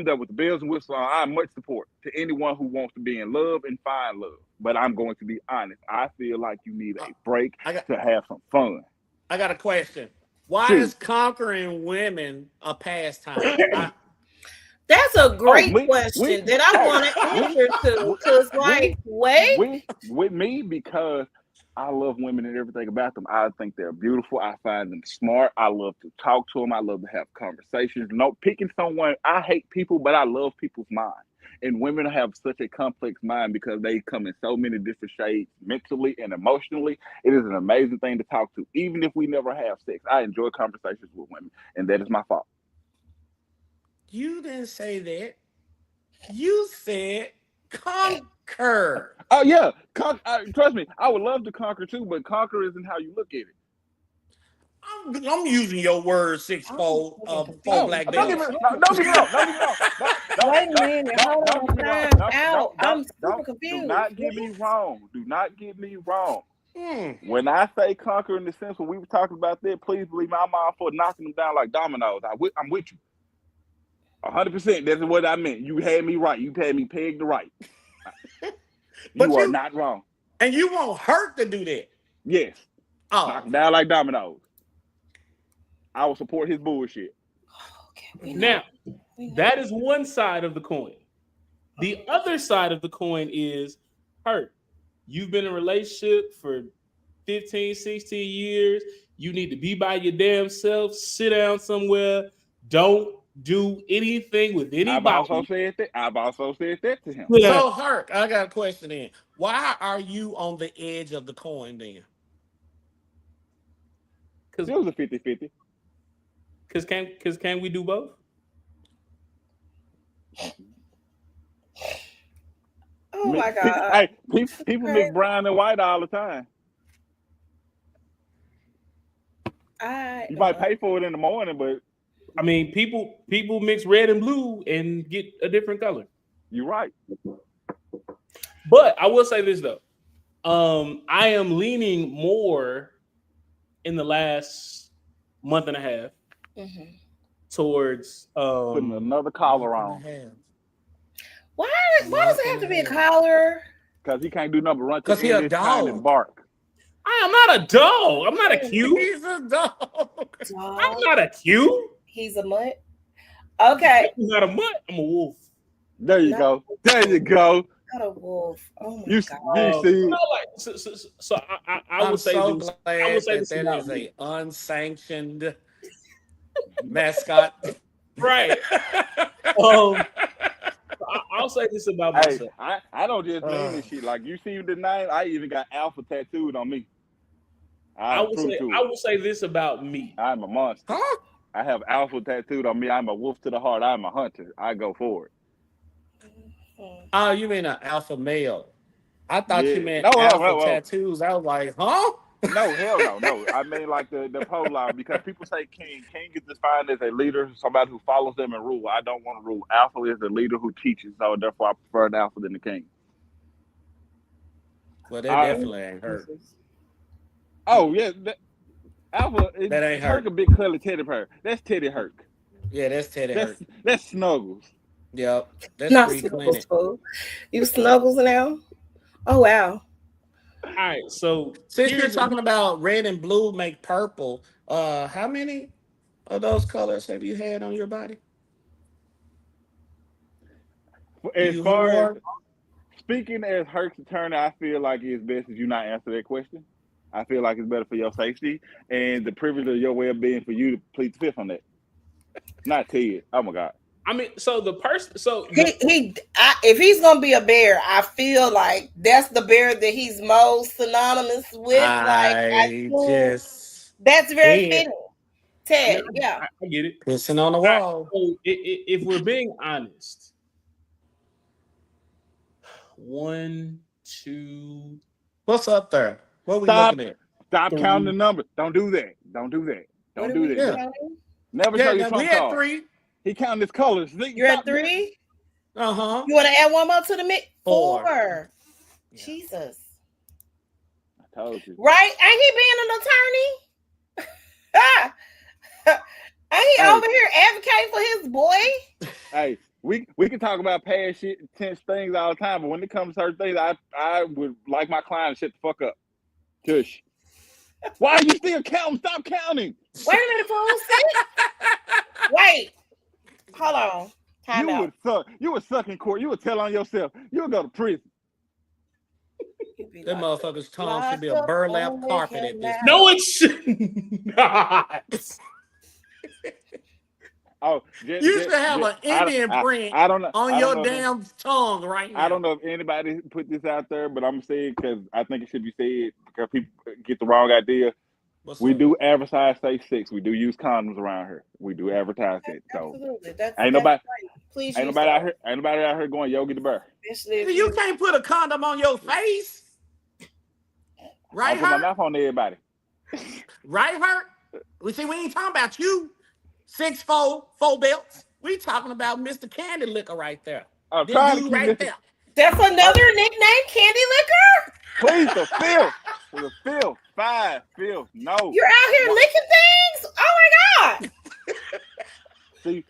Speaker 6: there with the bells and whistles on. I have much support to anyone who wants to be in love and find love. But I'm going to be honest. I feel like you need a break to have some fun.
Speaker 2: I got a question. Why is conquering women a pastime?
Speaker 1: That's a great question that I want to answer to. Because,
Speaker 6: with me, because I love women and everything about them. I think they're beautiful. I find them smart. I love to talk to them. I love to have conversations. No picking someone. I hate people, but I love people's minds. And women have such a complex mind because they come in so many different shades mentally and emotionally. It is an amazing thing to talk to, even if we never have sex. I enjoy conversations with women, and that is my fault.
Speaker 2: You didn't say that. You said conquer.
Speaker 6: Oh, yeah. Trust me, I would love to conquer too, but conquer isn't how you look at it.
Speaker 2: I'm using your word sixfold. Four black
Speaker 6: don't get me wrong.
Speaker 1: Wait a minute. Hold on. Time out. I'm super confused.
Speaker 6: Do not get me wrong. When I say conquer in the sense when we were talking about that, please believe me, I'm all for knocking them down like dominoes. I'm with you. 100%. That's what I meant. You had me right. You had me pegged right. You are not wrong.
Speaker 2: And you want Herc to do that?
Speaker 6: Yes. Knock them down like dominoes. I will support his bullshit.
Speaker 1: Okay,
Speaker 3: now, that is one side of the coin. The other side of the coin is Herc. You've been in a relationship for 15, 16 years. You need to be by your damn self. Sit down somewhere. Don't do anything with
Speaker 6: I've also
Speaker 3: anybody.
Speaker 6: said that to him.
Speaker 3: Yeah,
Speaker 2: So, Herc, I got a question then. Why are you on the edge of the coin then?
Speaker 3: because
Speaker 6: It was a 50-50.
Speaker 3: can we do both?
Speaker 1: Oh my
Speaker 6: Hey,
Speaker 1: God.
Speaker 6: people mix brown and white all the time. You might pay for it in the morning, but
Speaker 3: I mean, people mix red and blue and get a different color.
Speaker 6: you're right.
Speaker 3: But I will say this though, I am leaning more in the last month and a half towards
Speaker 6: Putting another collar on
Speaker 1: Why does it have to be a collar?
Speaker 6: because he can't do nothing but run to
Speaker 2: 'Cause
Speaker 6: the
Speaker 2: he
Speaker 6: end
Speaker 2: a
Speaker 6: of his time and
Speaker 2: dog.
Speaker 6: bark.
Speaker 3: I am not a dog. I'm not a Q.
Speaker 2: He's a dog.
Speaker 3: I'm not a Q.
Speaker 1: He's a mutt. Okay.
Speaker 3: I'm not a mutt. I'm a wolf.
Speaker 6: There you go. There you go.
Speaker 1: Not a wolf. Oh my
Speaker 6: You
Speaker 1: God.
Speaker 6: see,
Speaker 3: No, like, so I
Speaker 2: I'm
Speaker 3: would say
Speaker 2: so
Speaker 3: this.
Speaker 2: glad
Speaker 3: I would say
Speaker 2: that
Speaker 3: this
Speaker 2: that
Speaker 3: about
Speaker 2: is
Speaker 3: me.
Speaker 2: a unsanctioned mascot.
Speaker 3: Right. I'll say this about
Speaker 6: hey,
Speaker 3: myself.
Speaker 6: I don't just mean this shit. Like you see the name, I even got Alpha tattooed on me.
Speaker 3: I
Speaker 6: I'm
Speaker 3: will
Speaker 6: true
Speaker 3: say
Speaker 6: to
Speaker 3: I
Speaker 6: it.
Speaker 3: will say this about me.
Speaker 6: I'm a monster.
Speaker 2: Huh?
Speaker 6: I have Alpha tattooed on me. I'm a wolf to the heart. I'm a hunter. I go forward.
Speaker 2: Oh, you mean an alpha male? I thought you
Speaker 6: Yeah.
Speaker 2: meant
Speaker 6: No,
Speaker 2: alpha tattoos. I was like, huh?
Speaker 6: no, hell no, no. I mean like the polar because people say king. King is defined as a leader, somebody who follows them and rule. I don't want to rule. Alpha is the leader who teaches, so therefore I prefer an alpha than the king.
Speaker 2: Well, that definitely ain't hurt.
Speaker 6: Oh yeah, Alpha is
Speaker 2: That ain't
Speaker 6: Herc
Speaker 2: hurt.
Speaker 6: a big curly teddy bear. That's Teddy Herc.
Speaker 2: Yeah, that's Teddy Herc.
Speaker 6: That's Snuggles.
Speaker 2: Yep, that's
Speaker 1: Not
Speaker 2: free
Speaker 1: Snuggles,
Speaker 2: clinic.
Speaker 1: fool. You Snuggles now? Oh wow.
Speaker 3: All right, so
Speaker 2: Since you're talking about red and blue make purple, how many of those colors have you had on your body?
Speaker 6: As
Speaker 2: You
Speaker 6: far as
Speaker 2: whore.
Speaker 6: speaking as Herc's attorney, I feel like it's best if you not answer that question. I feel like it's better for your safety and the privilege of your well-being for you to plead the fifth on that. Not Ted. Oh my God.
Speaker 3: I mean, so the person,
Speaker 1: If he's gonna be a bear, I feel like that's the bear that he's most synonymous with.
Speaker 2: I just
Speaker 1: That's very
Speaker 2: can't.
Speaker 1: fitting. Ted, yeah.
Speaker 3: I get it.
Speaker 2: Pissing on the wall.
Speaker 3: So if we're being honest, 1, 2.
Speaker 2: What's up there? What we
Speaker 6: Stop.
Speaker 2: looking at?
Speaker 6: Stop
Speaker 3: 3.
Speaker 6: counting the numbers. Don't do that. Don't do that. Don't do that.
Speaker 2: Yeah.
Speaker 6: Never show
Speaker 2: Yeah,
Speaker 6: your
Speaker 2: now we
Speaker 6: trump
Speaker 2: at
Speaker 6: card.
Speaker 2: 3.
Speaker 6: He counting his colors.
Speaker 1: You're at 3?
Speaker 2: Uh-huh.
Speaker 1: You want to add one more to the mix? 4.
Speaker 2: Yeah.
Speaker 1: Jesus.
Speaker 6: I told you.
Speaker 1: Right? Ain't he being an attorney? Ain't he over here advocating for his boy?
Speaker 6: Hey, we can talk about past shit, tense things all the time, but when it comes to certain things, I would like my client to shut the fuck up. Tush. Why are you still counting? Stop counting.
Speaker 1: Wait a minute, fool. Wait. Hold on. Time out.
Speaker 6: You would suck in court. You would tell on yourself. You would go to prison.
Speaker 2: That motherfucker's tongue should be a burlap carpet at this point.
Speaker 3: No, it should not.
Speaker 6: Oh,
Speaker 2: You should have an Indian print on your damn tongue right now.
Speaker 6: I don't know if anybody put this out there, but I'm gonna say it because I think it should be said because people get the wrong idea. We do advertise safe sex. We do use condoms around here. We do advertise that. So
Speaker 1: absolutely.
Speaker 6: Ain't nobody
Speaker 1: out
Speaker 6: here going Yogi the Bear.
Speaker 2: You can't put a condom on your face. Right,
Speaker 6: I put my
Speaker 2: Herc?
Speaker 6: mouth on everybody.
Speaker 2: Right, Herc? We ain't talking about you. 6'4", 4 belts. We talking about Mr. Candy Liquor right there.
Speaker 6: I'm trying to keep
Speaker 2: right
Speaker 6: this.
Speaker 2: there.
Speaker 1: That's another nickname, Candy Liquor?
Speaker 6: Please, the filth. The filth. 5, filth. No.
Speaker 1: You're out here licking things? Oh my God.
Speaker 6: See,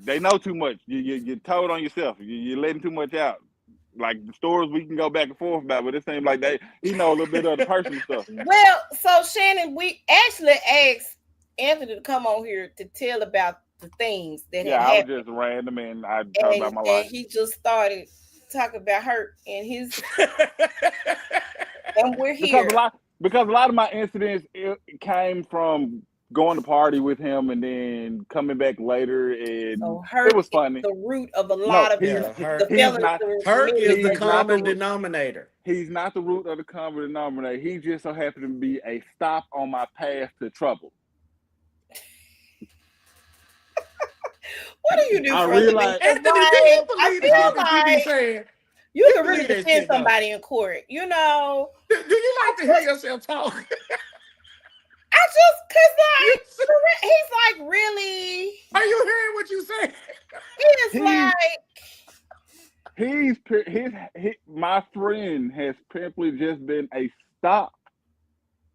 Speaker 6: they know too much. You're told on yourself. You're letting too much out. Like the stories we can go back and forth about, but it seems like he know a little bit of the personal stuff.
Speaker 1: Well, so Shannon, we actually asked Anthony to come on here to tell about the things that had happened.
Speaker 6: I was just random and I talked about my life.
Speaker 1: And he just started talking about Herc and his and we're here.
Speaker 6: Because a lot of my incidents came from going to party with him and then coming back later, and
Speaker 1: So
Speaker 6: it
Speaker 1: Herc
Speaker 6: was
Speaker 1: is
Speaker 6: funny.
Speaker 1: the root of a
Speaker 6: No,
Speaker 1: lot of
Speaker 2: Yeah,
Speaker 1: the
Speaker 2: Herc.
Speaker 6: he's
Speaker 1: felonies
Speaker 6: not.
Speaker 1: that were
Speaker 2: Herc is the
Speaker 1: committed.
Speaker 6: He's not
Speaker 2: common
Speaker 6: the
Speaker 2: denominator.
Speaker 6: he's not the root of the common denominator. He just so happened to be a stop on my path to trouble.
Speaker 1: What do you do
Speaker 6: I
Speaker 1: for a living?
Speaker 6: realize-
Speaker 1: Because,
Speaker 2: Anthony, do you
Speaker 1: like, I
Speaker 2: believe the
Speaker 1: feel
Speaker 2: shit that you be
Speaker 1: like
Speaker 2: saying?
Speaker 1: you
Speaker 2: You
Speaker 1: could really
Speaker 2: believe that
Speaker 1: defend
Speaker 2: shit, though?
Speaker 1: somebody in court. You know,
Speaker 2: Do you like to hear yourself talk?
Speaker 1: I just because like he's like really.
Speaker 2: Are you hearing what you say?
Speaker 1: He is like
Speaker 6: my friend has simply just been a stop,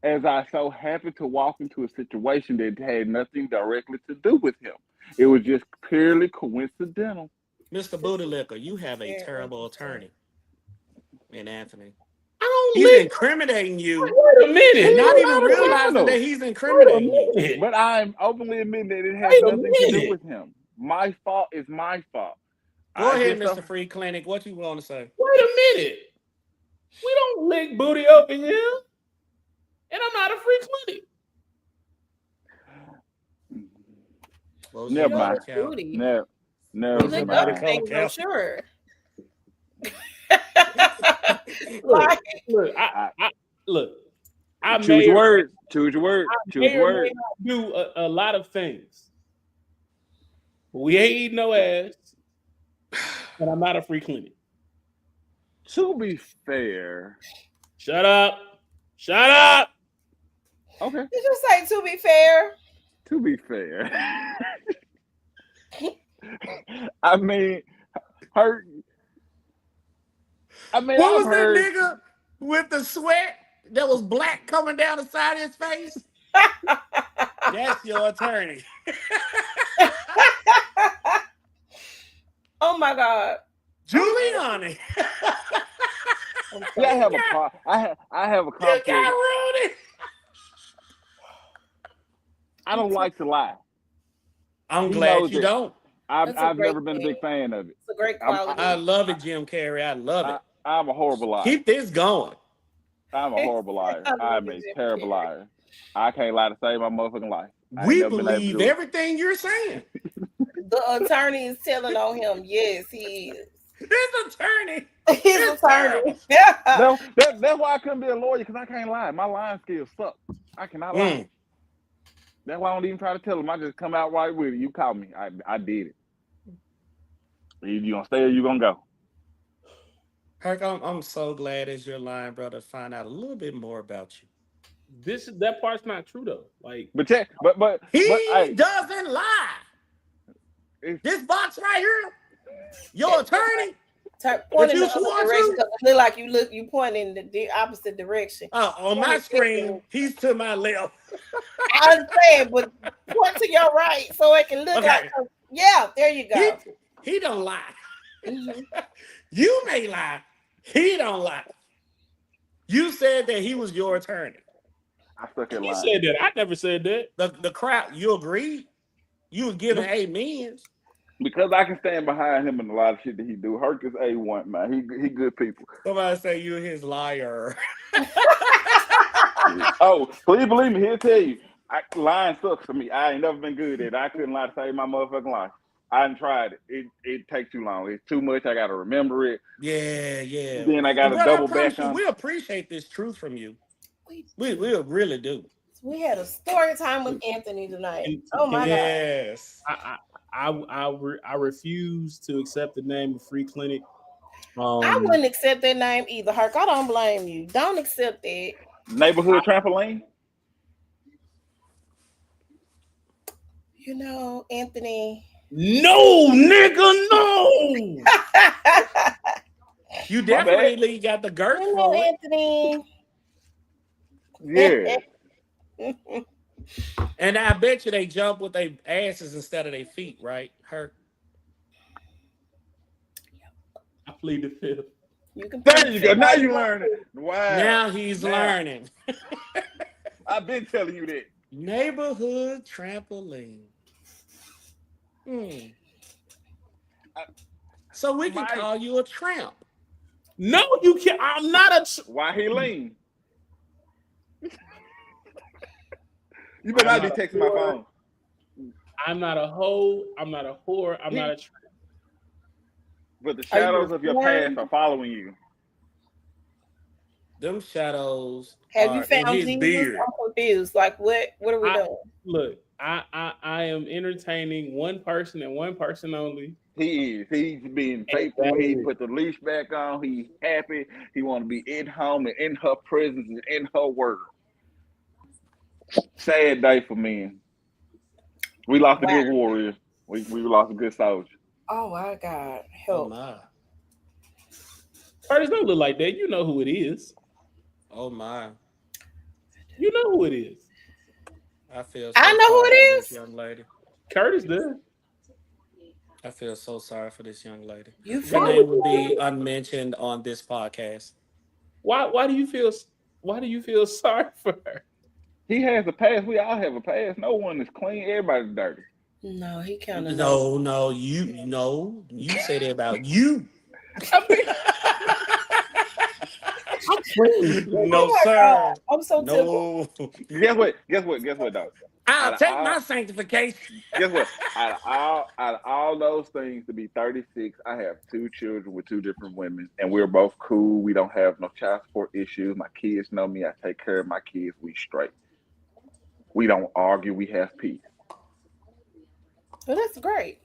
Speaker 6: as I so happened to walk into a situation that had nothing directly to do with him. It was just purely coincidental.
Speaker 2: Mr. Booty Liquor, you have a
Speaker 1: Yeah,
Speaker 2: terrible
Speaker 1: interesting.
Speaker 2: attorney. And Anthony.
Speaker 3: I don't
Speaker 2: He's
Speaker 3: live.
Speaker 2: incriminating you
Speaker 3: Wait a minute.
Speaker 2: and not
Speaker 6: He's
Speaker 2: even
Speaker 6: not a
Speaker 2: realizing
Speaker 6: criminal.
Speaker 2: that he's incriminating you.
Speaker 3: minute.
Speaker 6: But I'm openly admitting that it has
Speaker 3: Wait a
Speaker 6: nothing to do
Speaker 3: minute.
Speaker 6: with him. My fault is my fault.
Speaker 2: Go
Speaker 6: I
Speaker 2: ahead,
Speaker 6: just
Speaker 2: Mr. Free Clinic. What you want to say?
Speaker 3: Wait a minute. We don't lick booty up in here. And I'm not a free clinic.
Speaker 2: Well,
Speaker 6: Never
Speaker 1: you know,
Speaker 6: mind.
Speaker 1: it's booty.
Speaker 6: Never
Speaker 2: Well,
Speaker 1: You lick
Speaker 2: somebody
Speaker 1: up
Speaker 2: call
Speaker 1: things, I'm
Speaker 2: Cal.
Speaker 1: sure.
Speaker 3: Look,
Speaker 1: Like,
Speaker 3: look, I
Speaker 6: Choose
Speaker 3: may
Speaker 6: your
Speaker 3: or
Speaker 6: words. Choose your words. Choose
Speaker 3: may
Speaker 6: your
Speaker 3: or may
Speaker 6: words.
Speaker 3: not do a lot of things. But we ain't eating no ass. And I'm not a free clinic.
Speaker 6: To be fair,
Speaker 3: Shut up. Shut up.
Speaker 6: okay.
Speaker 1: did you say to be fair?
Speaker 6: To be fair, I mean, hurt. I mean,
Speaker 2: What
Speaker 6: I've
Speaker 2: was that
Speaker 6: heard.
Speaker 2: nigga with the sweat that was black coming down the side of his face? That's your attorney.
Speaker 1: Oh my God.
Speaker 2: Giuliani.
Speaker 6: See, I have a I have a
Speaker 2: You
Speaker 6: conflict.
Speaker 2: got Rudy.
Speaker 6: I don't like to lie.
Speaker 2: I'm
Speaker 6: He
Speaker 2: glad
Speaker 6: knows
Speaker 2: you
Speaker 6: it.
Speaker 2: don't.
Speaker 6: I've
Speaker 1: That's a great
Speaker 6: never been a big
Speaker 1: thing.
Speaker 6: fan of it.
Speaker 1: It's a great
Speaker 6: I'm-
Speaker 1: quality.
Speaker 2: I love it, Jim Carrey. I love it.
Speaker 6: I'm a horrible liar.
Speaker 2: Keep this going.
Speaker 6: I'm a horrible liar.
Speaker 1: I love
Speaker 6: I'm
Speaker 1: it,
Speaker 6: a
Speaker 1: Jim
Speaker 6: terrible
Speaker 1: Carrey.
Speaker 6: liar. I can't lie to save my motherfucking life. I ain't
Speaker 2: We
Speaker 6: never been able to
Speaker 2: believe
Speaker 6: do it.
Speaker 2: everything you're saying.
Speaker 1: The attorney is telling on him. Yes, he is.
Speaker 2: His attorney.
Speaker 1: He's
Speaker 2: It's
Speaker 1: attorney.
Speaker 2: terrible.
Speaker 1: Yeah.
Speaker 6: That's why I couldn't be a lawyer, because I can't lie. My lying skills suck. I cannot lie. That's why I don't even try to tell them. I just come out right with it. You caught me. I did it. Either you gonna stay or you gonna go.
Speaker 2: Herc, I'm so glad as your line brother find out a little bit more about you.
Speaker 3: That part's not true though. Like,
Speaker 6: But hey,
Speaker 2: Doesn't lie. This box right here, your attorney.
Speaker 1: Point in
Speaker 2: you
Speaker 1: the other
Speaker 2: swore
Speaker 1: direction.
Speaker 2: to?
Speaker 1: 'Cause it look like you pointing in the opposite direction.
Speaker 2: On my screen, he's to my left.
Speaker 1: I understand, but point to your right so it can look
Speaker 2: Okay.
Speaker 1: like. Yeah, there you go.
Speaker 2: He don't lie.
Speaker 1: Mhm.
Speaker 2: You may lie. He don't lie. You said that he was your attorney.
Speaker 6: I stuck at
Speaker 3: he
Speaker 6: lying.
Speaker 3: said that. I never said that.
Speaker 2: The crowd, you agreed? You was giving amens.
Speaker 6: Because I can stand behind him in a lot of shit that he do. Herc is A1, man. He good people.
Speaker 2: Somebody say you're his liar.
Speaker 6: Oh, please believe me, he'll tell you. Lying sucks for me. I ain't never been good at it. I couldn't lie to save my motherfucking life. I done tried it. It takes too long. It's too much. I gotta remember it.
Speaker 2: Yeah.
Speaker 6: Then I gotta double back on.
Speaker 2: We appreciate this truth from you. We really do.
Speaker 1: We had a story time with Anthony tonight.
Speaker 3: And-
Speaker 1: Oh my God.
Speaker 2: Yes.
Speaker 3: I refuse to accept the name of free clinic.
Speaker 1: I wouldn't accept that name either, Herc. I don't blame you. Don't accept that.
Speaker 6: Neighborhood trampoline.
Speaker 1: You know, Anthony.
Speaker 3: No, nigga, no.
Speaker 2: You definitely got the girth
Speaker 1: You know,
Speaker 2: for it.
Speaker 1: Anthony.
Speaker 6: Yeah.
Speaker 2: And I bet you they jump with their asses instead of their feet, right? Herc.
Speaker 3: I plead the fifth.
Speaker 1: You can
Speaker 6: There you go. Now you learn it. Wow.
Speaker 2: Now he's
Speaker 6: Now.
Speaker 2: learning.
Speaker 6: I've been telling you that.
Speaker 2: Neighborhood trampoline. So we can call you a tramp.
Speaker 3: No, you can't. I'm not a.
Speaker 6: Why he lean? You better
Speaker 3: I'm
Speaker 6: not be
Speaker 3: not a
Speaker 6: texting my
Speaker 3: whore.
Speaker 6: phone.
Speaker 3: I'm not a hoe. I'm not a whore. I'm not a tramp.
Speaker 6: But the
Speaker 1: Are you
Speaker 6: shadows of your past
Speaker 1: reformed?
Speaker 6: are following you.
Speaker 2: Them shadows
Speaker 1: Have you
Speaker 2: are in
Speaker 1: found
Speaker 2: his
Speaker 1: Jesus?
Speaker 2: beard.
Speaker 1: I'm confused. Like what are we
Speaker 3: I
Speaker 1: doing?
Speaker 3: look. I am entertaining one person and one person only,
Speaker 6: He is. He's being
Speaker 3: and
Speaker 6: faithful.
Speaker 3: that
Speaker 6: He
Speaker 3: is it.
Speaker 6: put the leash back on. He's happy. He want to be in home and in her presence and in her world. Sad day for men. We lost a
Speaker 1: Wow.
Speaker 6: good warrior. We lost a good soldier.
Speaker 1: Oh my God.
Speaker 2: Oh
Speaker 1: Help.
Speaker 2: my.
Speaker 3: Curtis don't look like that. You know who it is.
Speaker 2: Oh my.
Speaker 3: You know who it is.
Speaker 2: I feel
Speaker 1: I
Speaker 2: so
Speaker 1: know who
Speaker 2: sorry
Speaker 1: it
Speaker 2: for this
Speaker 1: is.
Speaker 2: young lady.
Speaker 3: Curtis does.
Speaker 2: I feel so sorry for this young lady.
Speaker 1: You
Speaker 2: Her
Speaker 3: Why
Speaker 1: feel
Speaker 3: would
Speaker 2: name
Speaker 1: it?
Speaker 2: will be
Speaker 3: you?
Speaker 2: unmentioned on this podcast.
Speaker 3: Why do you feel? Why do you feel sorry for her?
Speaker 6: He has a past. We all have a past. No one is clean. Everybody's dirty.
Speaker 1: No, he kind of knows.
Speaker 2: No, you say that about you.
Speaker 6: I mean,
Speaker 3: I'm clean.
Speaker 2: No,
Speaker 1: Oh my God.
Speaker 2: sir.
Speaker 1: I'm so tickled.
Speaker 2: No.
Speaker 6: guess what, though?
Speaker 2: I'll
Speaker 6: Out of
Speaker 2: take
Speaker 6: all,
Speaker 2: my sanctification.
Speaker 6: guess what? Out of all those things to be 36, I have two children with two different women, and we're both cool. We don't have no child support issues. My kids know me. I take care of my kids. We straight. We don't argue. We have peace.
Speaker 1: Well, that's great.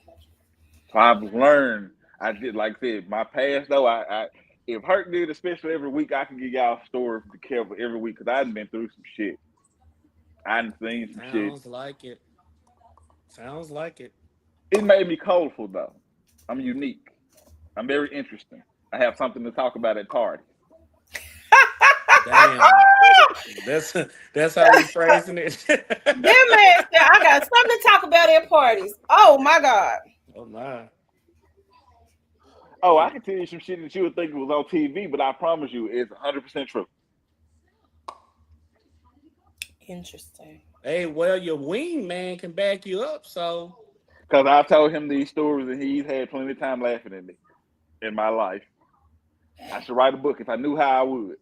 Speaker 6: So I've learned. I did like I said, my past though. I if Hurt did a special every week, I can give y'all stories to cover every week because I've been through some shit. I've seen some shit.
Speaker 2: Sounds like it. Sounds like it.
Speaker 6: It made me colorful though. I'm unique. I'm very interesting. I have something to talk about at parties.
Speaker 2: Damn. That's how we phrasing it.
Speaker 1: That man said, I got something to talk about at parties. Oh my God.
Speaker 2: Oh my.
Speaker 6: Oh, I can tell you some shit that you would think was on TV, but I promise you, it's 100% true.
Speaker 1: Interesting.
Speaker 2: Hey, well, your wing man can back you up, so
Speaker 6: Because I've told him these stories, and he's had plenty of time laughing at me in my life. I should write a book if I knew how I would.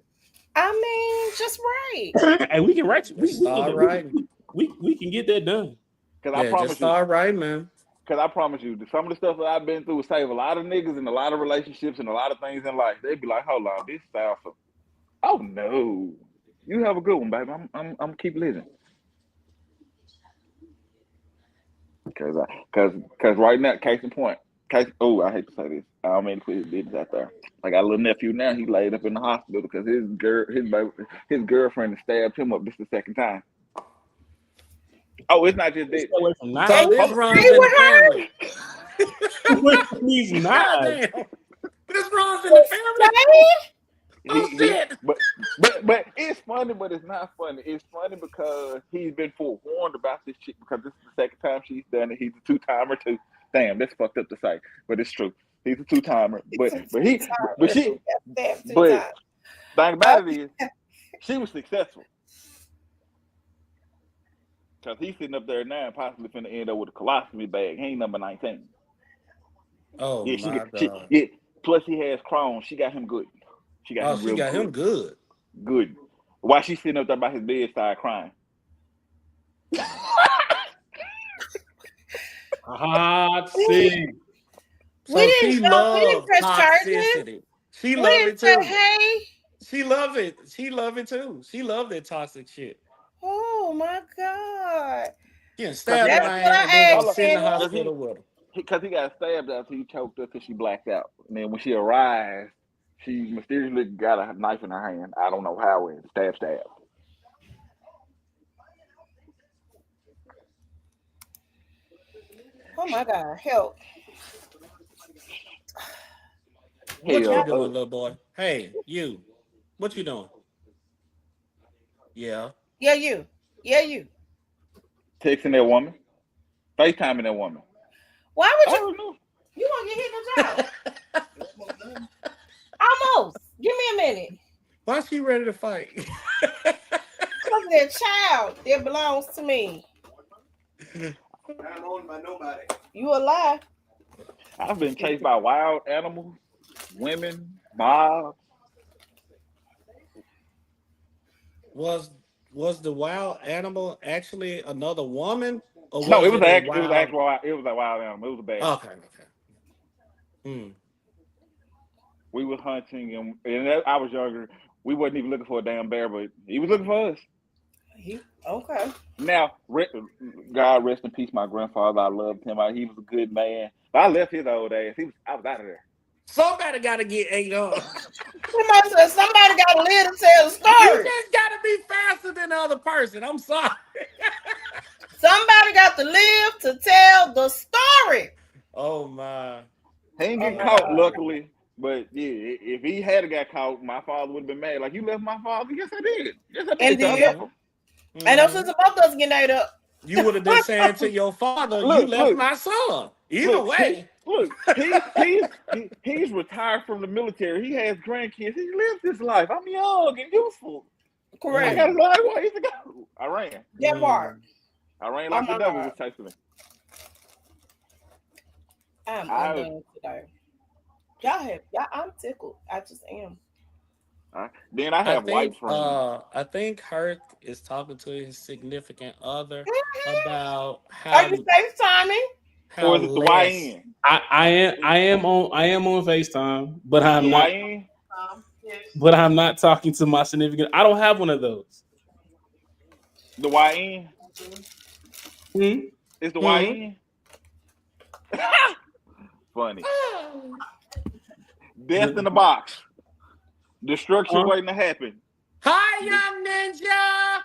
Speaker 1: I mean, just right.
Speaker 3: Hey, we can write.
Speaker 2: just start writing.
Speaker 3: We can get that done.
Speaker 6: Because I
Speaker 2: Yeah, just
Speaker 6: promise you,
Speaker 2: start writing, man.
Speaker 6: because I promise you, some of the stuff that I've been through will save a lot of niggas and a lot of relationships and a lot of things in life. They'd be like, "Hold on, this sounds so." Oh no, you have a good one, baby. I'm keep living. Because right now, case in point, I hate to say this. I don't mean to put his business out there. I got a little nephew now. He laid up in the hospital because his girlfriend stabbed him up. This is the second time. Oh, it's not just
Speaker 3: Stay
Speaker 6: that.
Speaker 3: away from
Speaker 2: So
Speaker 3: knives.
Speaker 2: this
Speaker 6: Hold
Speaker 2: runs
Speaker 1: Stay
Speaker 2: in the
Speaker 1: with her.
Speaker 2: family.
Speaker 3: Stay away from these knives.
Speaker 2: Goddamn. This runs in the family. Oh
Speaker 6: he
Speaker 2: shit.
Speaker 6: but it's funny, but it's not funny. It's funny because he's been forewarned about this shit because this is the second time she's done it. He's a two-timer too. Damn, that's fucked up to say, but it's true. He's a two-timer. But she but thing about it is she was successful. Because he's sitting up there now and possibly finna end up with a colostomy bag. He ain't number 19.
Speaker 2: Oh
Speaker 6: Yeah,
Speaker 2: my god.
Speaker 6: yeah. Plus he has Crohn's. She got him good. She got
Speaker 2: Oh,
Speaker 6: him
Speaker 2: she
Speaker 6: real
Speaker 2: got him
Speaker 6: good.
Speaker 2: good.
Speaker 6: Good. While she's sitting up there by his bedside crying.
Speaker 3: Hot seat.
Speaker 2: So
Speaker 1: We
Speaker 2: she
Speaker 1: didn't know. We didn't
Speaker 2: loves
Speaker 1: press charges.
Speaker 2: toxicity. She
Speaker 1: We
Speaker 2: love
Speaker 1: didn't
Speaker 2: it
Speaker 1: say,
Speaker 2: too.
Speaker 1: hey.
Speaker 2: She love it. She love it too. She love that toxic shit.
Speaker 1: Oh my God.
Speaker 2: Yeah,
Speaker 6: Because
Speaker 2: stab
Speaker 6: he
Speaker 2: the
Speaker 1: That's
Speaker 6: got
Speaker 1: what
Speaker 2: man and then
Speaker 1: I
Speaker 2: go
Speaker 1: asked,
Speaker 2: sit in the
Speaker 1: Kenny.
Speaker 2: hospital with him.
Speaker 6: because he got stabbed after he choked her because she blacked out. And then when she arrived, she mysteriously got a knife in her hand. I don't know how it stab.
Speaker 1: Oh my God. Help.
Speaker 2: What you
Speaker 6: Hell,
Speaker 2: doing, little boy? Hey, you. What you doing? Yeah.
Speaker 1: Yeah, you. Yeah, you.
Speaker 6: texting that woman, FaceTiming that woman.
Speaker 1: Why
Speaker 6: I
Speaker 1: would you?
Speaker 6: don't know.
Speaker 1: You want to get hit in the jaw? Almost. Give me a minute.
Speaker 2: Why she ready to fight?
Speaker 1: Because that child that belongs to me.
Speaker 4: I'm owned by nobody.
Speaker 1: You a lie.
Speaker 6: I've been chased by wild animals, women, mobs.
Speaker 2: was was the wild animal actually another woman, or
Speaker 6: No,
Speaker 2: was it a wild?
Speaker 6: it was a wild animal. It was a bear.
Speaker 2: Okay, okay. Mm.
Speaker 6: We was hunting, and I was younger. We wasn't even looking for a damn bear, but he was looking for us.
Speaker 1: Okay.
Speaker 6: Now, God rest in peace, my grandfather. I loved him. He was a good man. But I left his old ass. I was out of there.
Speaker 2: Somebody got to get ate up.
Speaker 1: Somebody got to live to tell the
Speaker 2: You
Speaker 1: story.
Speaker 2: just got to be faster than the other person. I'm sorry.
Speaker 1: Somebody got to live to tell the story.
Speaker 2: Oh my.
Speaker 6: He didn't get caught, luckily. But yeah, if he had got caught, my father would have been mad. Like, you left my father? Yes, I did. Yes, I did.
Speaker 1: And then,
Speaker 6: left him.
Speaker 1: I know since both of us getting ate up.
Speaker 2: You would have been saying to your father, you left my son. Either way.
Speaker 6: He's retired from the military. He has grandkids. He lives his life. I'm young and useful.
Speaker 1: Correct.
Speaker 6: I got a lot of ways to go. I ran.
Speaker 1: That part.
Speaker 6: I ran like the devil was chasing me.
Speaker 1: I'm undone today. I'm tickled. I just am.
Speaker 6: Then I have white friends.
Speaker 2: I think Herc is talking to his significant other about how.
Speaker 1: Are you FaceTiming?
Speaker 6: Or is it the YN?
Speaker 3: I am on FaceTime, but I'm not.
Speaker 6: YN?
Speaker 3: But I'm not talking to my significant. I don't have one of those.
Speaker 6: The YN? Is the YN? Funny. Death in the box. Destruction waiting to happen.
Speaker 2: Hi, young ninja.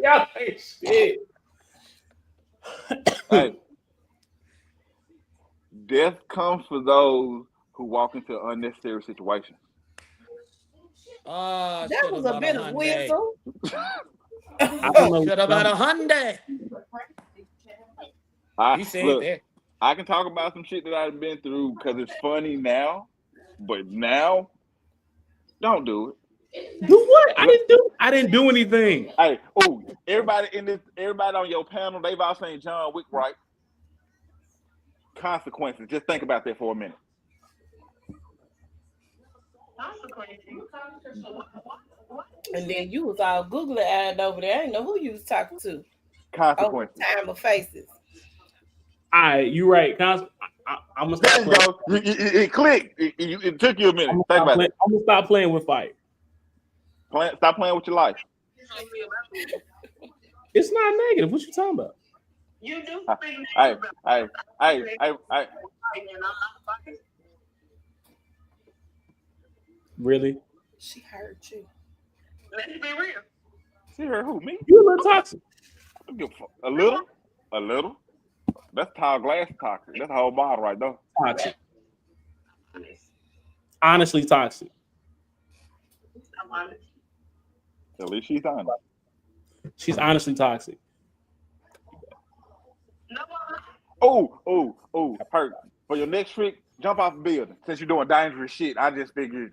Speaker 3: Y'all ain't shit.
Speaker 6: Hey, death comes for those who walk into unnecessary situations.
Speaker 1: That was a bit of whistle.
Speaker 2: Should have been a Hyundai. He said that.
Speaker 6: I can talk about some shit that I've been through because it's funny now, but now, don't do it.
Speaker 3: Do what? I didn't do anything.
Speaker 6: Hey, everybody on your panel, they've all seen John Wick, right? Consequences. Just think about that for a minute.
Speaker 1: And then you was all googly eyed over there. I didn't know who you was talking to.
Speaker 6: Consequences.
Speaker 1: Time of faces.
Speaker 3: All right, you right. I'm gonna stop playing.
Speaker 6: It clicked. It took you a minute.
Speaker 3: I'm gonna stop playing with fire.
Speaker 6: Stop playing with your life.
Speaker 3: It's not negative. What you talking about?
Speaker 7: You do.
Speaker 3: Really?
Speaker 1: She heard you.
Speaker 7: Let's be real.
Speaker 6: She heard who? Me?
Speaker 3: You a little toxic.
Speaker 6: A little. That's tall glass toxic. That's a whole bottle right there.
Speaker 3: Toxic. Honestly toxic.
Speaker 7: I'm honest.
Speaker 6: At least she's honest.
Speaker 3: She's honestly toxic.
Speaker 7: No,
Speaker 6: Hurt. For your next trick, jump off a building. Since you're doing dangerous shit, I just figured,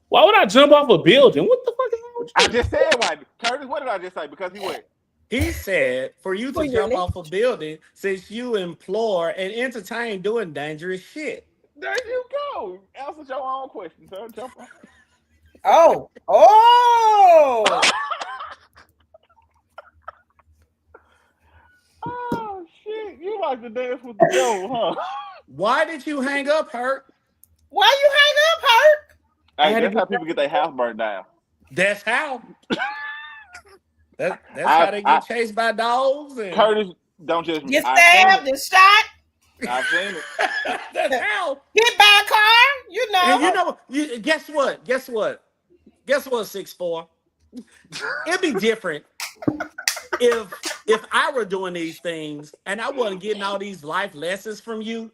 Speaker 3: Why would I jump off a building? What the fuck is wrong with you?
Speaker 6: I just said why. Curtis, what did I just say? Because he went.
Speaker 2: He said for you to jump off a building since you implore and entertain doing dangerous shit.
Speaker 6: There you go. Answer your own question, sir. Jump off.
Speaker 1: Oh.
Speaker 6: Oh shit! You like to dance with the devil, huh?
Speaker 2: Why did you hang up, Herc?
Speaker 1: Why you hang up, Herc?
Speaker 6: Hey, that's how people get their house burned down.
Speaker 2: That's how. That's how they get chased by dogs. And
Speaker 6: Curtis, don't judge me.
Speaker 1: Get stabbed and shot.
Speaker 6: I've seen it.
Speaker 2: That's how.
Speaker 1: Hit by a car.
Speaker 2: And guess what? Guess what? 6'4". It'd be different if I were doing these things and I wasn't getting all these life lessons from you.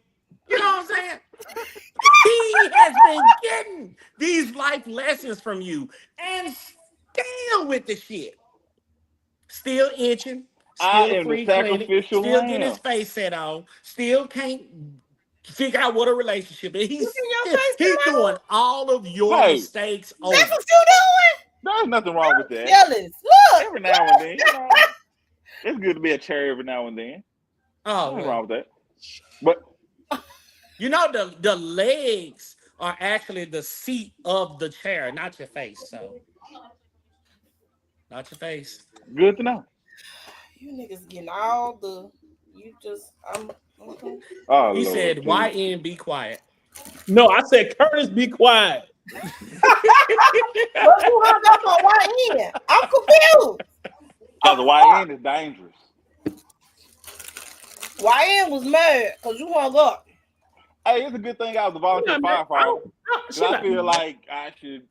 Speaker 2: You know what I'm saying? He has been getting these life lessons from you and still with the shit. Still itching. Still free clinic. Still getting his face set on. Still can't figure out what a relationship is. He's doing all of your mistakes over.
Speaker 1: That's what you doing?
Speaker 6: There's nothing wrong with that.
Speaker 1: Jealous. Look.
Speaker 6: Every now and then. It's good to be a cherry every now and then.
Speaker 2: Oh,
Speaker 6: nothing wrong with that. But
Speaker 2: the legs are actually the seat of the chair, not your face. So Not your face.
Speaker 6: Good to know.
Speaker 1: You niggas getting all the. You just. Okay.
Speaker 6: Oh
Speaker 2: He
Speaker 6: Lord,
Speaker 2: said,
Speaker 6: Jesus.
Speaker 2: YN, be quiet.
Speaker 3: No, I said Curtis, be quiet.
Speaker 1: But you hung up on YN. I'm confused.
Speaker 6: Because the YN is dangerous.
Speaker 1: YN was mad because you hung up.
Speaker 6: Hey, it's a good thing I was a volunteer
Speaker 3: She not-
Speaker 6: firefighter.
Speaker 3: she
Speaker 6: Because I
Speaker 3: not-
Speaker 6: feel like I should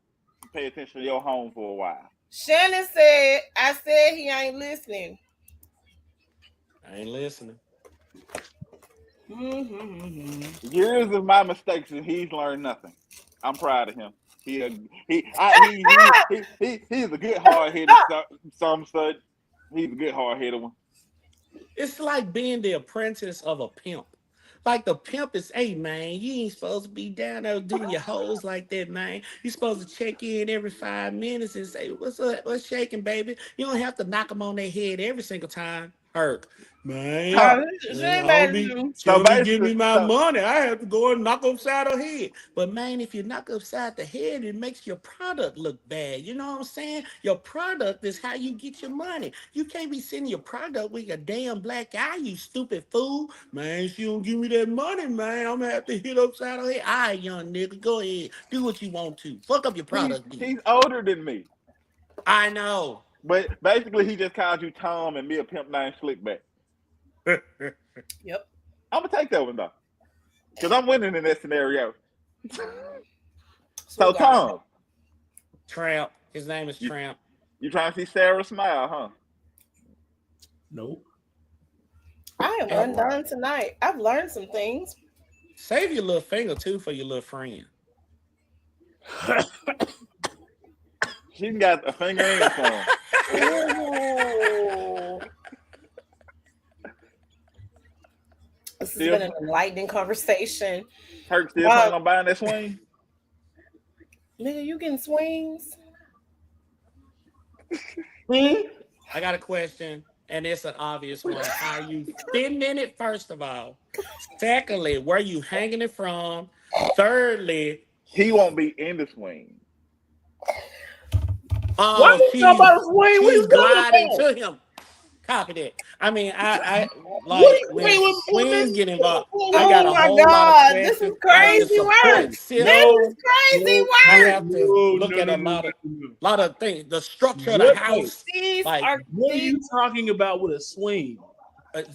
Speaker 6: pay attention to your home for a while.
Speaker 1: Shannon said, I said he ain't listening.
Speaker 2: I ain't listening.
Speaker 1: Mm-hmm.
Speaker 6: Years of my mistakes and he's learned nothing. I'm proud of him. He's a good hard headed some such. He's a good hard headed one.
Speaker 2: It's like being the apprentice of a pimp. Like the pimp is, hey man, you ain't supposed to be down there doing your hoes like that, man. You supposed to check in every 5 minutes and say, what's up, what's shaking, baby? You don't have to knock them on their head every single time. Herc, man,
Speaker 6: Huh.
Speaker 1: She
Speaker 2: man,
Speaker 1: ain't mad at you.
Speaker 2: she
Speaker 6: So
Speaker 2: don't be giving
Speaker 6: basically,
Speaker 2: me my
Speaker 6: so
Speaker 2: money. I have to go and knock upside her head. But man, if you knock upside the head, it makes your product look bad. You know what I'm saying? Your product is how you get your money. You can't be sending your product with a damn black eye, you stupid fool. Man, she don't give me that money, man. I'm gonna have to hit upside her head. All right, young nigga, go ahead. Do what you want to. Fuck up your product,
Speaker 6: he's
Speaker 2: then.
Speaker 6: older than me.
Speaker 2: I know.
Speaker 6: But basically he just called you Tom and me a pimp named Slickback.
Speaker 1: Yep.
Speaker 6: I'm gonna take that one though. Because I'm winning in that scenario. So
Speaker 1: So
Speaker 6: Tom,
Speaker 2: Tramp. His name is Tramp.
Speaker 6: you trying to see Sarah smile, huh?
Speaker 3: Nope.
Speaker 1: I am
Speaker 2: Yeah.
Speaker 1: undone tonight. I've learned some things.
Speaker 2: Save your little finger too for your little friend.
Speaker 6: She's got a finger and thumb.
Speaker 1: Ooh. This has been an enlightening conversation.
Speaker 6: Herc still planning on buying that swing?
Speaker 1: Nigga, you getting swings?
Speaker 3: Hmm?
Speaker 2: I got a question, and it's an obvious one. Are you fitting in it, first of all? Secondly, where you hanging it from? Thirdly,
Speaker 6: He won't be in the swing.
Speaker 3: Why you talking about a swing? What are
Speaker 2: she's
Speaker 3: you talking
Speaker 2: gliding
Speaker 3: about?
Speaker 2: to him. Copy that. I mean, I
Speaker 3: What
Speaker 2: like
Speaker 3: do
Speaker 2: when
Speaker 3: you
Speaker 2: swings get involved. I got
Speaker 1: Oh
Speaker 2: a
Speaker 1: my
Speaker 2: whole lot of
Speaker 1: God, this is
Speaker 2: questions. I have to
Speaker 1: crazy
Speaker 2: support
Speaker 1: work.
Speaker 2: system.
Speaker 1: This is crazy
Speaker 2: I
Speaker 1: work.
Speaker 2: have to look at a lot of things. The structure of the
Speaker 3: What?
Speaker 2: house.
Speaker 1: These
Speaker 2: Like,
Speaker 1: are
Speaker 3: What are
Speaker 1: these.
Speaker 3: you talking about with a swing?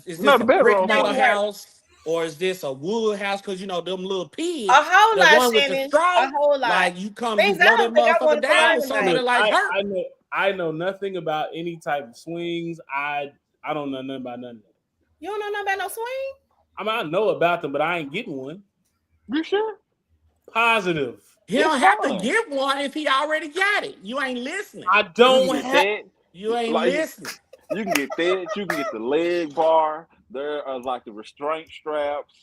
Speaker 2: Is
Speaker 6: No,
Speaker 2: this
Speaker 6: the
Speaker 2: a brick
Speaker 6: bedroom
Speaker 2: metal
Speaker 6: swing.
Speaker 2: house or is this a wood house? Because you know them little pigs,
Speaker 1: A whole
Speaker 2: the
Speaker 1: lot,
Speaker 2: one with the
Speaker 1: Shannon.
Speaker 2: straw.
Speaker 1: A whole lot.
Speaker 2: Like you
Speaker 1: Things I
Speaker 2: blow that
Speaker 1: don't think I
Speaker 2: motherfucker
Speaker 1: want to
Speaker 2: down
Speaker 1: try
Speaker 2: with somebody
Speaker 1: tonight.
Speaker 2: like her.
Speaker 3: I know nothing about any type of swings. I don't know nothing about none of that.
Speaker 1: You don't know nothing about no swing?
Speaker 3: I mean, I know about them, but I ain't getting one.
Speaker 6: You sure?
Speaker 3: Positive.
Speaker 2: He
Speaker 6: It's
Speaker 2: don't have to
Speaker 6: fun.
Speaker 2: get one if he already got it. You ain't listening.
Speaker 3: I
Speaker 6: You
Speaker 3: don't
Speaker 6: can get
Speaker 3: have.
Speaker 6: that.
Speaker 2: You ain't
Speaker 6: Like
Speaker 2: listening.
Speaker 6: you can get that. You can get the leg bar. There are like the restraint straps.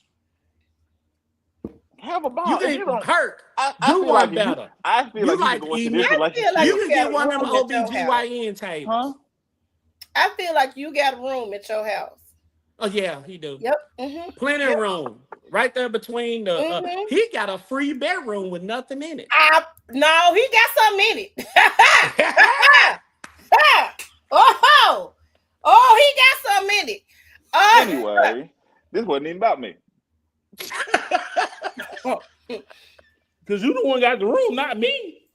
Speaker 6: Have a
Speaker 2: You
Speaker 6: ball. If you
Speaker 2: can
Speaker 6: don't,
Speaker 2: hurt.
Speaker 6: I
Speaker 2: Do
Speaker 6: feel like
Speaker 2: one
Speaker 6: if you.
Speaker 2: better.
Speaker 6: I feel
Speaker 2: You
Speaker 6: like you
Speaker 2: like
Speaker 6: could go into
Speaker 2: emo-
Speaker 6: this
Speaker 1: I feel like
Speaker 2: You
Speaker 6: relationship.
Speaker 1: you
Speaker 2: can get
Speaker 1: got a
Speaker 2: one of them
Speaker 1: room at your house.
Speaker 2: OBGYN tables.
Speaker 6: Huh?
Speaker 1: I feel like you got a room at your house.
Speaker 2: Oh yeah, he do.
Speaker 1: Yep. Mm-hmm.
Speaker 2: Plenty of room. Right there between the
Speaker 1: Mm-hmm.
Speaker 2: he got a free bedroom with nothing in it.
Speaker 1: No, he got something in it. Oh, he got something in it.
Speaker 6: Anyway, this wasn't even about me.
Speaker 3: Because you the one got the room, not me.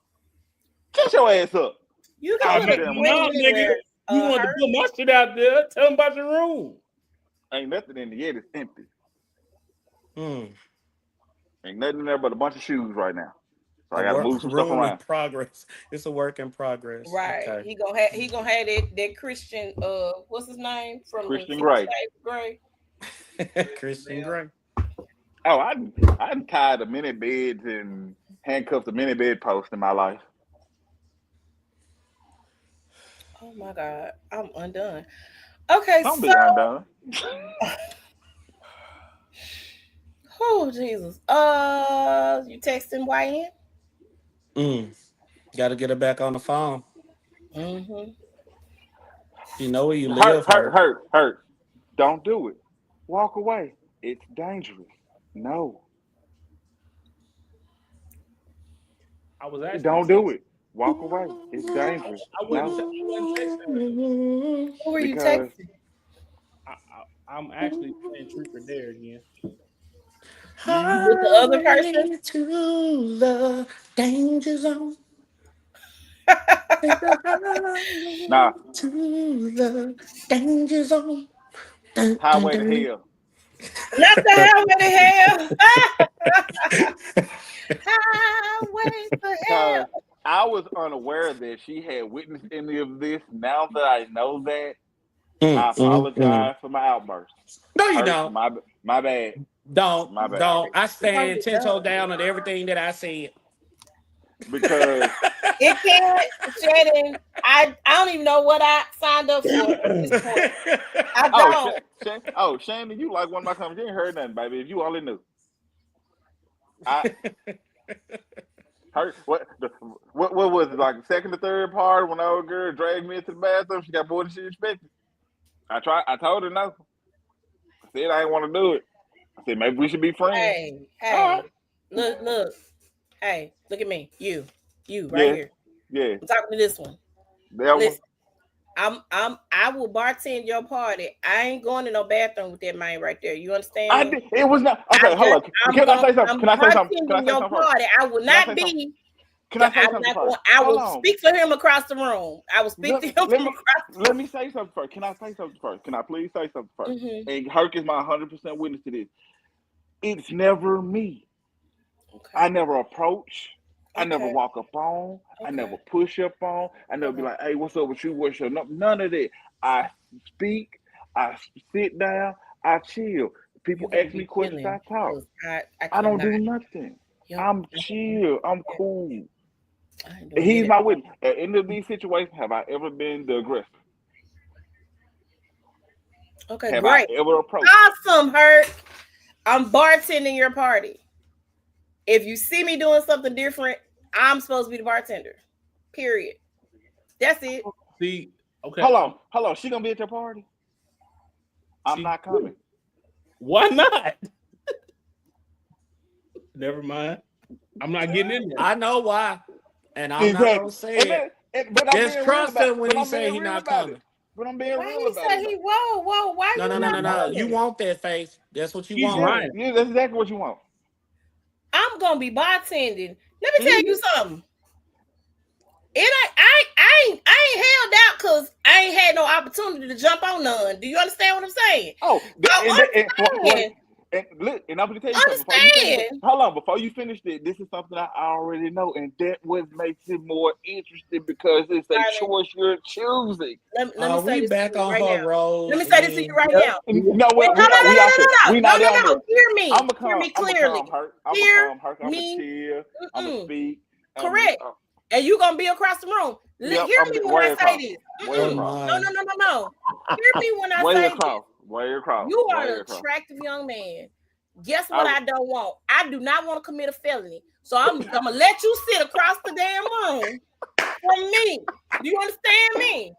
Speaker 6: Shut your ass up.
Speaker 1: You
Speaker 6: Oh,
Speaker 1: can put a
Speaker 6: damn.
Speaker 1: swing
Speaker 3: No, nigga.
Speaker 1: anywhere.
Speaker 3: You want to put my shit out there? Tell them about your room.
Speaker 6: Ain't nothing in the yet. It's empty.
Speaker 2: Hmm.
Speaker 6: Ain't nothing in there but a bunch of shoes right now. So I
Speaker 2: A
Speaker 6: gotta move some stuff
Speaker 2: room in
Speaker 6: around.
Speaker 2: progress. It's a work in progress.
Speaker 1: Right.
Speaker 2: Okay.
Speaker 1: He gonna have that Christian what's his name from
Speaker 6: Christian
Speaker 1: the
Speaker 6: Grey.
Speaker 1: Grey.
Speaker 2: Christian Grey.
Speaker 6: Oh, I tied the mini beds and handcuffed the mini bed post in my life.
Speaker 1: Oh my God, I'm undone. Okay,
Speaker 6: Don't be
Speaker 1: so
Speaker 6: undone.
Speaker 1: oh Jesus. You texting YN?
Speaker 2: Got to get her back on the phone.
Speaker 1: Mm-hmm.
Speaker 2: You know where you live,
Speaker 6: Hurt. Don't do it. Walk away. It's dangerous. No.
Speaker 3: I was asking.
Speaker 6: Don't do it. walk away. It's dangerous.
Speaker 3: I wouldn't text her.
Speaker 1: Who were you
Speaker 6: Because
Speaker 1: texting?
Speaker 3: I'm actually playing Truth or Dare again.
Speaker 1: With the other person?
Speaker 2: Highway to the danger zone. Take the highway
Speaker 6: nah,
Speaker 2: to the danger zone. Dun, dun,
Speaker 6: highway to
Speaker 2: dun.
Speaker 6: hell.
Speaker 1: Not the highway to hell. Highway to hell.
Speaker 6: Because I was unaware that she had witnessed any of this. Now that I know that, I apologize for my outburst.
Speaker 2: No, you
Speaker 6: Hurt,
Speaker 2: don't.
Speaker 6: my bad.
Speaker 2: Don't.
Speaker 6: My bad.
Speaker 2: Don't. I stand
Speaker 1: Don't
Speaker 2: 10
Speaker 1: be
Speaker 2: toes
Speaker 1: dumb.
Speaker 2: down on everything that I said.
Speaker 6: Because
Speaker 1: It can't, Shannon. I don't even know what I signed up for at this point. I don't.
Speaker 6: Shannon, you like one of my comments. You ain't heard nothing, baby. If you only knew. I heard what was it, like the second or third part when the old girl dragged me into the bathroom, she got more than she expected. I told her no. I said I didn't want to do it. I said maybe we should be friends.
Speaker 1: Hey, look. Hey, look at me. You right here.
Speaker 6: Yeah.
Speaker 1: I'm talking to this one. Listen, I will bartend your party. I ain't going to no bathroom with that man right there. You understand me?
Speaker 6: It was not okay. Hold on. Can I say something?
Speaker 1: I'm
Speaker 6: Can I say something?
Speaker 1: bartending your party. I will not be.
Speaker 6: Can I say something first?
Speaker 1: I will speak for him across the room. I will speak to him from across the room.
Speaker 6: Let me say something first. Can I say something first? Can I please say something first?
Speaker 1: Mm-hmm.
Speaker 6: And Herc is my 100% witness to this. It's never me.
Speaker 1: Okay.
Speaker 6: I never approach. I
Speaker 1: Okay.
Speaker 6: never walk up on. I never push up on. I never be like, hey, what's up with you? What's your number? None of that. I speak. I sit down. I chill. People ask me questions. I talk. I don't do nothing. Yep. I'm chill. I'm cool. He's my witness. At any of these situations, have I ever been the aggressor?
Speaker 1: Okay,
Speaker 6: have
Speaker 1: great.
Speaker 6: I ever approached?
Speaker 1: Awesome, Herc. I'm bartending your party. If you see me doing something different, I'm supposed to be the bartender. Period. That's it.
Speaker 3: See, okay.
Speaker 6: Hold on. She gonna be at your party? I'm not coming.
Speaker 3: Why not? Never mind. I'm not getting in there.
Speaker 2: I know why, and I'm not gonna say it.
Speaker 6: But
Speaker 2: just trust him when he say he not coming.
Speaker 6: But I'm being
Speaker 1: why
Speaker 6: real about it.
Speaker 1: Whoa. Why
Speaker 2: No. You want that face. That's what you want.
Speaker 3: Right.
Speaker 6: Yeah, that's exactly what you want.
Speaker 1: I'm gonna be bartending. Let me tell you something. I ain't held out because I ain't had no opportunity to jump on none. Do you understand what I'm saying?
Speaker 6: Oh, and I'm gonna tell you something. Before you finish it, this is something I already know, and that what makes it more interesting because it's a choice you're choosing.
Speaker 1: Let me say this
Speaker 2: back
Speaker 1: to you
Speaker 2: on
Speaker 1: right
Speaker 2: her
Speaker 1: now.
Speaker 2: road.
Speaker 1: Let me say this to you right now.
Speaker 6: No,
Speaker 1: No. Hear me. Hear me clearly.
Speaker 6: I'm gonna chill. I'm gonna speak.
Speaker 1: Correct. And you gonna be across the room. Hear me when I say this. No. Hear me when I say this. You are an attractive young man. Guess what I don't want? I do not want to commit a felony. So I'm gonna let you sit across the damn room from me. Do you understand me?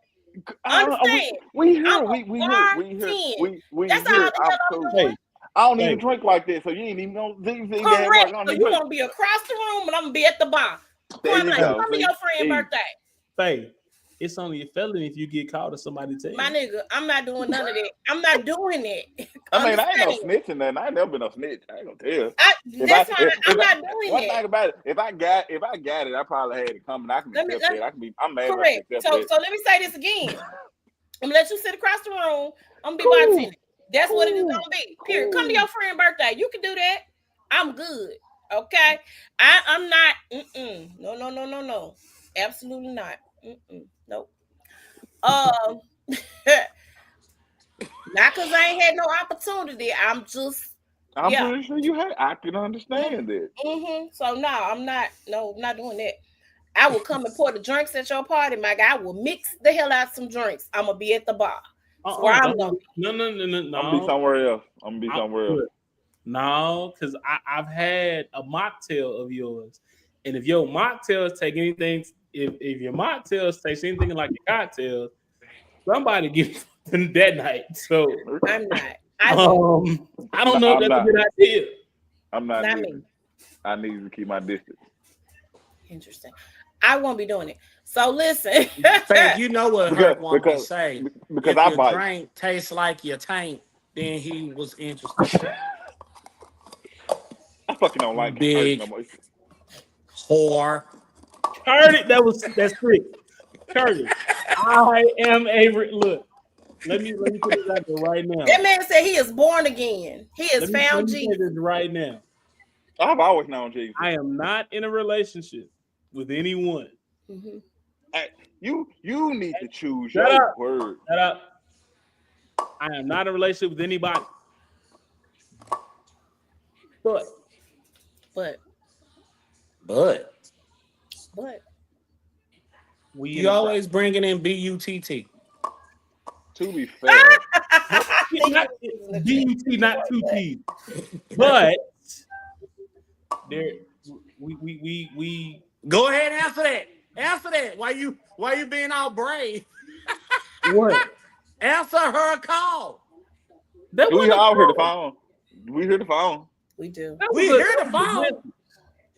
Speaker 1: Understand?
Speaker 6: We here. That's
Speaker 1: all the hell I'm doing.
Speaker 6: I don't even drink like this, so you ain't even gonna think.
Speaker 1: Correct. So you're gonna be across the room and I'm gonna be at the bar. Come to your friend's birthday.
Speaker 3: Hey, it's only a felony if you get caught or somebody tell you.
Speaker 1: My nigga, I'm not doing none of that. I'm not doing it.
Speaker 6: I mean, I ain't no snitching, and I ain't never been no snitch. I ain't gonna tell.
Speaker 1: I'm not doing
Speaker 6: one
Speaker 1: that.
Speaker 6: thing about it, if I got it, I probably had it coming. I can be I'm mad.
Speaker 1: Correct. So let me say this again. I'm gonna let you sit across the room. I'm gonna be bartending. That's what it is gonna be. Period. Come to your friend's birthday. You can do that. I'm good. Okay. I'm not. No. Absolutely not. Nope. Not because I ain't had no opportunity. I'm
Speaker 6: pretty sure you had. I can understand it.
Speaker 1: So no, I'm not. No, I'm not doing that. I will come and pour the drinks at your party, my guy. I will mix the hell out some drinks. I'm gonna be at the bar.
Speaker 3: No.
Speaker 6: I'm gonna be somewhere else.
Speaker 3: No, because I've had a mocktail of yours, and if your mocktails take anything, if your mocktails taste anything like your cocktails, somebody gets that night. So
Speaker 1: I'm not.
Speaker 3: I don't know if that's a good idea.
Speaker 6: I'm not. I need to keep my distance.
Speaker 1: Interesting. I won't be doing it. So listen.
Speaker 2: Faith, you know what
Speaker 6: because
Speaker 2: Herc wanted to
Speaker 6: because
Speaker 2: say.
Speaker 6: because
Speaker 2: If
Speaker 6: I
Speaker 2: your
Speaker 6: bite.
Speaker 2: drink tastes like your tank, then he was interested.
Speaker 6: I fucking don't like Hurt no
Speaker 2: Big
Speaker 6: more.
Speaker 2: whore.
Speaker 3: Curtis, that's quick. Curtis, I am a look. Let me put this out there right now.
Speaker 1: That man said he is born again. He has
Speaker 3: Let
Speaker 1: found
Speaker 3: me say
Speaker 1: Jesus.
Speaker 3: this right now.
Speaker 6: I've always known Jesus.
Speaker 3: I am not in a relationship with anyone.
Speaker 1: Mhm.
Speaker 6: Hey, you need to choose
Speaker 3: Shut
Speaker 6: your
Speaker 3: up.
Speaker 6: word.
Speaker 3: Shut up. I am not in a relationship with anybody. But
Speaker 1: But
Speaker 3: we in
Speaker 2: you
Speaker 3: a
Speaker 2: always bringing in BUTT.
Speaker 6: To be fair,
Speaker 3: not DUT, not two T's. But there we
Speaker 2: Go ahead and answer that. Answer that. Why you being all brave?
Speaker 3: what?
Speaker 2: Answer her call.
Speaker 3: That
Speaker 6: we
Speaker 3: wasn't
Speaker 6: all hear the
Speaker 3: close.
Speaker 6: phone. We hear the phone.
Speaker 1: we do.
Speaker 3: That
Speaker 2: We
Speaker 3: was
Speaker 2: hear the
Speaker 3: a
Speaker 2: phone.
Speaker 3: message.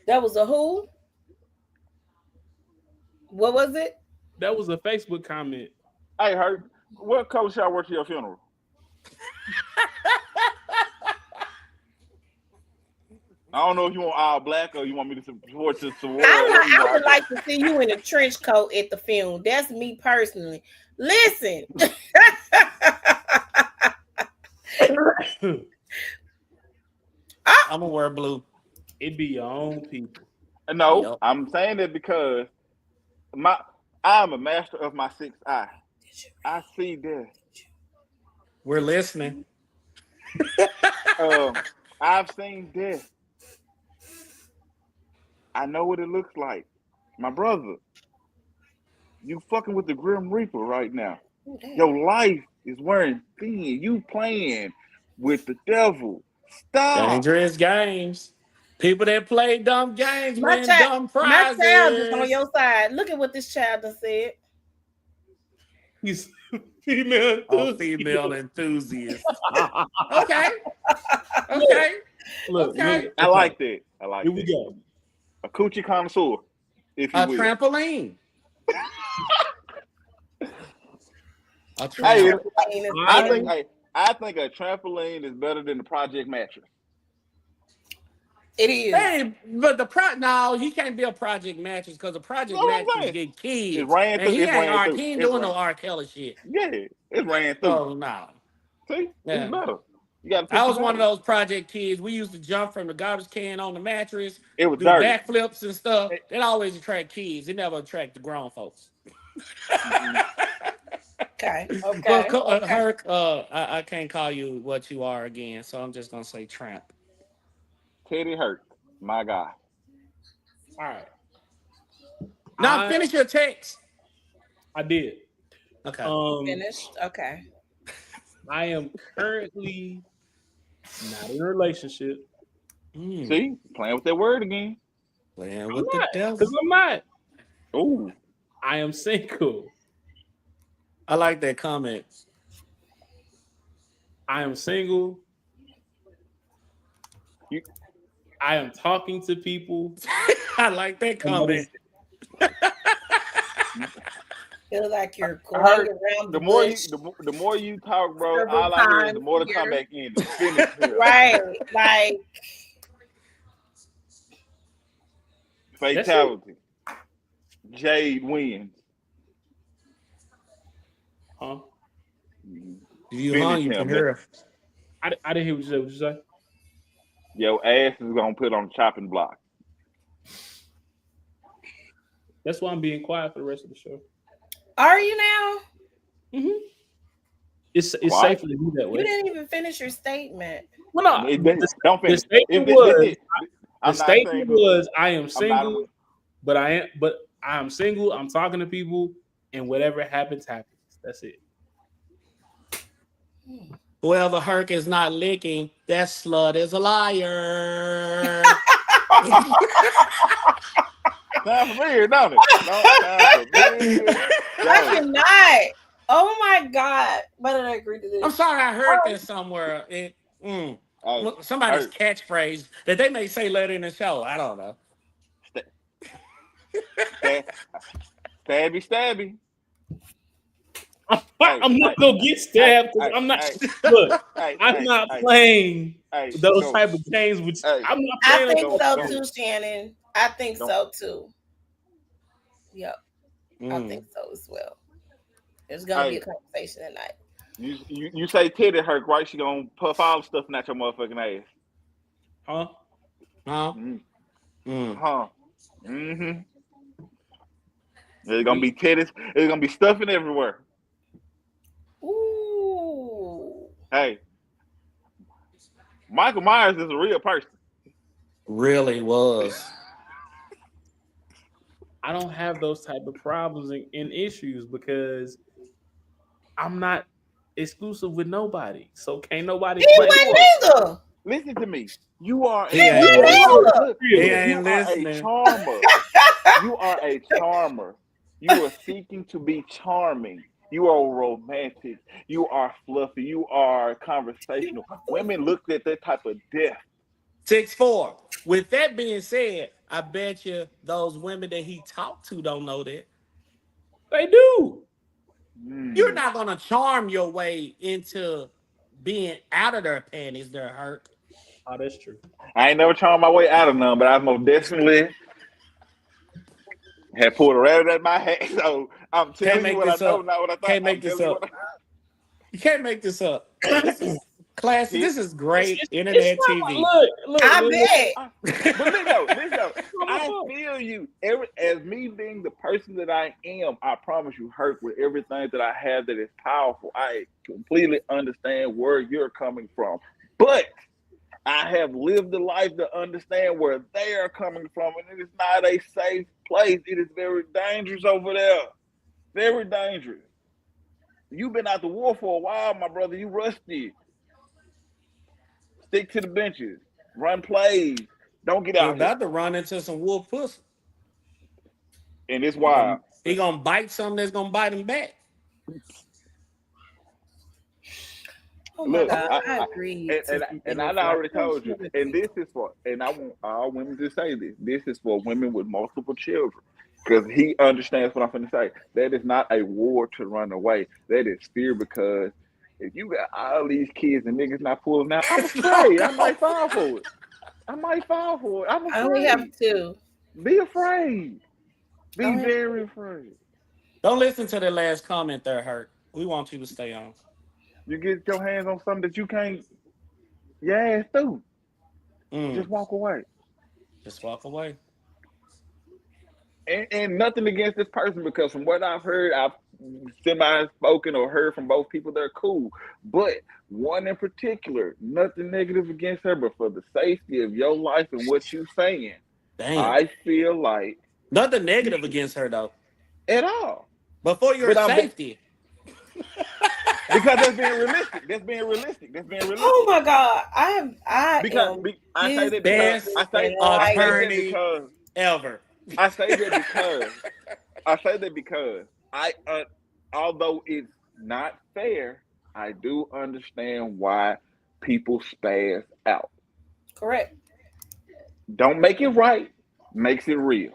Speaker 1: That was a who? What was it?
Speaker 3: That was a Facebook comment.
Speaker 6: Hey, Hurt, what color should I wear to your funeral? I don't know if you want all black or you want me to support the sorority.
Speaker 1: I would like to see you in a trench coat at the funeral. That's me personally. Listen.
Speaker 2: I'm gonna wear blue.
Speaker 3: It be your own people.
Speaker 6: No,
Speaker 2: Yep.
Speaker 6: I'm saying that because I'm a master of my sixth eye. I see death.
Speaker 2: We're listening.
Speaker 6: I've seen death. I know what it looks like. My brother, you fucking with the Grim Reaper right now. Your life is wearing thin. You playing with the devil. Stop.
Speaker 2: Dangerous games. People that play dumb games win dumb
Speaker 1: My child is on
Speaker 2: prizes.
Speaker 1: your side. Look at what this child done said.
Speaker 3: He's female.
Speaker 2: All female enthusiasts. Okay. Okay.
Speaker 3: Look,
Speaker 2: Okay.
Speaker 6: I like that. I like
Speaker 3: here
Speaker 6: that.
Speaker 3: we go.
Speaker 6: A coochie connoisseur, if you
Speaker 2: A
Speaker 6: will.
Speaker 2: trampoline. A
Speaker 6: Hey,
Speaker 2: trampoline.
Speaker 6: I think a trampoline is better than the project mattress.
Speaker 1: It is.
Speaker 2: Hey, but no, he can't be a project mattress because the project
Speaker 6: Know what I'm
Speaker 2: mattress
Speaker 6: saying?
Speaker 2: get kids.
Speaker 6: It ran
Speaker 2: And
Speaker 6: through.
Speaker 2: he
Speaker 6: It ran through.
Speaker 2: ain't
Speaker 6: It
Speaker 2: doing
Speaker 6: ran.
Speaker 2: no R. Kelly shit.
Speaker 6: Yeah, it ran through.
Speaker 2: Oh no.
Speaker 6: See,
Speaker 2: Yeah.
Speaker 6: it's better. You got to.
Speaker 2: I was one of those project kids. We used to jump from the garbage can on the mattress,
Speaker 6: It was
Speaker 2: do
Speaker 6: dirty.
Speaker 2: backflips and stuff. It always attract kids. It never attract the grown folks.
Speaker 1: Okay.
Speaker 2: Well, Herc, I can't call you what you are again, so I'm just gonna say tramp.
Speaker 6: Teddy Hurt, my guy.
Speaker 3: All right.
Speaker 2: Now finish your text.
Speaker 3: I did.
Speaker 2: Okay.
Speaker 1: Finished. Okay.
Speaker 3: I am currently not in a relationship.
Speaker 6: See, playing with that word again.
Speaker 2: Playing with the devil.
Speaker 3: Because I'm not.
Speaker 6: Oh,
Speaker 3: I am single.
Speaker 2: I like that comment.
Speaker 3: I am single. I am talking to people.
Speaker 2: I like that comment.
Speaker 1: Feel like you're going around
Speaker 6: the more you talk, bro, all I hear is the more to come back in.
Speaker 1: Right. Like
Speaker 6: fatality. Jade wins.
Speaker 3: Huh?
Speaker 2: You hung, you can hear her.
Speaker 3: I didn't hear what you said. What you say?
Speaker 6: Your ass is gonna put on the chopping block.
Speaker 3: That's why I'm being quiet for the rest of the show.
Speaker 1: Are you now?
Speaker 3: Mm-hmm. It's safer to do that way.
Speaker 1: You didn't even finish your statement.
Speaker 3: Well, no,
Speaker 6: don't finish.
Speaker 3: The statement was I am single, but I am single. I'm talking to people, and whatever happens, happens. That's it.
Speaker 2: Whoever Herc is not licking, that slut is a liar.
Speaker 6: Sounds weird, don't it?
Speaker 1: I cannot. Oh my God. Why did I agree to this?
Speaker 2: I'm sorry, I heard this somewhere. Somebody's catchphrase that they may say later in the show. I don't know.
Speaker 6: Stabby.
Speaker 3: I'm not gonna get stabbed because I'm not. Look, I'm not playing those type of games. Which I'm not
Speaker 1: I
Speaker 3: playing.
Speaker 1: think so too, Shannon. I think so too. Yep, I think so as well. There's gonna be a conversation tonight.
Speaker 6: You say titty hurt, right? She gonna puff all the stuff out your motherfucking ass.
Speaker 3: Huh?
Speaker 6: Huh? Mm-hmm. There's gonna be titties. There's gonna be stuffing everywhere.
Speaker 1: Ooh.
Speaker 6: Hey, Michael Myers is a real person.
Speaker 2: Really was.
Speaker 3: I don't have those type of problems and issues because I'm not exclusive with nobody. So can't nobody
Speaker 1: He
Speaker 3: play.
Speaker 1: wasn't either.
Speaker 6: Listen to me. You are
Speaker 2: He ain't
Speaker 6: a
Speaker 2: listening.
Speaker 6: charmer. You are a charmer. You are seeking to be charming. You are romantic. You are fluffy. You are conversational. Women look at that type of depth.
Speaker 2: 6'4". With that being said, I bet you those women that he talked to don't know that.
Speaker 3: They do.
Speaker 2: You're not gonna charm your way into being out of their panties, their hurt.
Speaker 3: Oh, that's true.
Speaker 6: I ain't never charmed my way out of none, but I most definitely had pulled a rabbit out of my hat. So I'm telling you what I know, not what I thought.
Speaker 2: Can't make this up. You can't make this up. This is classic. This is great internet TV.
Speaker 3: Look,
Speaker 1: I
Speaker 6: bet. But listen, I feel you. As me being the person that I am, I promise you, Herc, with everything that I have that is powerful, I completely understand where you're coming from. But I have lived the life to understand where they are coming from, and it is not a safe place. It is very dangerous over there. Very dangerous. You've been out the war for a while, my brother. You rusty. Stick to the benches. Run plays. Don't get out.
Speaker 2: You're about to run into some wolf pussy.
Speaker 6: And it's wild.
Speaker 2: He gonna bite something that's gonna bite him back.
Speaker 1: Oh my God, I agree.
Speaker 6: And I already told you. And this is for, and I want all women to say this. This is for women with multiple children. Because he understands what I'm going to say. That is not a war to run away. That is fear, because if you got all these kids and niggas not pulling out, I'm afraid. I might fall for it. I'm afraid.
Speaker 1: I only have two.
Speaker 6: Be afraid. Be very afraid.
Speaker 2: Don't listen to the last comment there, Hurt. We want you to stay on.
Speaker 6: You get your hands on something that you can't ass through. Just walk away.
Speaker 2: Just walk away.
Speaker 6: And nothing against this person, because from what I've heard, I've semi-spoken or heard from both people, they're cool. But one in particular, nothing negative against her, but for the safety of your life and what you're saying, I feel like...
Speaker 2: Nothing negative against her, though.
Speaker 6: At all.
Speaker 2: But for your safety.
Speaker 6: Because that's being realistic.
Speaker 1: Oh my God. I
Speaker 6: say that
Speaker 2: best attorney ever.
Speaker 6: I say that because although it's not fair, I do understand why people spaz out.
Speaker 1: Correct.
Speaker 6: Don't make it right, makes it real.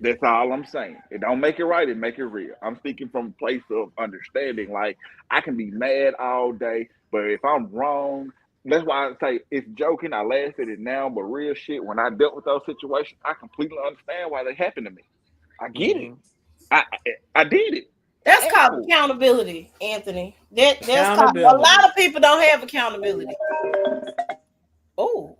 Speaker 6: That's all I'm saying. It don't make it right, it make it real. I'm speaking from a place of understanding. Like, I can be mad all day, but if I'm wrong, that's why I say it's joking. I laugh at it now, but real shit, when I dealt with those situations, I completely understand why they happened to me. I get it. I did it.
Speaker 1: That's called accountability, Anthony. That's called, a lot of people don't have accountability. Oh.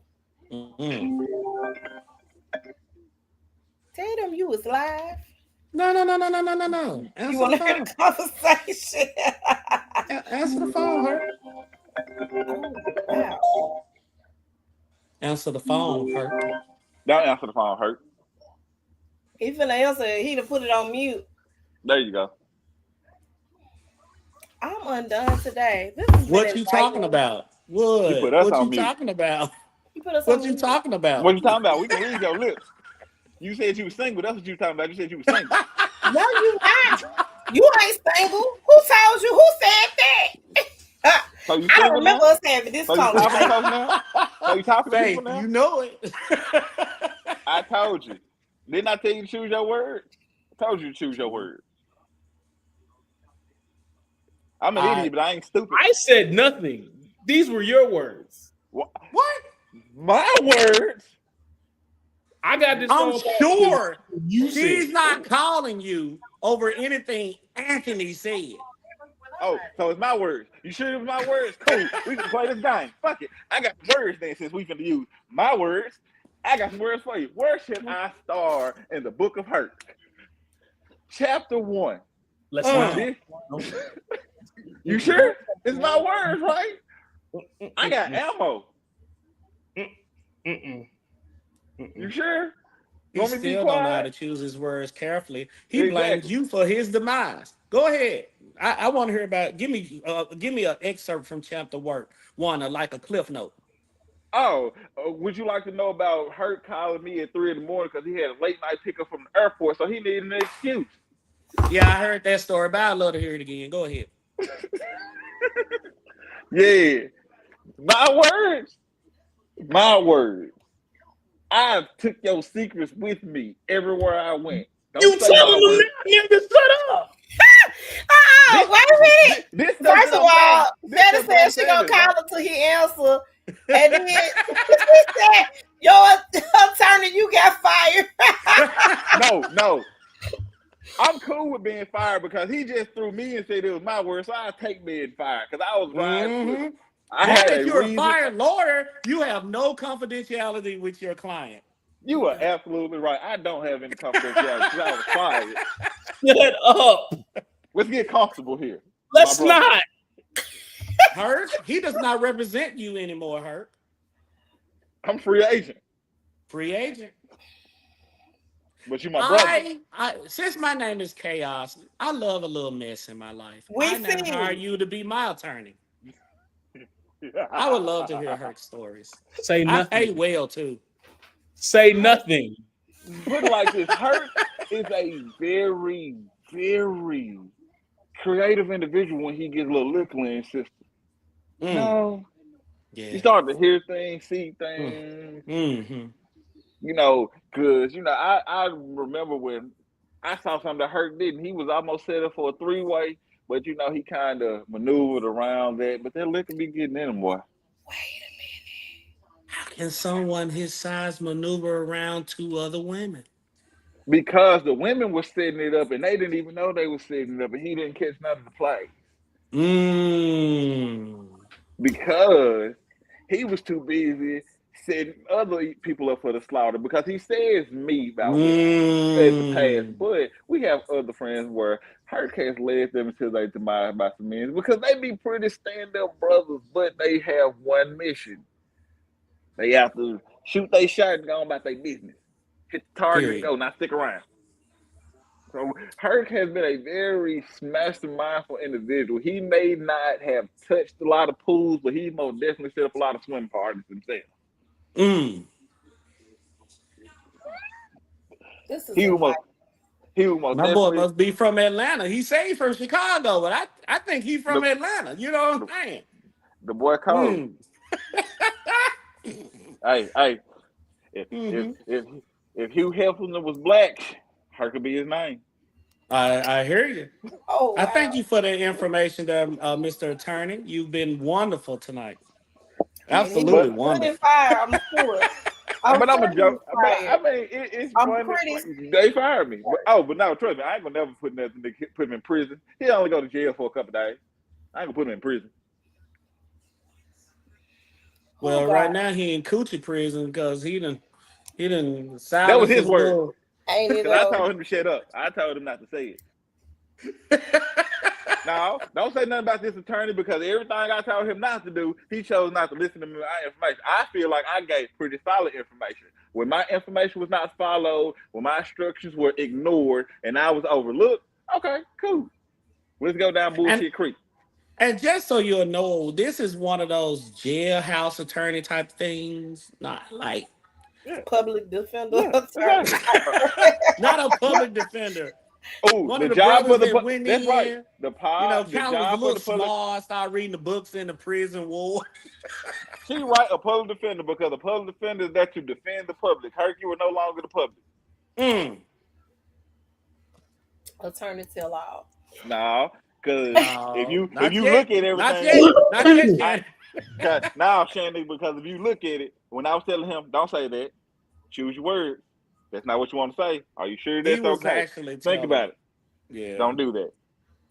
Speaker 1: Tatum, you was live.
Speaker 2: No.
Speaker 1: You want to have a conversation?
Speaker 2: Answer the phone, Hurt.
Speaker 1: Oh, wow.
Speaker 2: Answer the phone, Hurt.
Speaker 6: Don't answer the phone, Hurt.
Speaker 1: He finna answer. He'd have put it on mute.
Speaker 6: There you go.
Speaker 1: I'm undone today.
Speaker 2: What you talking about? What you talking about? What you talking about?
Speaker 6: What you talking about? We can read your lips. You said you was single. That's what you talking about. You said you was single.
Speaker 1: No, you not. You ain't single. Who told you? Who said that?
Speaker 6: So you
Speaker 1: I don't remember us having this conversation.
Speaker 6: So you talking to
Speaker 2: Faith,
Speaker 6: people now?
Speaker 2: you know it.
Speaker 6: I told you. Didn't I tell you to choose your words? I told you to choose your words. I'm an idiot, but I ain't stupid.
Speaker 3: I said nothing. These were your words.
Speaker 6: What?
Speaker 2: What?
Speaker 6: My words?
Speaker 3: I got this
Speaker 2: I'm
Speaker 3: phone call
Speaker 2: sure
Speaker 3: because you
Speaker 2: she's
Speaker 3: said.
Speaker 2: not calling you over anything Anthony said.
Speaker 6: Oh, so it's my words. You sure it was my words? Cool. We can play this game. Fuck it. I got words then since we finna use my words. I got some words for you. Where should I start in the book of Herc? Chapter 1.
Speaker 3: Let's not.
Speaker 6: You sure? It's my words, right? I got ammo. You sure?
Speaker 2: He
Speaker 6: Want me to be
Speaker 2: still don't know how
Speaker 6: quiet?
Speaker 2: to choose his words carefully. He blames you for his demise. Go ahead. I want to hear about. Give me an excerpt from chapter 1, like a cliff note.
Speaker 6: Oh, would you like to know about Herc calling me at 3 in the morning because he had a late night pickup from the airport, so he needed an excuse?
Speaker 2: Yeah, I heard that story, but I'd love to hear it again. Go ahead.
Speaker 6: Yeah, my words. My words. I took your secrets with me everywhere I went. Don't
Speaker 3: You
Speaker 6: say
Speaker 3: telling
Speaker 6: my
Speaker 3: them
Speaker 6: words.
Speaker 3: that, nigga? Shut up.
Speaker 1: Oh, wait a minute.
Speaker 6: This
Speaker 1: First of all, Betty said she gonna
Speaker 6: call.
Speaker 1: call him till he answer, and then she said, "Your attorney, you got fired."
Speaker 6: No. I'm cool with being fired because he just threw me and said it was my word, so I take being fired because I was riding with him. I
Speaker 2: Now
Speaker 6: had
Speaker 2: that you're a
Speaker 6: reason.
Speaker 2: fired lawyer, you have no confidentiality with your client.
Speaker 6: You are absolutely right. I don't have any confidentiality because I was fired.
Speaker 3: Shut up.
Speaker 6: Let's get comfortable here.
Speaker 3: Let's not.
Speaker 2: Herc, he does not represent you anymore, Herc.
Speaker 6: I'm free agent.
Speaker 2: Free agent.
Speaker 6: But you my brother.
Speaker 2: Since my name is Chaos, I love a little mess in my life.
Speaker 1: We
Speaker 2: I now
Speaker 1: see.
Speaker 2: hire you to be my attorney. I would love to hear Herc's stories.
Speaker 3: Say
Speaker 2: I
Speaker 3: nothing.
Speaker 2: pay well too.
Speaker 3: Say nothing.
Speaker 6: Put it like this: Herc is a very, very creative individual when he gets a little liquor in his system. No,
Speaker 2: Yeah.
Speaker 6: you start to hear things, see things.
Speaker 2: Mm-hmm.
Speaker 6: You know, because I remember when I saw something that Herc didn't. He was almost set up for a 3-way, but he kind of maneuvered around that. But that liquor be getting in him, boy.
Speaker 1: Wait a minute.
Speaker 2: How can someone his size maneuver around 2 other women?
Speaker 6: Because the women were setting it up, and they didn't even know they were setting it up, and he didn't catch none of the plays. Because he was too busy setting other people up for the slaughter. Because he says me about says the past, but we have other friends where Herc has led them to their demise by some means because they be pretty stand-up brothers, but they have one mission. They have to shoot their shot and go on about their business. Hit the target and go, not stick around. So Herc has been a very mastermindful individual. He may not have touched a lot of pools, but he most definitely set up a lot of swim parties himself.
Speaker 1: This is
Speaker 6: He was
Speaker 2: my boy must be from Atlanta. He say he's from Chicago, but I think he's from Atlanta. You know what I'm saying?
Speaker 6: The boy cold. Hey, if Hugh Hefner was black, Herc could be his name.
Speaker 2: I hear you.
Speaker 1: Oh,
Speaker 2: I thank you for the information there, Mr. Attorney. You've been wonderful tonight. Absolutely wonderful.
Speaker 1: I'm sure.
Speaker 6: I'm a joke. I mean, it's funny.
Speaker 1: Pretty.
Speaker 6: They fired me. But no, trust me, I ain't gonna never put nothing to put him in prison. He only go to jail for a couple days. I ain't gonna put him in prison.
Speaker 2: Well, right now he in coochie prison because he done silence.
Speaker 6: That was his word.
Speaker 1: Ain't it?
Speaker 6: I told him to shut up. I told him not to say it. No, don't say nothing about this attorney because everything I told him not to do, he chose not to listen to my information. I feel like I gave pretty solid information. When my information was not followed, when my instructions were ignored, and I was overlooked, okay, cool. Let's go down bullshit creek.
Speaker 2: And just so you'll know, this is one of those jailhouse attorney type things. Not like
Speaker 1: public defender.
Speaker 2: not a public defender.
Speaker 6: Oh,
Speaker 2: One
Speaker 6: the
Speaker 2: of the
Speaker 6: job
Speaker 2: brothers
Speaker 6: for the
Speaker 2: that went
Speaker 6: that's right.
Speaker 2: in,
Speaker 6: The
Speaker 2: kind of was a
Speaker 6: job for
Speaker 2: little
Speaker 6: the public.
Speaker 2: small, started reading the books in the prison ward.
Speaker 6: She right a public defender because the public defender is there to defend the public. Herc, you were no longer the public.
Speaker 2: Mm.
Speaker 1: Alternative law.
Speaker 6: No, because if
Speaker 2: No,
Speaker 6: if
Speaker 2: not
Speaker 6: you
Speaker 2: yet.
Speaker 6: look at
Speaker 2: Not
Speaker 6: everything,
Speaker 2: yet. Not yet,
Speaker 6: I
Speaker 2: Shannon.
Speaker 6: now Shandy, because if you look at it, when I was telling him, don't say that, choose your words. That's not what you want to say. Are you sure
Speaker 2: He
Speaker 6: that's
Speaker 2: was
Speaker 6: okay?
Speaker 2: actually
Speaker 6: Think
Speaker 2: telling
Speaker 6: about
Speaker 2: it.
Speaker 6: it.
Speaker 2: Yeah.
Speaker 6: Don't do that.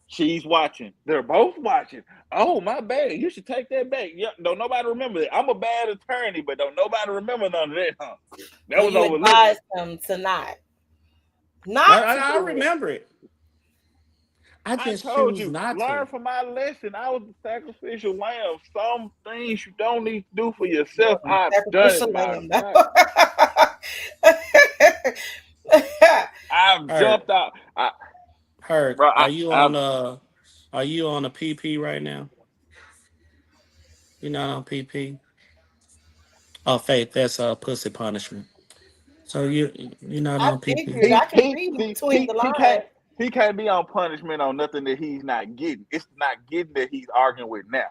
Speaker 6: She's watching. They're both watching. Oh, my bad. You should take that back. Yeah, don't nobody remember that. I'm a bad attorney, but don't nobody remember none of that, huh? That
Speaker 1: And
Speaker 6: was
Speaker 1: you
Speaker 6: overlooked.
Speaker 1: advise them to not
Speaker 2: I
Speaker 1: do it.
Speaker 2: remember it. I
Speaker 6: I
Speaker 2: just
Speaker 6: told
Speaker 2: choose
Speaker 6: you,
Speaker 2: not
Speaker 6: learn
Speaker 2: to.
Speaker 6: from my lesson. I was the sacrificial lamb. Some things you don't need to do for yourself. I've done it
Speaker 1: Sacrificial lamb.
Speaker 6: myself. I've
Speaker 2: Hurt.
Speaker 6: jumped out.
Speaker 2: Hurt.
Speaker 6: Bro,
Speaker 2: Are you on a PP right now? You're not on PP? Oh, Faith, that's a pussy punishment. So you're not
Speaker 1: I
Speaker 2: on PP.
Speaker 1: figured I can
Speaker 6: he
Speaker 1: read
Speaker 6: see
Speaker 1: between the lines.
Speaker 6: he can't be on punishment on nothing that he's not getting. It's not getting that he's arguing with now.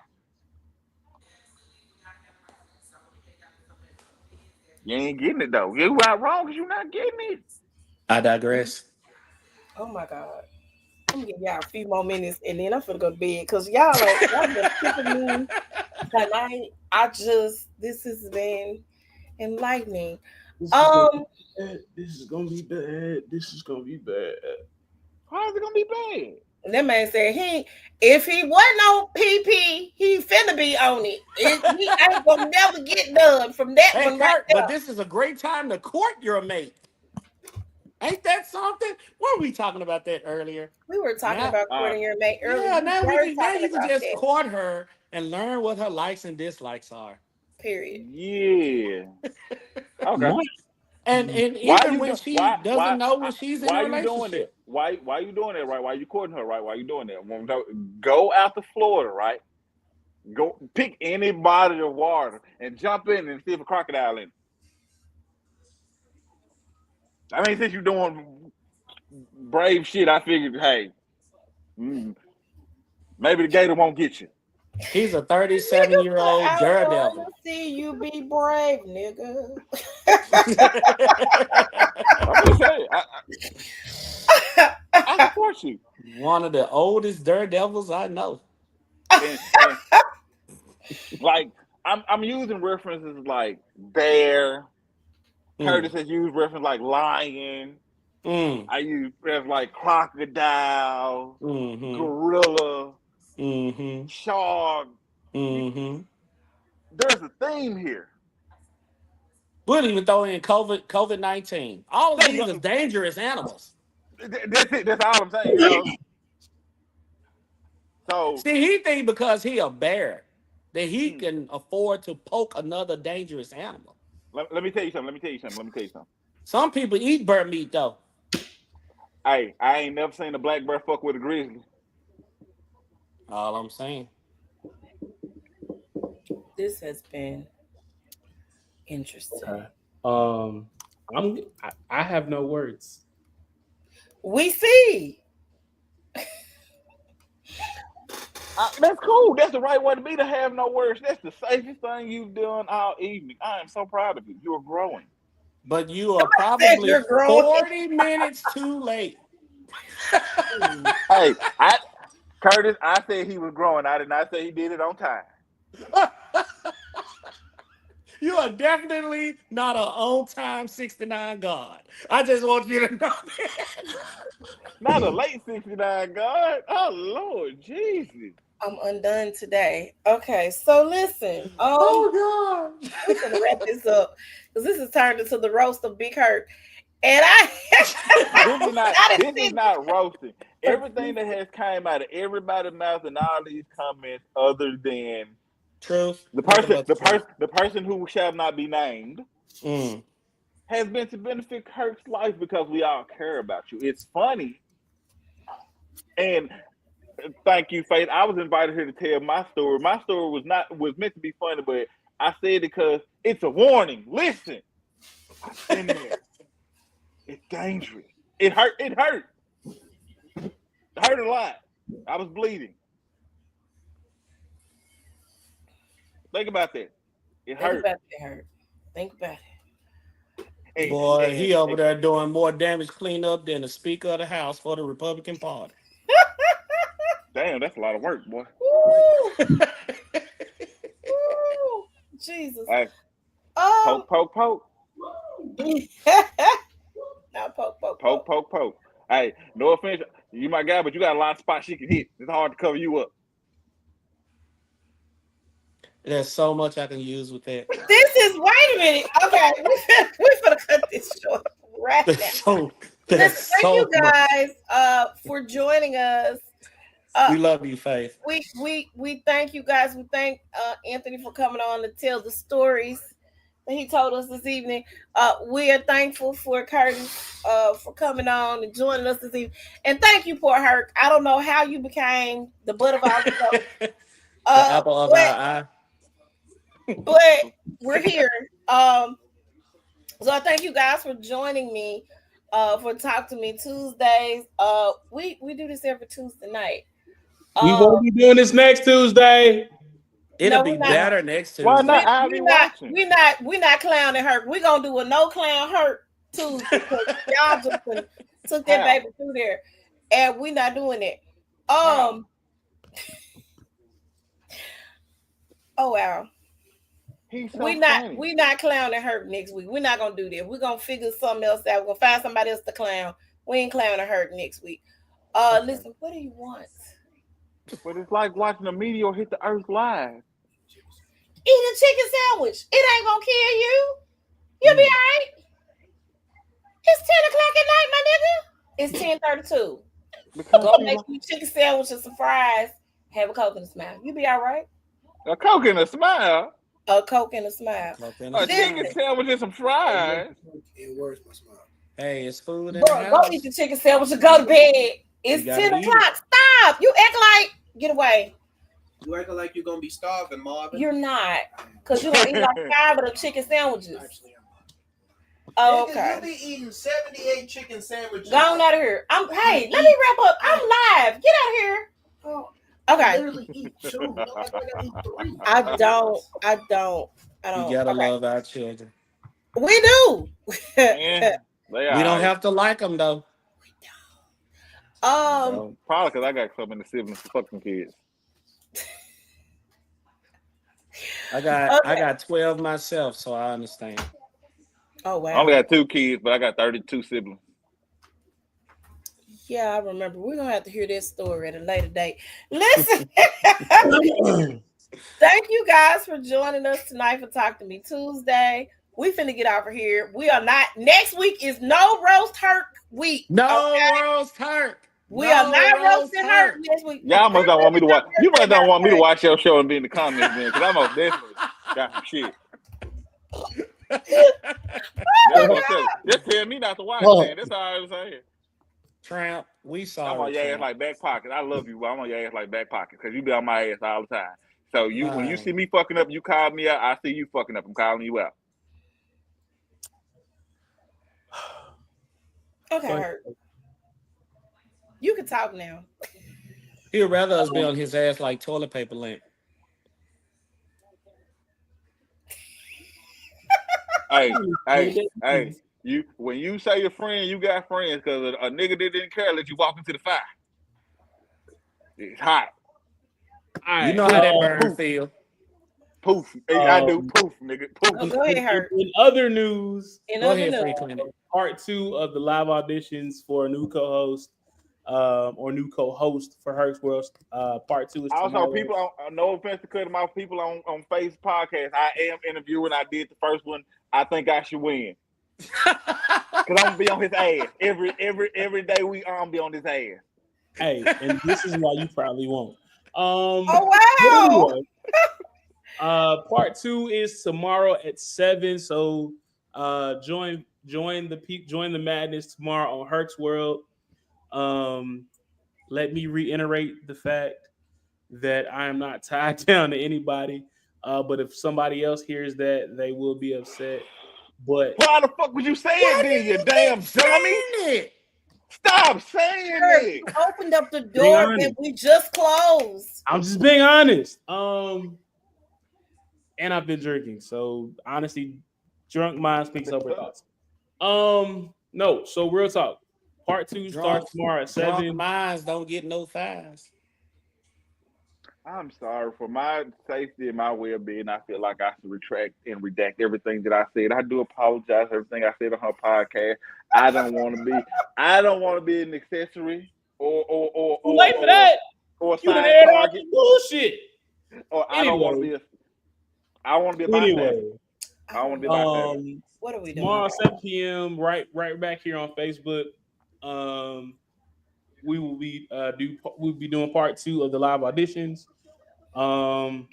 Speaker 6: You ain't getting it though. You're not wrong because you're not getting it.
Speaker 2: I digress.
Speaker 1: Oh my God. I'm gonna give y'all a few more minutes and then I'm gonna go to bed because y'all been kicking me tonight. This has been enlightening.
Speaker 3: This is gonna be bad. This is gonna be bad.
Speaker 6: How is it gonna be bad?
Speaker 1: That man said if he wasn't on PP, he finna be on it. He ain't gonna never get done from that
Speaker 2: Hey,
Speaker 1: one right
Speaker 2: Kurt,
Speaker 1: there.
Speaker 2: but this is a great time to court your mate. Ain't that something? Weren't we talking about that earlier?
Speaker 1: We were talking
Speaker 2: Now,
Speaker 1: about courting your mate earlier.
Speaker 2: yeah, now
Speaker 1: We were
Speaker 2: now
Speaker 1: talking
Speaker 2: you can
Speaker 1: about
Speaker 2: just
Speaker 1: that.
Speaker 2: court her and learn what her likes and dislikes are.
Speaker 1: Period.
Speaker 6: Yeah. Okay.
Speaker 2: And
Speaker 6: Why
Speaker 2: even
Speaker 6: you
Speaker 2: when
Speaker 6: do,
Speaker 2: she doesn't know when she's in a
Speaker 6: why you doing that?
Speaker 2: relationship.
Speaker 6: Why you doing that, right? Why you courting her, right? Why you doing that? Well, go out to Florida, right? Go pick any body of water and jump in and see if a crocodile in it. I mean, since you're doing brave shit, I figured, hey, maybe the gator won't get you.
Speaker 2: He's a
Speaker 1: Nigga,
Speaker 2: 37-year-old
Speaker 1: I want
Speaker 2: daredevil.
Speaker 1: to see you be brave, nigga.
Speaker 6: I'm just saying, I support you.
Speaker 2: One of the oldest daredevils I know.
Speaker 6: And like I'm using references like bear. Curtis has used references like lion. I use references like crocodile, gorilla, shark. There's a theme here.
Speaker 2: We'll even throw in COVID-19. All of these are dangerous animals.
Speaker 6: That's it. That's all I'm saying. So
Speaker 2: see, he think because he a bear that he can afford to poke another dangerous animal.
Speaker 6: Let me tell you something.
Speaker 2: Some people eat bird meat though.
Speaker 6: Hey, I ain't never seen a black bear fuck with a grizzly.
Speaker 2: All I'm saying.
Speaker 1: This has been interesting.
Speaker 3: Okay. I have no words.
Speaker 1: We see.
Speaker 6: That's cool. That's the right way to be, to have no words. That's the safest thing you've done all evening. I am so proud of you. You are growing.
Speaker 2: But you are probably 40 minutes too late.
Speaker 6: Hey, Curtis, I said he was growing. I did not say he did it on time.
Speaker 2: You are definitely not an on-time 69 God. I just want you to know that.
Speaker 6: Not a late 69 God. Oh, Lord Jesus.
Speaker 1: I'm undone today. Okay, so listen.
Speaker 2: Oh, God.
Speaker 1: We're going to wrap this up because this has turned into the roast of Big Herc. And
Speaker 6: this is not roasting. Everything that has came out of everybody's mouth and all these comments, other than
Speaker 2: truth,
Speaker 6: the person who shall not be named, has been to benefit Kirk's life because we all care about you. It's funny, and thank you, Faith. I was invited here to tell my story. My story was meant to be funny, but I said it because it's a warning. Listen, I've been there. It's dangerous. It hurt. Hurt a lot. I was bleeding. Think about that. It
Speaker 1: Think
Speaker 6: hurt.
Speaker 1: about it, hurt. Think about it.
Speaker 6: And,
Speaker 2: Boy, he over there doing more damage cleanup than the Speaker of the House for the Republican Party.
Speaker 6: damn, that's a lot of work, boy.
Speaker 1: Woo! Woo! Jesus.
Speaker 6: Hey, poke, poke, poke.
Speaker 1: Not poke, poke,
Speaker 6: Poke, poke, poke. Hey, no offense, you my guy, but you got a lot of spots she can hit. It's hard to cover you up.
Speaker 2: There's so much I can use with that.
Speaker 1: This is, wait a minute. Okay, we're gonna cut this short right now.
Speaker 2: So,
Speaker 1: Listen, thank you guys for joining us.
Speaker 2: We love you, Faith.
Speaker 1: We thank you guys. We thank Anthony for coming on to tell the stories that he told us this evening. We are thankful for Curtis for coming on and joining us this evening. And thank you, poor Herc. I don't know how you became the butt of our show.
Speaker 2: The apple of our eye.
Speaker 1: But we're here. So I thank you guys for joining me for Talk to Me Tuesdays. We do this every Tuesday night.
Speaker 3: We won't be doing this next Tuesday.
Speaker 2: It'll be better next Tuesday.
Speaker 6: Why not? I'll be watching.
Speaker 1: We're not clowning Herc. We're gonna do a no clown Herc Tuesday because y'all just took that baby through there, and we're not doing it. Oh wow. We not clowning Herc next week. We're not gonna do this. We're gonna figure something else out. We're gonna find somebody else to clown. We ain't clowning Herc next week. Listen, what do you want?
Speaker 6: But it's like watching a meteor hit the earth live.
Speaker 1: Eat a chicken sandwich. It ain't gonna kill you. You'll be all right. It's 10 o'clock at night, my nigga. It's 10:32. Go make you chicken sandwich and some fries. Have a Coke and a smile. You be all right.
Speaker 6: A Coke and a smile.
Speaker 1: A Coke and a smile.
Speaker 6: A chicken sandwich and some fries.
Speaker 4: Where's my smile?
Speaker 2: Hey, it's food in the house.
Speaker 1: Go eat the chicken sandwich and go to bed. It's 10 o'clock. Stop. You act like, get away.
Speaker 4: You acting like you're gonna be starving, Marvin.
Speaker 1: You're not. Because you're gonna eat like 5 of the chicken sandwiches.
Speaker 4: Actually,
Speaker 1: Oh, okay.
Speaker 4: You'll be eating 78 chicken sandwiches.
Speaker 1: Go on out of here. Hey, let me wrap up. I'm live. Get out of here.
Speaker 4: Oh,
Speaker 1: Okay.
Speaker 4: I literally eat 2. Don't act like I eat 3.
Speaker 1: I don't.
Speaker 2: You gotta love our children.
Speaker 1: We do.
Speaker 6: Yeah,
Speaker 2: We don't have to like them though.
Speaker 6: Probably because I got so many siblings for fucking kids.
Speaker 2: I got 12 myself, so I understand.
Speaker 1: Oh wow.
Speaker 6: I only got 2 kids, but I got 32 siblings.
Speaker 1: Yeah, I remember. We're gonna have to hear this story at a later date. Listen. Thank you guys for joining us tonight for Talk to Me Tuesday. We finna get over here. We are not. Next week is no roast Herc week.
Speaker 2: No roast Herc.
Speaker 1: We are not roasting Herc next week.
Speaker 6: Y'all must not want me to watch. You must not want me to watch your show and be in the comments, man, because I'm most definitely got some shit. Just tell me not to watch, man. That's all I was saying.
Speaker 2: Tramp, we saw.
Speaker 6: I'm on your ass like back pocket. I love you, but I'm on your ass like back pocket because you be on my ass all the time. So when you see me fucking up, you call me out. I see you fucking up. I'm calling you out.
Speaker 1: Okay, Herc. You can talk now.
Speaker 2: He'd rather us be on his ass like toilet paper lint.
Speaker 6: Hey. You when you say your friend, you got friends because a nigga that didn't care let you walk into the fire. It's hot.
Speaker 2: You know how that burn feel.
Speaker 6: Poof. I do poof, nigga. Poof.
Speaker 1: Oh, go ahead, Herc.
Speaker 3: In other news,
Speaker 2: Part
Speaker 3: 2 of the live auditions for a new co-host or new co-host for Herc's World. Part 2 is tomorrow.
Speaker 6: Also, people, no offense to cutting off people on Face podcast. I am interviewing. I did the first one. I think I should win. Cause I'm gonna be on his ass every day. We be on his ass.
Speaker 3: Hey, and this is why you probably won't.
Speaker 1: Oh
Speaker 3: wow! Part 2 is tomorrow at 7. So join the madness tomorrow on Herc's World. Let me reiterate the fact that I am not tied down to anybody. But if somebody else hears that, they will be upset. But
Speaker 6: why the fuck would you say it then, you damn dummy? Stop saying
Speaker 1: Herc,
Speaker 6: it.
Speaker 1: you opened up the
Speaker 3: Being
Speaker 1: door
Speaker 3: honest.
Speaker 1: that we just closed.
Speaker 3: I'm just being honest. And I've been drinking, so honestly, drunk mind speaks sober thoughts. No, so real talk. Part 2
Speaker 2: Drunk,
Speaker 3: starts tomorrow at
Speaker 2: drunk
Speaker 3: 7.
Speaker 2: minds don't get no thighs.
Speaker 6: I'm sorry for my safety and my well-being. I feel like I should retract and redact everything that I said. I do apologize for everything I said on her podcast. I don't want to be. I don't want to be an accessory
Speaker 3: Too late for that.
Speaker 6: or a
Speaker 3: You done
Speaker 6: side
Speaker 3: aired out
Speaker 6: target.
Speaker 3: the bullshit.
Speaker 6: Or I don't want to
Speaker 3: Anyway.
Speaker 6: be. I want to be a bystander.
Speaker 3: Anyway,
Speaker 6: I want to be a bystander.
Speaker 1: What are we doing?
Speaker 3: tomorrow 7 p.m. right back here on Facebook. We will be we'll be doing part 2 of the live auditions. I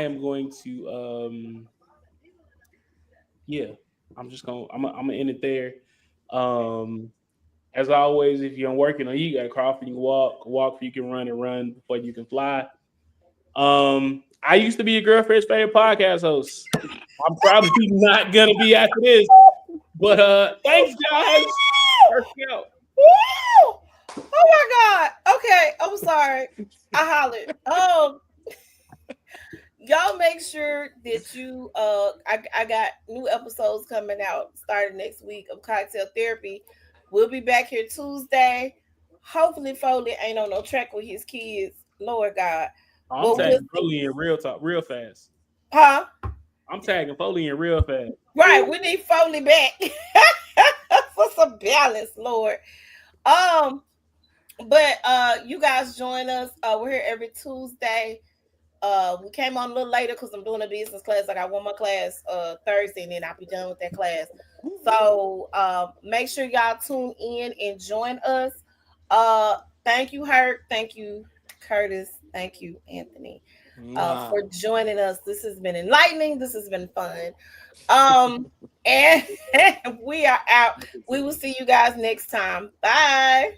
Speaker 3: am going to yeah, I'm gonna end it there. As always, if you're working or you got to crawl before you can walk before you can run, and run before you can fly. I used to be a girlfriend's favorite podcast host. I'm probably not gonna be after this, but thanks guys.
Speaker 1: Woo! Oh my God. Okay, I'm sorry. I hollered. Y'all make sure that you I got new episodes coming out starting next week of Cocktail Therapy. We'll be back here Tuesday. Hopefully Foley ain't on no track with his kids. Lord God.
Speaker 3: I'm tagging Foley in real fast.
Speaker 1: Huh?
Speaker 3: I'm tagging Foley in real fast.
Speaker 1: Right, we need Foley back for some balance, Lord. But you guys join us. We're here every Tuesday. We came on a little later because I'm doing a business class. I got one more class Thursday, and then I'll be done with that class. So make sure y'all tune in and join us. Thank you, Herc. Thank you, Curtis. Thank you, Anthony, for joining us. This has been enlightening. This has been fun. And we are out. We will see you guys next time. Bye.